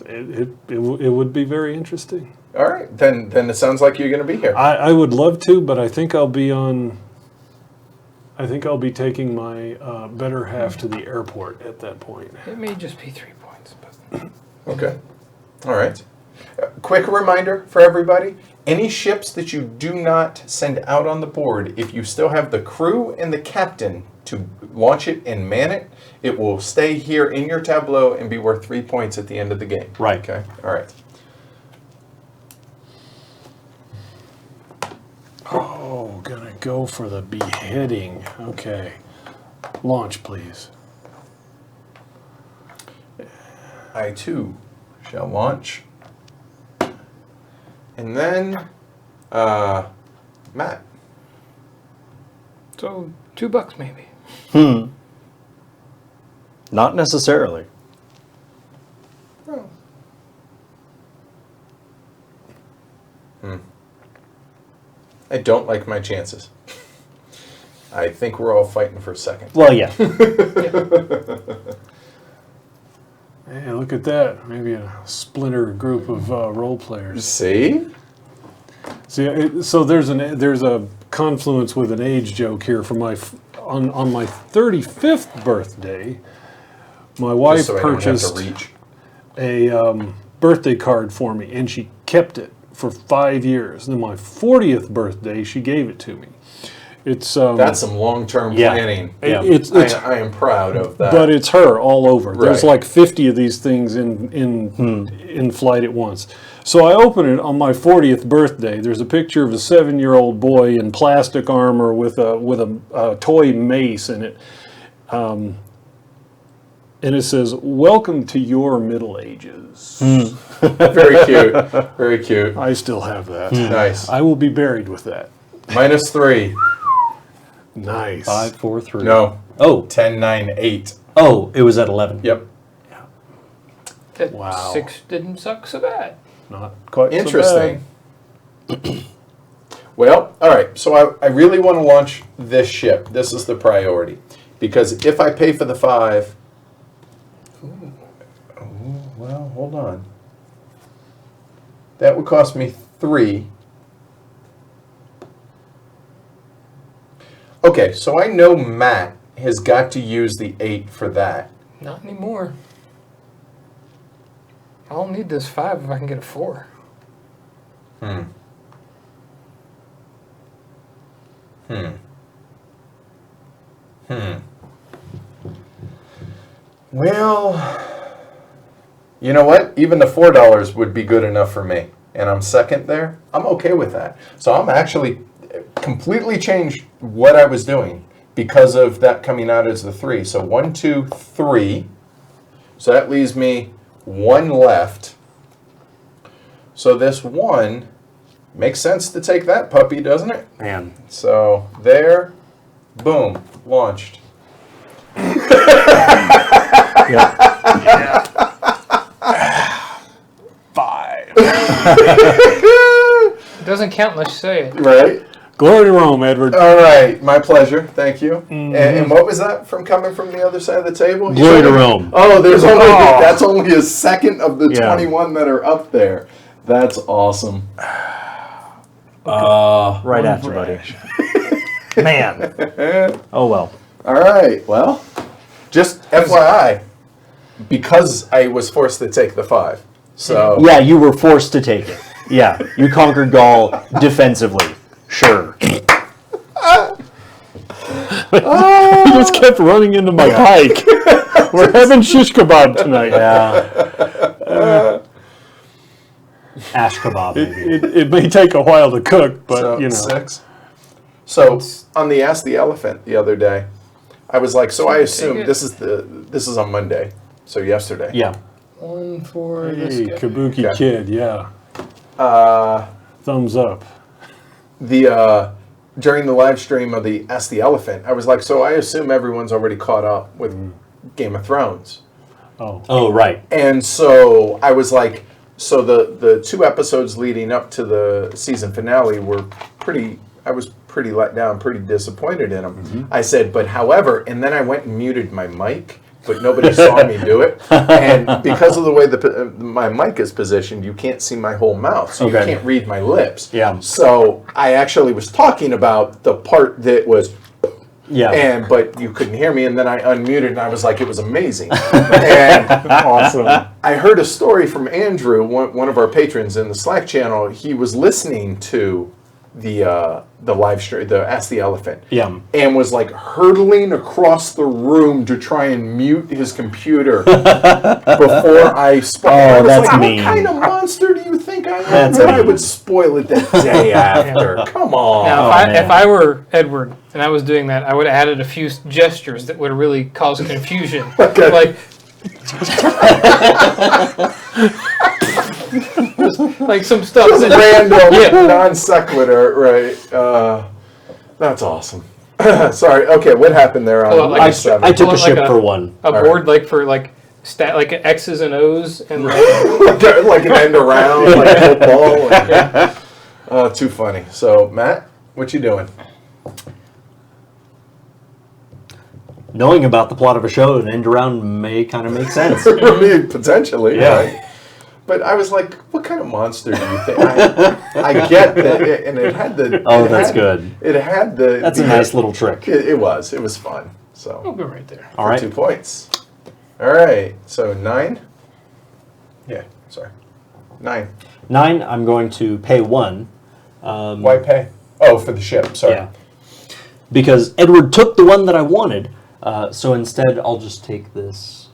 it would be very interesting. All right, then it sounds like you're going to be here. I would love to, but I think I'll be taking my better half to the airport at that point. It may just be 3 points, but Okay. All right. Quick reminder for everybody. Any ships that you do not send out on the board, if you still have the crew and the captain to launch it and man it, it will stay here in your tableau and be worth 3 points at the end of the game. Right. Okay. All right. Oh, gonna go for the beheading. Okay. Launch, please. I too shall launch. And then, Matt. so $2 maybe. Not necessarily. I don't like my chances. I think we're all fighting for second. Well, yeah. Hey, look at that. Maybe a splinter group of role players. See? See, so there's a confluence with an age joke here. For on my 35th birthday, my wife So I don't have purchased to reach. a birthday card for me, and she kept it for 5 years. And then my 40th birthday, she gave it to me. It's That's some long-term Yeah. planning. Yeah. it's I am proud of that. but it's her all over. There's Right. like 50 of these things in flight at once. So I open it on my 40th birthday. There's a picture of a 7-year-old boy in plastic armor with a toy mace in it. And it says, "Welcome to your Middle Ages." Very cute. Very cute. I still have that. Nice. I will be buried with that. -3. Nice. 5, 4, 3. No. Oh, 10, 9, 8. oh, it was at 11. Yep. That Wow. 6 didn't suck so bad. Not quite Interesting. so bad. Well, all right. So I really want to launch this ship. This is the priority. Because if I pay for the 5... Oh, well, hold on. That would cost me 3. Okay, so I know Matt has got to use the 8 for that. Not anymore. I'll need this 5 if I can get a 4. Well, you know what? Even the $4 would be good enough for me. And I'm second there. I'm okay with that. So I'm actually completely changed what I was doing because of that coming out as the 3. So 1, 2, 3. So that leaves me 1 left. So this 1 makes sense to take that puppy, doesn't it? Man. So there, boom, launched. It doesn't count unless you say it. Right? Glory to Rome, Edward. All right, my pleasure. Thank you. And what was that from coming from the other side of the table? Glory to Rome. Oh, there's only that's only a second of the Yeah. 21 that are up there. That's awesome. Right after, buddy. Man. Oh well. All right. Well, just FYI, because I was forced to take the 5. So Yeah, you were forced to take it. Yeah, you conquered Gaul defensively. Sure. He just kept running into my pike. We're having shish kebab tonight. Yeah. Ash kebab, maybe. It may take a while to cook, but so, you know. 6. So on the Ask the Elephant the other day, I was like, so I assume it. this is on Monday, so yesterday. Yeah. 1 for Hey, this guy. Kabuki Okay. Kid, yeah. Thumbs up. During the live stream of the Ask the Elephant, I was like, so I assume everyone's already caught up with Game of Thrones. Oh. Oh, right. And so I was like, so the 2 episodes leading up to the season finale were I was pretty let down, pretty disappointed in them. I said, but however, and then I went and muted my mic, but nobody saw me do it. And because of the way my mic is positioned, you can't see my whole mouth, so Okay. you can't read my lips. Yeah. So I actually was talking about the part that was, Yeah. but you couldn't hear me, and then I unmuted, and I was like, it was amazing. And Awesome. I heard a story from Andrew, one of our patrons in the Slack channel. He was listening to the live stream, the Ask the Elephant, Yeah. and was like hurtling across the room to try and mute his computer before I spoke. I was that's like, mean. what kind of monster do you think I am? That's That I mean. would spoil it the day after. Come on. Now, Oh, if man. I were Edward and I was doing that, I would have added a few gestures that would really cause confusion. Like, like some stuff. Just that- random, non sequitur, right? That's awesome. Sorry. Okay, what happened there? On Well, like line I- 7? I took Well, a ship like for one. a All board like for like like X's and O's and like, like an end around, like football. And, too funny. So, Matt, what you doing? knowing about the plot of a show, an end around may kind of make sense. I mean, potentially, Yeah. right? But I was like, what kind of monster do you think? I get that, and it had the... Oh, it that's had- good. It had the... That's a nice little trick. It was fun. So, We'll go right there. All right. 2 points. All right, so 9. Yeah, sorry. 9. 9, I'm going to pay 1. Why pay? Oh, for the ship, sorry. Yeah. Because Edward took the one that I wanted, so instead I'll just take this.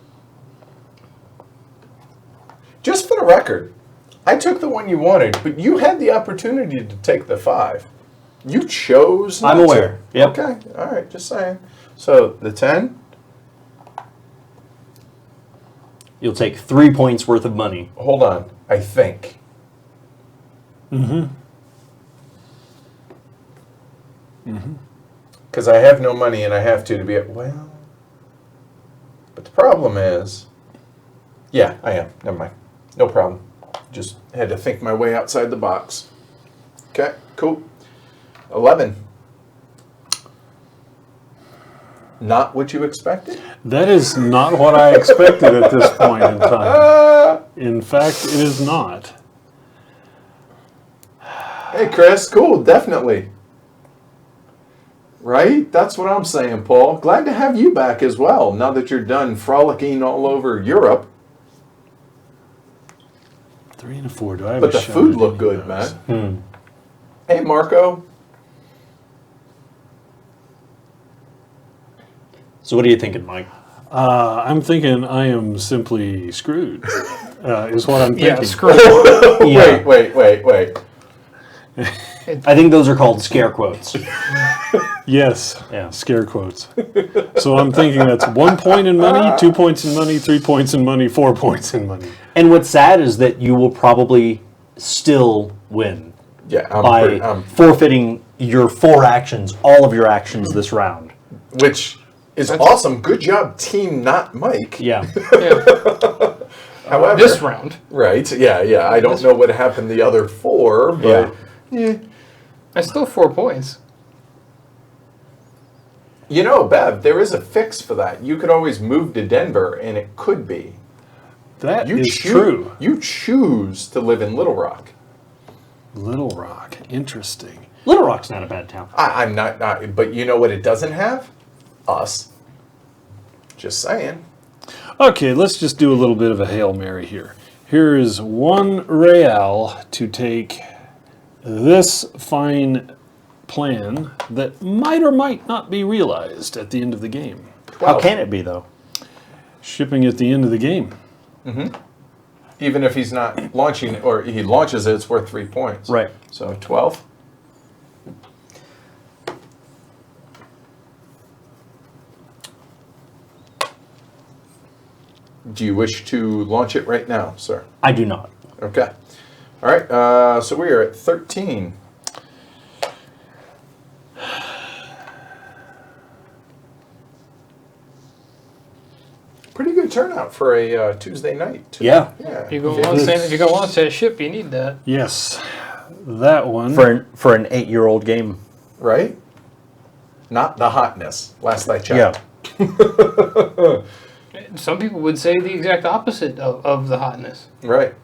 Just for the record, I took the one you wanted, but you had the opportunity to take the 5. You chose not I'm aware. to. Yep. Okay, all right, just saying. So, the 10, You'll take 3 points worth of money. hold on, I think. Because I have no money and I have to be well. But the problem is, yeah, I am. Never mind. No problem. Just had to think my way outside the box. Okay, cool. 11. Not what you expected? That is not what I expected at this point in time. In fact, it is not. Hey, Chris, cool, definitely. Right? That's what I'm saying, Paul. Glad to have you back as well, now that you're done frolicking all over Europe. 3 and a 4. Do I have But a the shot food at looked any good, of those? man. Hey, Marco. So what are you thinking, Mike? I'm thinking I am simply screwed, is what I'm thinking. Yeah, screw it. Yeah. Wait. I think those are called scare quotes. Yes, Yeah. scare quotes. So I'm thinking that's 1 point in money, 2 points in money, 3 points in money, 4 points in money. And what's sad is that you will probably still win Yeah, by forfeiting your 4 actions, all of your actions this round. which is awesome. Good job, team, not Mike. Yeah. Yeah. However, This round. right? Yeah. I don't know what happened the other 4, but That's still 4 points. you know, Bev, there is a fix for that. You could always move to Denver, and it could be. That You is choo- true. You choose to live in Little Rock. Little Rock, interesting. Little Rock's not a bad town. I'm not, but you know what it doesn't have? Us. Just saying. Okay, let's just do a little bit of a Hail Mary here. Here is 1 real to take this fine plan that might or might not be realized at the end of the game. 12. How can it be, though? Shipping at the end of the game. Even if he's not launching, or he launches it, it's worth 3 points. Right. So 12. Do you wish to launch it right now, sir? I do not. Okay. All right. So we are at 13. Pretty good turnout for a Tuesday night. Too. Yeah. Yeah. If you go launch that ship, you need that. Yes, that one. For an 8-year-old game. Right? Not the hotness. Last I checked. Yeah. Some people would say the exact opposite of the hotness. Right.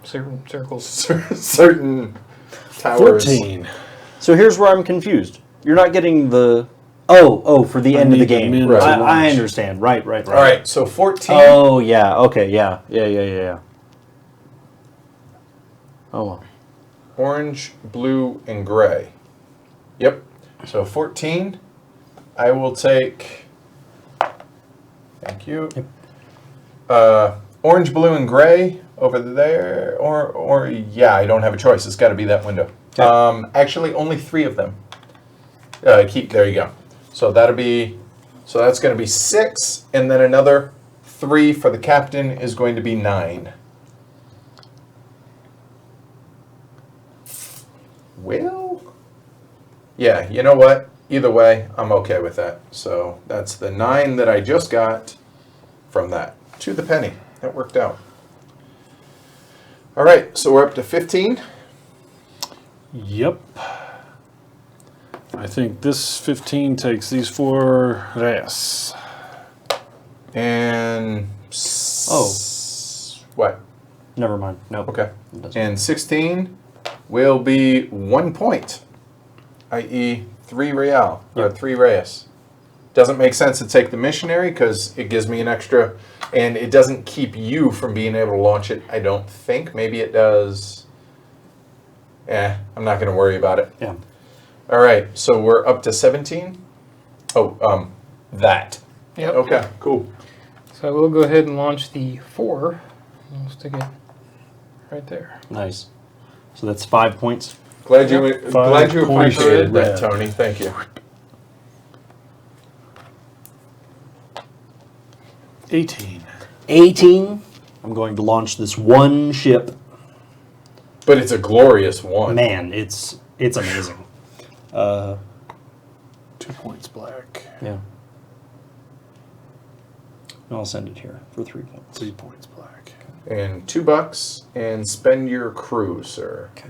Certain circles. Certain towers. 14. So here's where I'm confused. You're not getting the... Oh, for the end of the need the game. min to I launch. understand. Right. All right. So 14. Oh, yeah. Okay, yeah. Yeah. Oh, well. Orange, blue, and gray. Yep. So 14. I will take. Thank you. Orange, blue, and gray over there. Or yeah, I don't have a choice. It's got to be that window. Okay. Actually, only 3 of them. There you go. So that'll be. So that's going to be 6, and then another 3 for the captain is going to be 9. Well, yeah, you know what? Either way, I'm okay with that. So that's the 9 that I just got from that. To the penny. That worked out. All right, so we're up to 15. Yep. I think this 15 takes these 4 res. And what? Never mind. Nope. Okay. It doesn't. And 16 will be 1 point, i.e. 3 real, or 3 reis. Doesn't make sense to take the missionary because it gives me an extra, and it doesn't keep you from being able to launch it, I don't think. Maybe it does. I'm not going to worry about it. Yeah. All right, so we're up to 17. Oh, that. Yep. Okay, cool. So I will go ahead and launch the 4. We'll stick it right there. Nice. So that's 5 points. Glad you points appreciated that, red. Tony. Thank you. 18. 18. I'm going to launch this one ship. But it's a glorious one. Man, it's amazing. 2 points black. Yeah. I'll send it here for 3 points. 3 points black. And $2, and spend your crew, sir. Okay.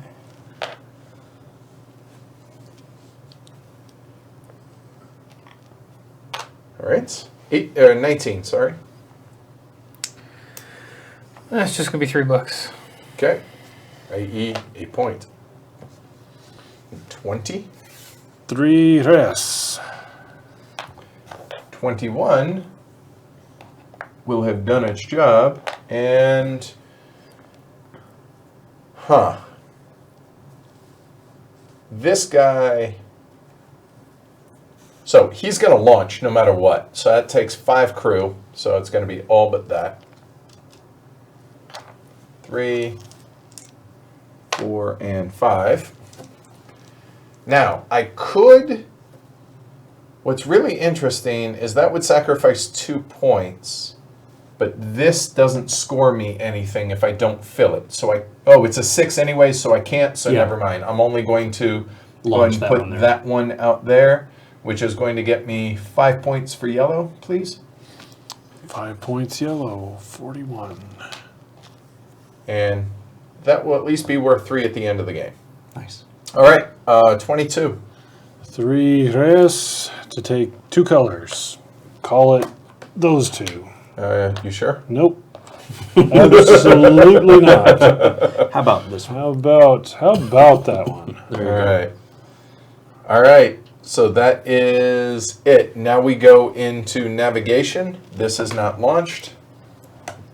All right. 19, sorry. That's just gonna be $3. Okay. i.e. a point. 20. 3 res. 21 will have done its job, and this guy, so he's going to launch no matter what, so that takes 5 crew, so it's going to be all but that. 3, 4, and 5. Now, I could... What's really interesting is that would sacrifice 2 points, but this doesn't score me anything if I don't fill it. So it's a 6 anyway, so I can't, so Yeah. never mind. I'm only going to Launch that put one there. that one out there, which is going to get me 5 points for yellow, please. 5 points yellow. 41. And that will at least be worth 3 at the end of the game. Nice. All right, 22. 3 res to take 2 colors. Call it those 2. You sure? Nope. Absolutely not. How about this one? How about that one? There you All go. right. All right. So that is it. Now we go into navigation. This is not launched.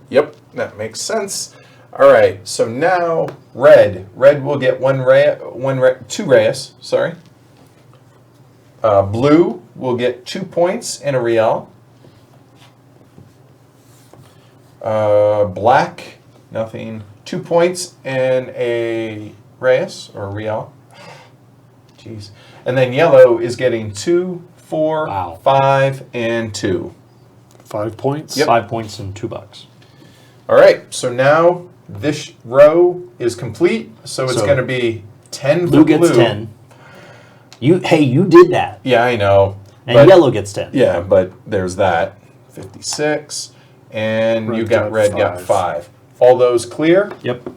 Yep, that makes sense. All right. So now red. Red will get 2 reis. Sorry. Blue will get 2 points and a real. Black, nothing. 2 points and a reis or real. Jeez. And then yellow is getting 2, 4, Wow. 5, and 2. 5 points. Yep. 5 points and $2. All right. So now this row is complete. So it's So going to be 10 for Blue gets 10. You did that. Yeah, I know. And But- yellow gets 10. Yeah, but there's that. 56. And you got red got 5. All those clear? Yep.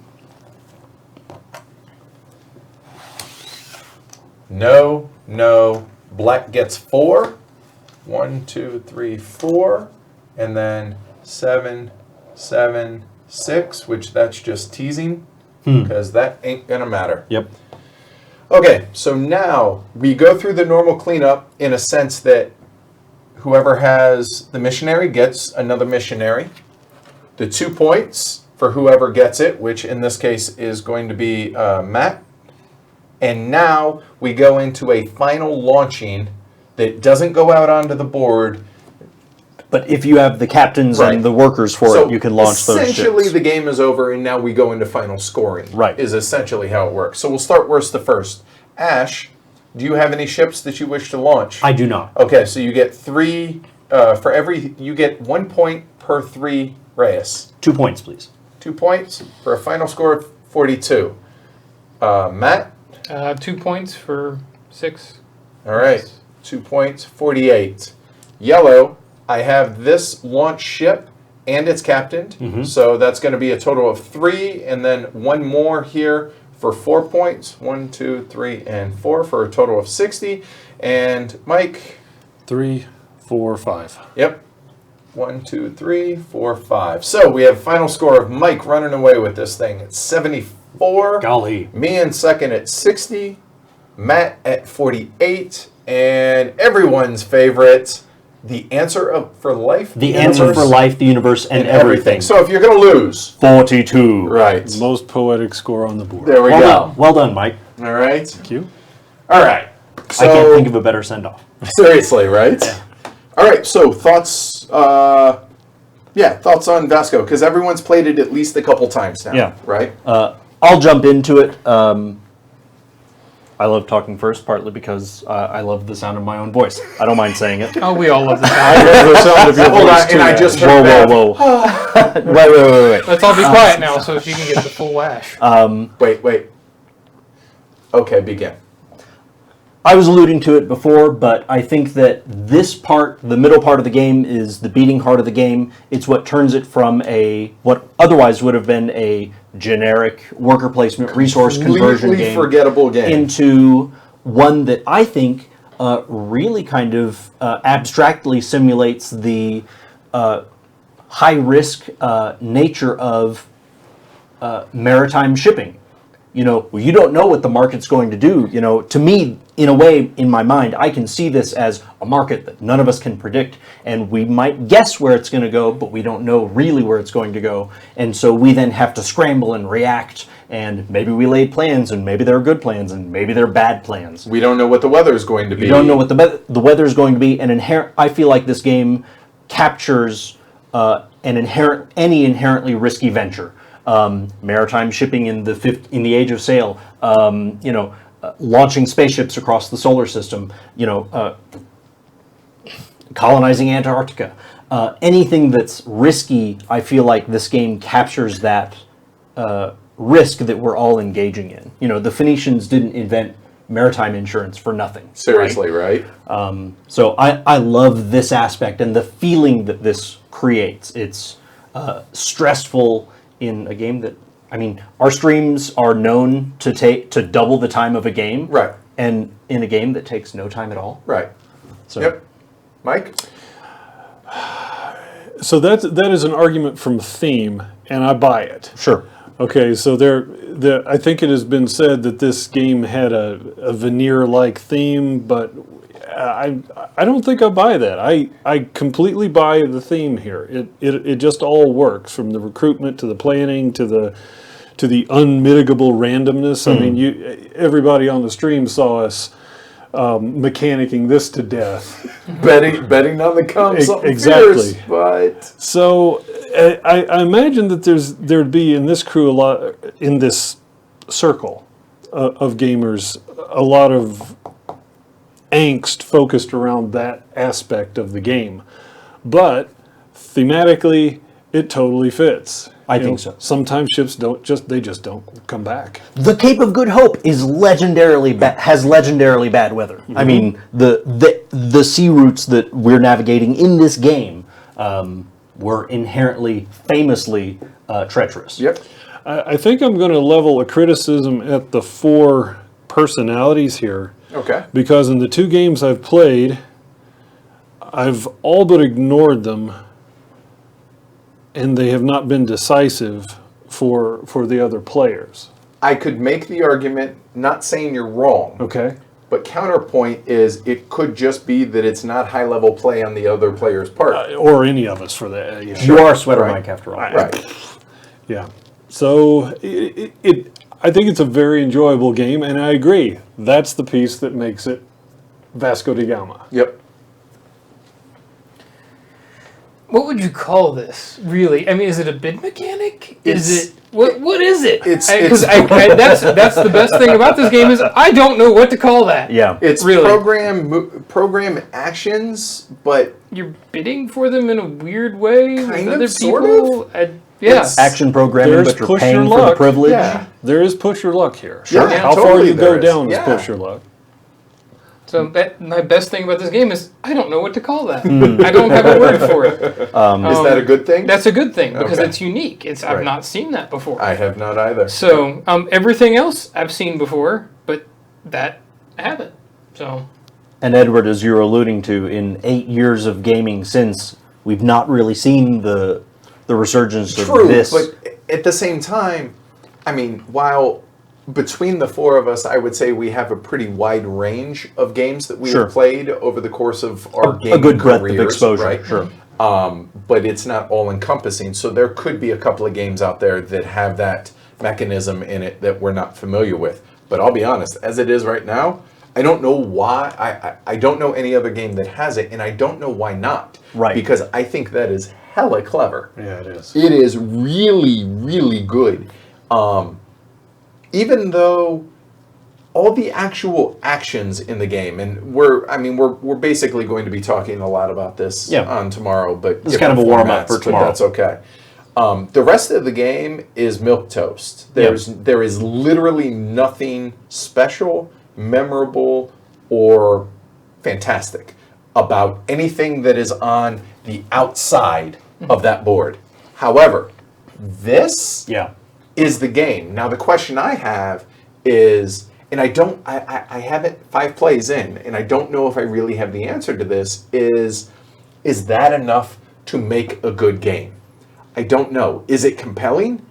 No, no. Black gets 4. 1, 2, 3, 4. And then 7, 7, 6, which that's just teasing because that ain't going to matter. Yep. Okay, so now we go through the normal cleanup in a sense that whoever has the missionary gets another missionary. The 2 points for whoever gets it, which in this case is going to be Matt. And now we go into a final launching that doesn't go out onto the board. But if you have the captains Right. and the workers for So it, you can launch those essentially ships. the game is over and now we go into final scoring. Right. Is essentially how it works. So we'll start worst to first. Ash, do you have any ships that you wish to launch? I do not. Okay, so you get 3 you get 1 point per 3 reis. 2 points, please. 2 points for a final score of 42. Matt? 2 points for 6. All right, 2 points, 48. Yellow, I have this launch ship and its captain, so that's going to be a total of 3, and then 1 more here for 4 points. 1, 2, 3, and 4 for a total of 60. And Mike, 3, 4, 5. yep. 1, 2, 3, 4, 5. So we have final score of Mike running away with this thing at 74. Golly. Me in second at 60. Matt at 48. And everyone's favorite, the answer for life. The answer for life, the universe, and everything. So if you're going to lose. 42. Right. Most poetic score on the board. There we Well go. done. Well done, Mike. All right. Thank you. All right. So, I can't think of a better send-off. seriously, right? All right. So thoughts. Thoughts on Vasco, because everyone's played it at least a couple times now. Yeah. Right. I'll jump into it. I love talking first, partly because I love the sound of my own voice. I don't mind saying it. Oh, we all love this. I love the sound of your Hold voice on, too. and I just Whoa, heard whoa, that. whoa. wait. Let's all be quiet now so she can get the full lash. Wait. Okay, begin. I was alluding to it before, but I think that this part, the middle part of the game, is the beating heart of the game. It's what turns it from what otherwise would have been a generic worker placement resource conversion Completely game forgettable game. into one that I think really kind of abstractly simulates the high-risk nature of maritime shipping. You don't know what the market's going to do. To me, in a way, in my mind, I can see this as a market that none of us can predict, and we might guess where it's going to go, but we don't know really where it's going to go. And so we then have to scramble and react, and maybe we laid plans, and maybe they're good plans, and maybe they're bad plans. We don't know what the weather is going to be. You don't know what the weather is going to be, and I feel like this game captures any inherently risky venture. Maritime shipping in the age of sail, launching spaceships across the solar system, colonizing Antarctica. Anything that's risky, I feel like this game captures that risk that we're all engaging in. The Phoenicians didn't invent maritime insurance for nothing. Seriously, right? So I love this aspect and the feeling that this creates. It's stressful in a game that, our streams are known to double the time of a game. Right. And in a game that takes no time at all. Right. So, Yep. Mike? So that is an argument from theme, and I buy it. Sure. Okay, so I think it has been said that this game had a veneer-like theme, but I don't think I buy that. I completely buy the theme here. It just all works, from the recruitment to the planning to the unmitigable randomness. I mean, everybody on the stream saw us mechanicking this to death. betting on the come something Exactly. fierce, but So I imagine that there'd be in this crew in this circle of gamers, a lot of angst focused around that aspect of the game. But thematically, it totally fits. I think so. Sometimes ships just don't come back. The Cape of Good Hope is has legendarily bad weather. Mm-hmm. I mean, the sea routes that we're navigating in this game were inherently, famously treacherous. yep. I think I'm going to level a criticism at the four personalities here. Okay. Because in the two games I've played, I've all but ignored them, and they have not been decisive for the other players. I could make the argument, not saying you're wrong, Okay? but counterpoint is it could just be that it's not high-level play on the other player's part. Or any of us for that. Yeah. You are Sweater Right. Mike after all. Right. Yeah. So I think it's a very enjoyable game, and I agree. That's the piece that makes it Vasco da Gama. Yep. What would you call this, really? I mean, is it a bid mechanic? It's- Is it... What is it? It's- Because that's the best thing about this game is I don't know what to call that. Yeah. It's Really? program actions, but You're bidding for them in a weird way Kind with of, other sort people. Yeah. It's- Action programming, There's but you're push paying your for the luck. privilege. yeah. There is push your luck here. Sure. Yeah, How far totally you there go is. down is Yeah. push your luck. So my best thing about this game is I don't know what to call that. I don't have a word for it. Is that a good thing? That's a good thing because Okay. it's unique. I've Right. not seen that before. I have not either. So everything else I've seen before, but that I haven't. So And Edward, as you were alluding to, in 8 years of gaming since we've not really seen the resurgence True, of this. but at the same time, I mean, while between the four of us, I would say we have a pretty wide range of games that we Sure. have played over the course of our gaming a good breadth careers, of exposure. right? Sure. But it's not all encompassing. So there could be a couple of games out there that have that mechanism in it that we're not familiar with. But I'll be honest, as it is right now, I don't know why. I don't know any other game that has it, and I don't know why not. Right. Because I think that is hella clever. Yeah, it is. It is really, really good. Even though all the actual actions in the game, and we're basically going to be talking a lot about this on tomorrow, but It's kind of a warm-up for but tomorrow. that's okay. The rest of the game is milquetoast. There is literally nothing special, memorable, or fantastic about anything that is on the outside of that board. However, this is the game. Now the question I have is, and I haven't 5 plays in, and I don't know if I really have the answer to this, is that enough to make a good game? I don't know. Is it compelling?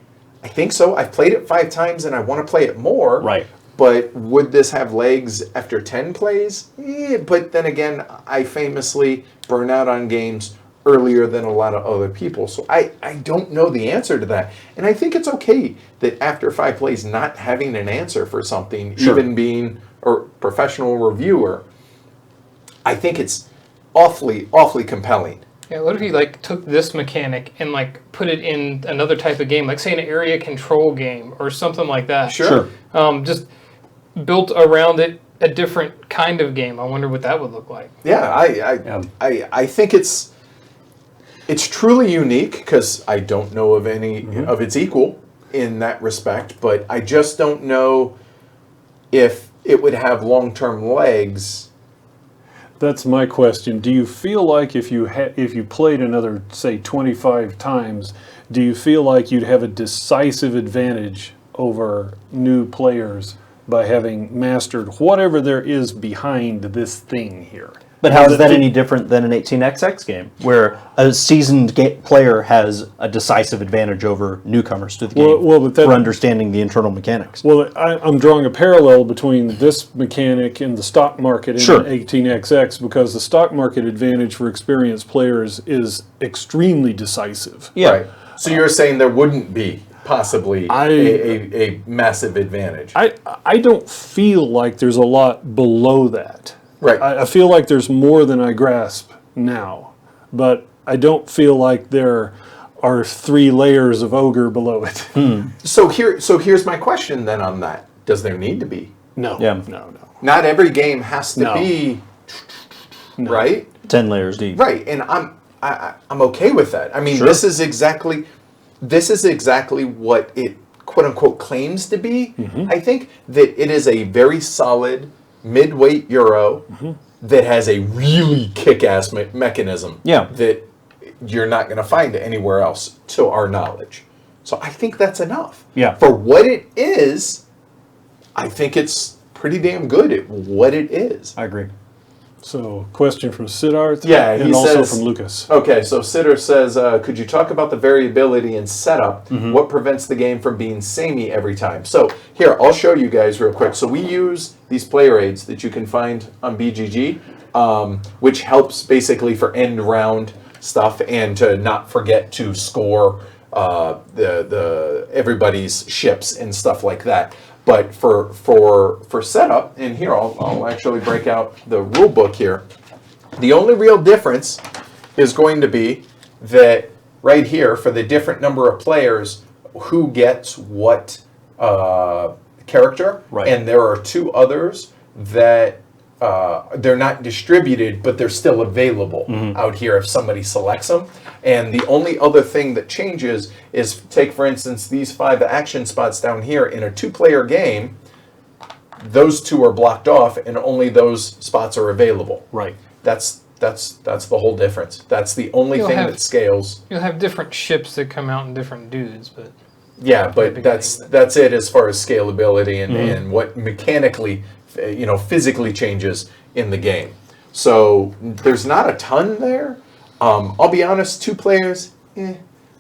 I think so. I've played it 5 times and I want to play it more. Right. But would this have legs after 10 plays? But then again, I famously burn out on games earlier than a lot of other people. So I don't know the answer to that. And I think it's okay that after 5 plays not having an answer for something, even being a professional reviewer, I think it's awfully, awfully compelling. Yeah, what if you took this mechanic and put it in another type of game, like say an area control game or something like that? Sure. Just built around it a different kind of game. I wonder what that would look like. Yeah, I think it's truly unique because I don't know of any of its equal in that respect, but I just don't know if it would have long-term legs. That's my question. Do you feel like if you played another, say, 25 times, do you feel like you'd have a decisive advantage over new players by having mastered whatever there is behind this thing here? But how is that any different than an 18xx game, where a seasoned player has a decisive advantage over newcomers to the game for understanding the internal mechanics? Well, I'm drawing a parallel between this mechanic and the stock market in 18xx, because the stock market advantage for experienced players is extremely decisive. Yeah. Right. So you're saying there wouldn't be possibly a massive advantage? I don't feel like there's a lot below that. Right. I feel like there's more than I grasp now, but I don't feel like there are 3 layers of ogre below it. So here's my question then on that. Does there need to be? No. Yeah. No. Not every game has to be right? 10 layers deep. Right. And I'm okay with that. I mean, this is exactly what it quote unquote claims to be. I think that it is a very solid mid-weight Euro that has a really kick-ass mechanism that you're not going to find anywhere else, to our knowledge. So I think that's enough. Yeah. For what it is, I think it's pretty damn good at what it is. I agree. So, question from Siddharth, Yeah, he and also says- from Lucas. Okay, so Sitter says, could you talk about the variability in setup? What prevents the game from being samey every time? So here, I'll show you guys real quick. So we use these player aids that you can find on BGG, which helps basically for end round stuff and to not forget to score the everybody's ships and stuff like that. But for setup, and here I'll actually break out the rule book here. The only real difference is going to be that right here, for the different number of players, who gets what character. Right. And there are 2 others that they're not distributed, but they're still available out here if somebody selects them. And the only other thing that changes is, take for instance these 5 action spots down here in a 2-player game. Those 2 are blocked off, and only those spots are available. Right. That's the whole difference. That's the only thing that scales. You'll have different ships that come out in different dudes, but Yeah, but that's it as far as scalability and what mechanically, physically changes in the game. So there's not a ton there. I'll be honest, 2 players,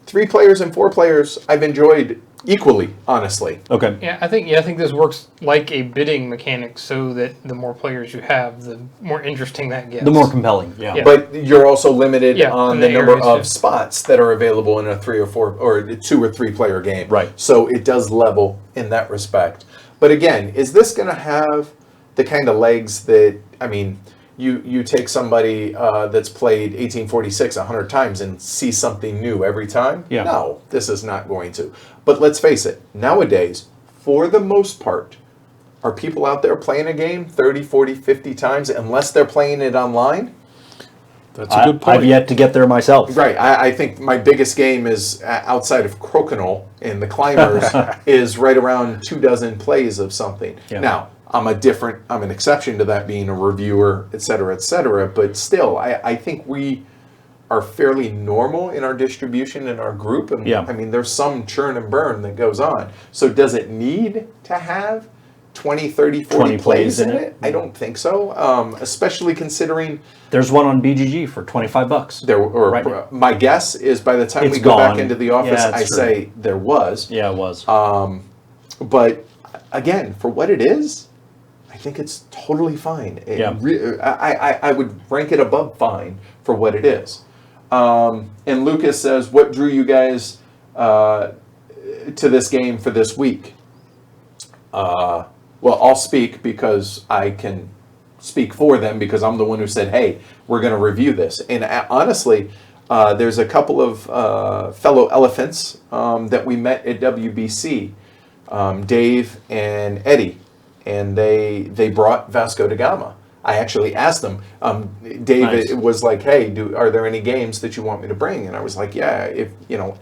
3 players and 4 players, I've enjoyed equally, honestly. Okay. Yeah, I think this works like a bidding mechanic, so that the more players you have, the more interesting that gets. The more compelling. Yeah. Yeah. But you're also limited Yeah, on and the the number areas of too. spots that are available in a 3 or 4 or 2 or 3 player game. Right. So it does level in that respect. But again, is this going to have the kind of legs that, I mean, you take somebody that's played 1846 100 times and see something new every time? Yeah. No, this is not going to. But let's face it, nowadays, for the most part, are people out there playing a game 30, 40, 50 times unless they're playing it online? That's a good point. I've yet to get there myself. Right. I think my biggest game is outside of Crokinole and the Climbers is right around 24 plays of something. Yeah. Now, I'm an exception to that being a reviewer, et cetera, but still, I think we are fairly normal in our distribution in our group. And Yeah. I mean, there's some churn and burn that goes on. So does it need to have 20, 30, 40 20 plays in it? I don't think so, especially considering There's one on BGG for $25. there, or Right. my guess is by the time It's we go back gone. into the office, Yeah, I it's true. say there was. Yeah, it was. But again, for what it is, I think it's totally fine. Yeah. I would rank it above fine for what it is. And Lucas says, what drew you guys to this game for this week? Well, I'll speak because I can speak for them because I'm the one who said, hey, we're going to review this. And honestly, there's a couple of fellow elephants that we met at WBC, Dave and Eddie, and they brought Vasco da Gama. I actually asked them. Dave Nice. was like, "Hey, are there any games that you want me to bring?" And I was like, "Yeah, if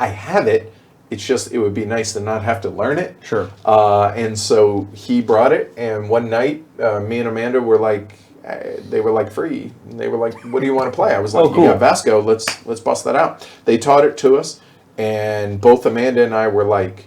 I have it. It's just it would be nice to not have to learn it." Sure. And so he brought it, and one night, me and Amanda were like, they were like free. And they were like, "What do you want to play?" I was like, Oh, cool. "You got Vasco. Let's bust that out." They taught it to us, and both Amanda and I were like,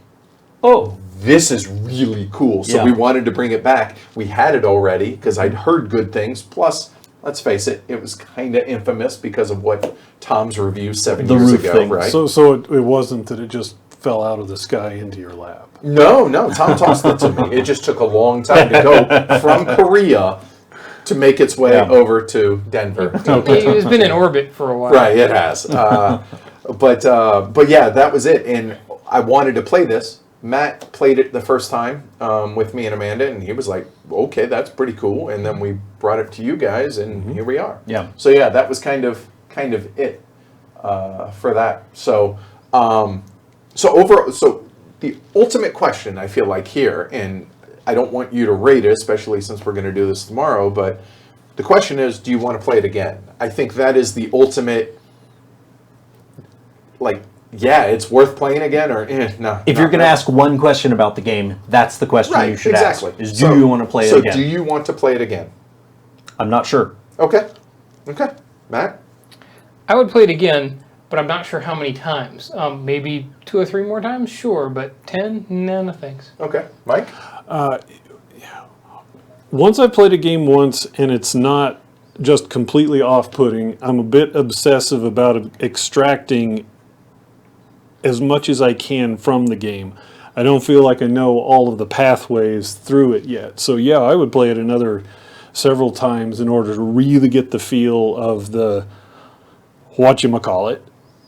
Oh, this is really cool. So Yeah. we wanted to bring it back. We had it already because I'd heard good things. Plus, let's face it, it was kind of infamous because of what Tom's review 7 The years roof ago, thing. right? So it wasn't that it just fell out of the sky into your lap. No, Tom tossed it to me. It just took a long time to go from Korea to make its way Yeah. over to Denver. It's been in orbit for a while. Right, it has. But yeah, that was it. And I wanted to play this. Matt played it the first time with me and Amanda, and he was like, "Okay, that's pretty cool." And then we brought it to you guys, and here we are. Yeah. So yeah, that was kind of it for that. So so the ultimate question I feel like here, and I don't want you to rate it, especially since we're going to do this tomorrow, but the question is, do you want to play it again? I think that is the ultimate, like, yeah, it's worth playing again, or no. if you're going to ask one question about the game, that's the question right, you should exactly. ask. Is do you want to play it again? So do you want to play it again? I'm not sure. Okay, Matt. I would play it again, but I'm not sure how many times. Maybe 2 or 3 more times, sure, but 10, no thanks. Okay, Mike. Once I played a game once and it's not just completely off-putting, I'm a bit obsessive about extracting as much as I can from the game. I don't feel like I know all of the pathways through it yet. So yeah, I would play it another several times in order to really get the feel of the whatchamacallit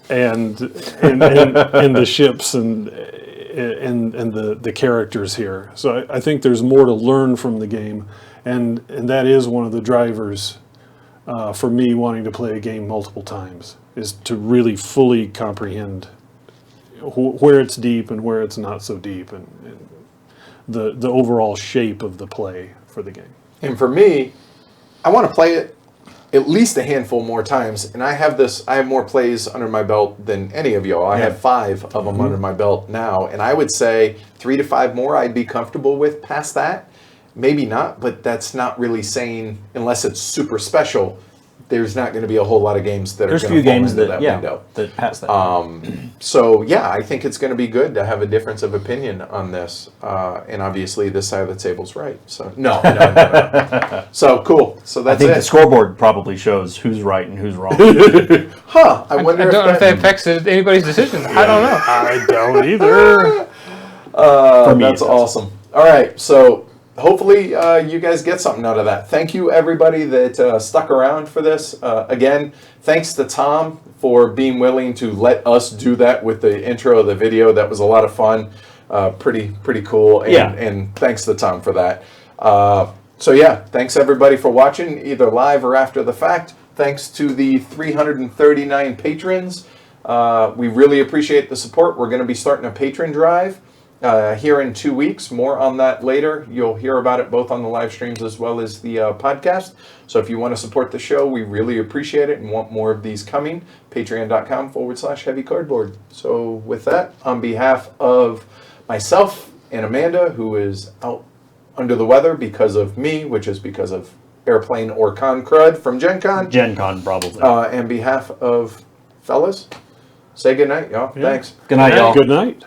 and the ships and the characters here. So I think there's more to learn from the game, and that is one of the drivers for me wanting to play a game multiple times, is to really fully comprehend where it's deep and where it's not so deep, and the overall shape of the play for the game. And for me, I want to play it at least a handful more times. And I have more plays under my belt than any of y'all. I have 5 of them under my belt now. And I would say 3 to 5 more I'd be comfortable with. Past that, maybe not, but that's not really saying, unless it's super special, there's not going to be a whole lot of games that There's are a going few to fall games into that, that window. that pass that. So yeah, I think it's going to be good to have a difference of opinion on this, and obviously this side of the table's right. So no. So cool. So I that's think it. the scoreboard probably shows who's right and who's wrong. Huh? I I wonder don't know if if that affects anybody's decision. I don't know. I don't either. For me, that's it does. awesome. All right, so hopefully you guys get something out of that. Thank you, everybody that stuck around for this. Again, thanks to Tom for being willing to let us do that with the intro of the video. That was a lot of fun. Pretty cool. And, Yeah. and thanks to Tom for that. So yeah, thanks everybody for watching, either live or after the fact. Thanks to the 339 patrons. We really appreciate the support. We're going to be starting a patron drive here in 2 weeks. More on that later. You'll hear about it both on the live streams as well as the podcast. So if you want to support the show, we really appreciate it and want more of these coming. Patreon.com/Heavy Cardboard. So with that, on behalf of myself and Amanda, who is out under the weather because of me, which is because of airplane or con crud from Gen Con. Gen Con, probably. And behalf of fellas, say goodnight, y'all. Thanks. Good night, y'all. Good night.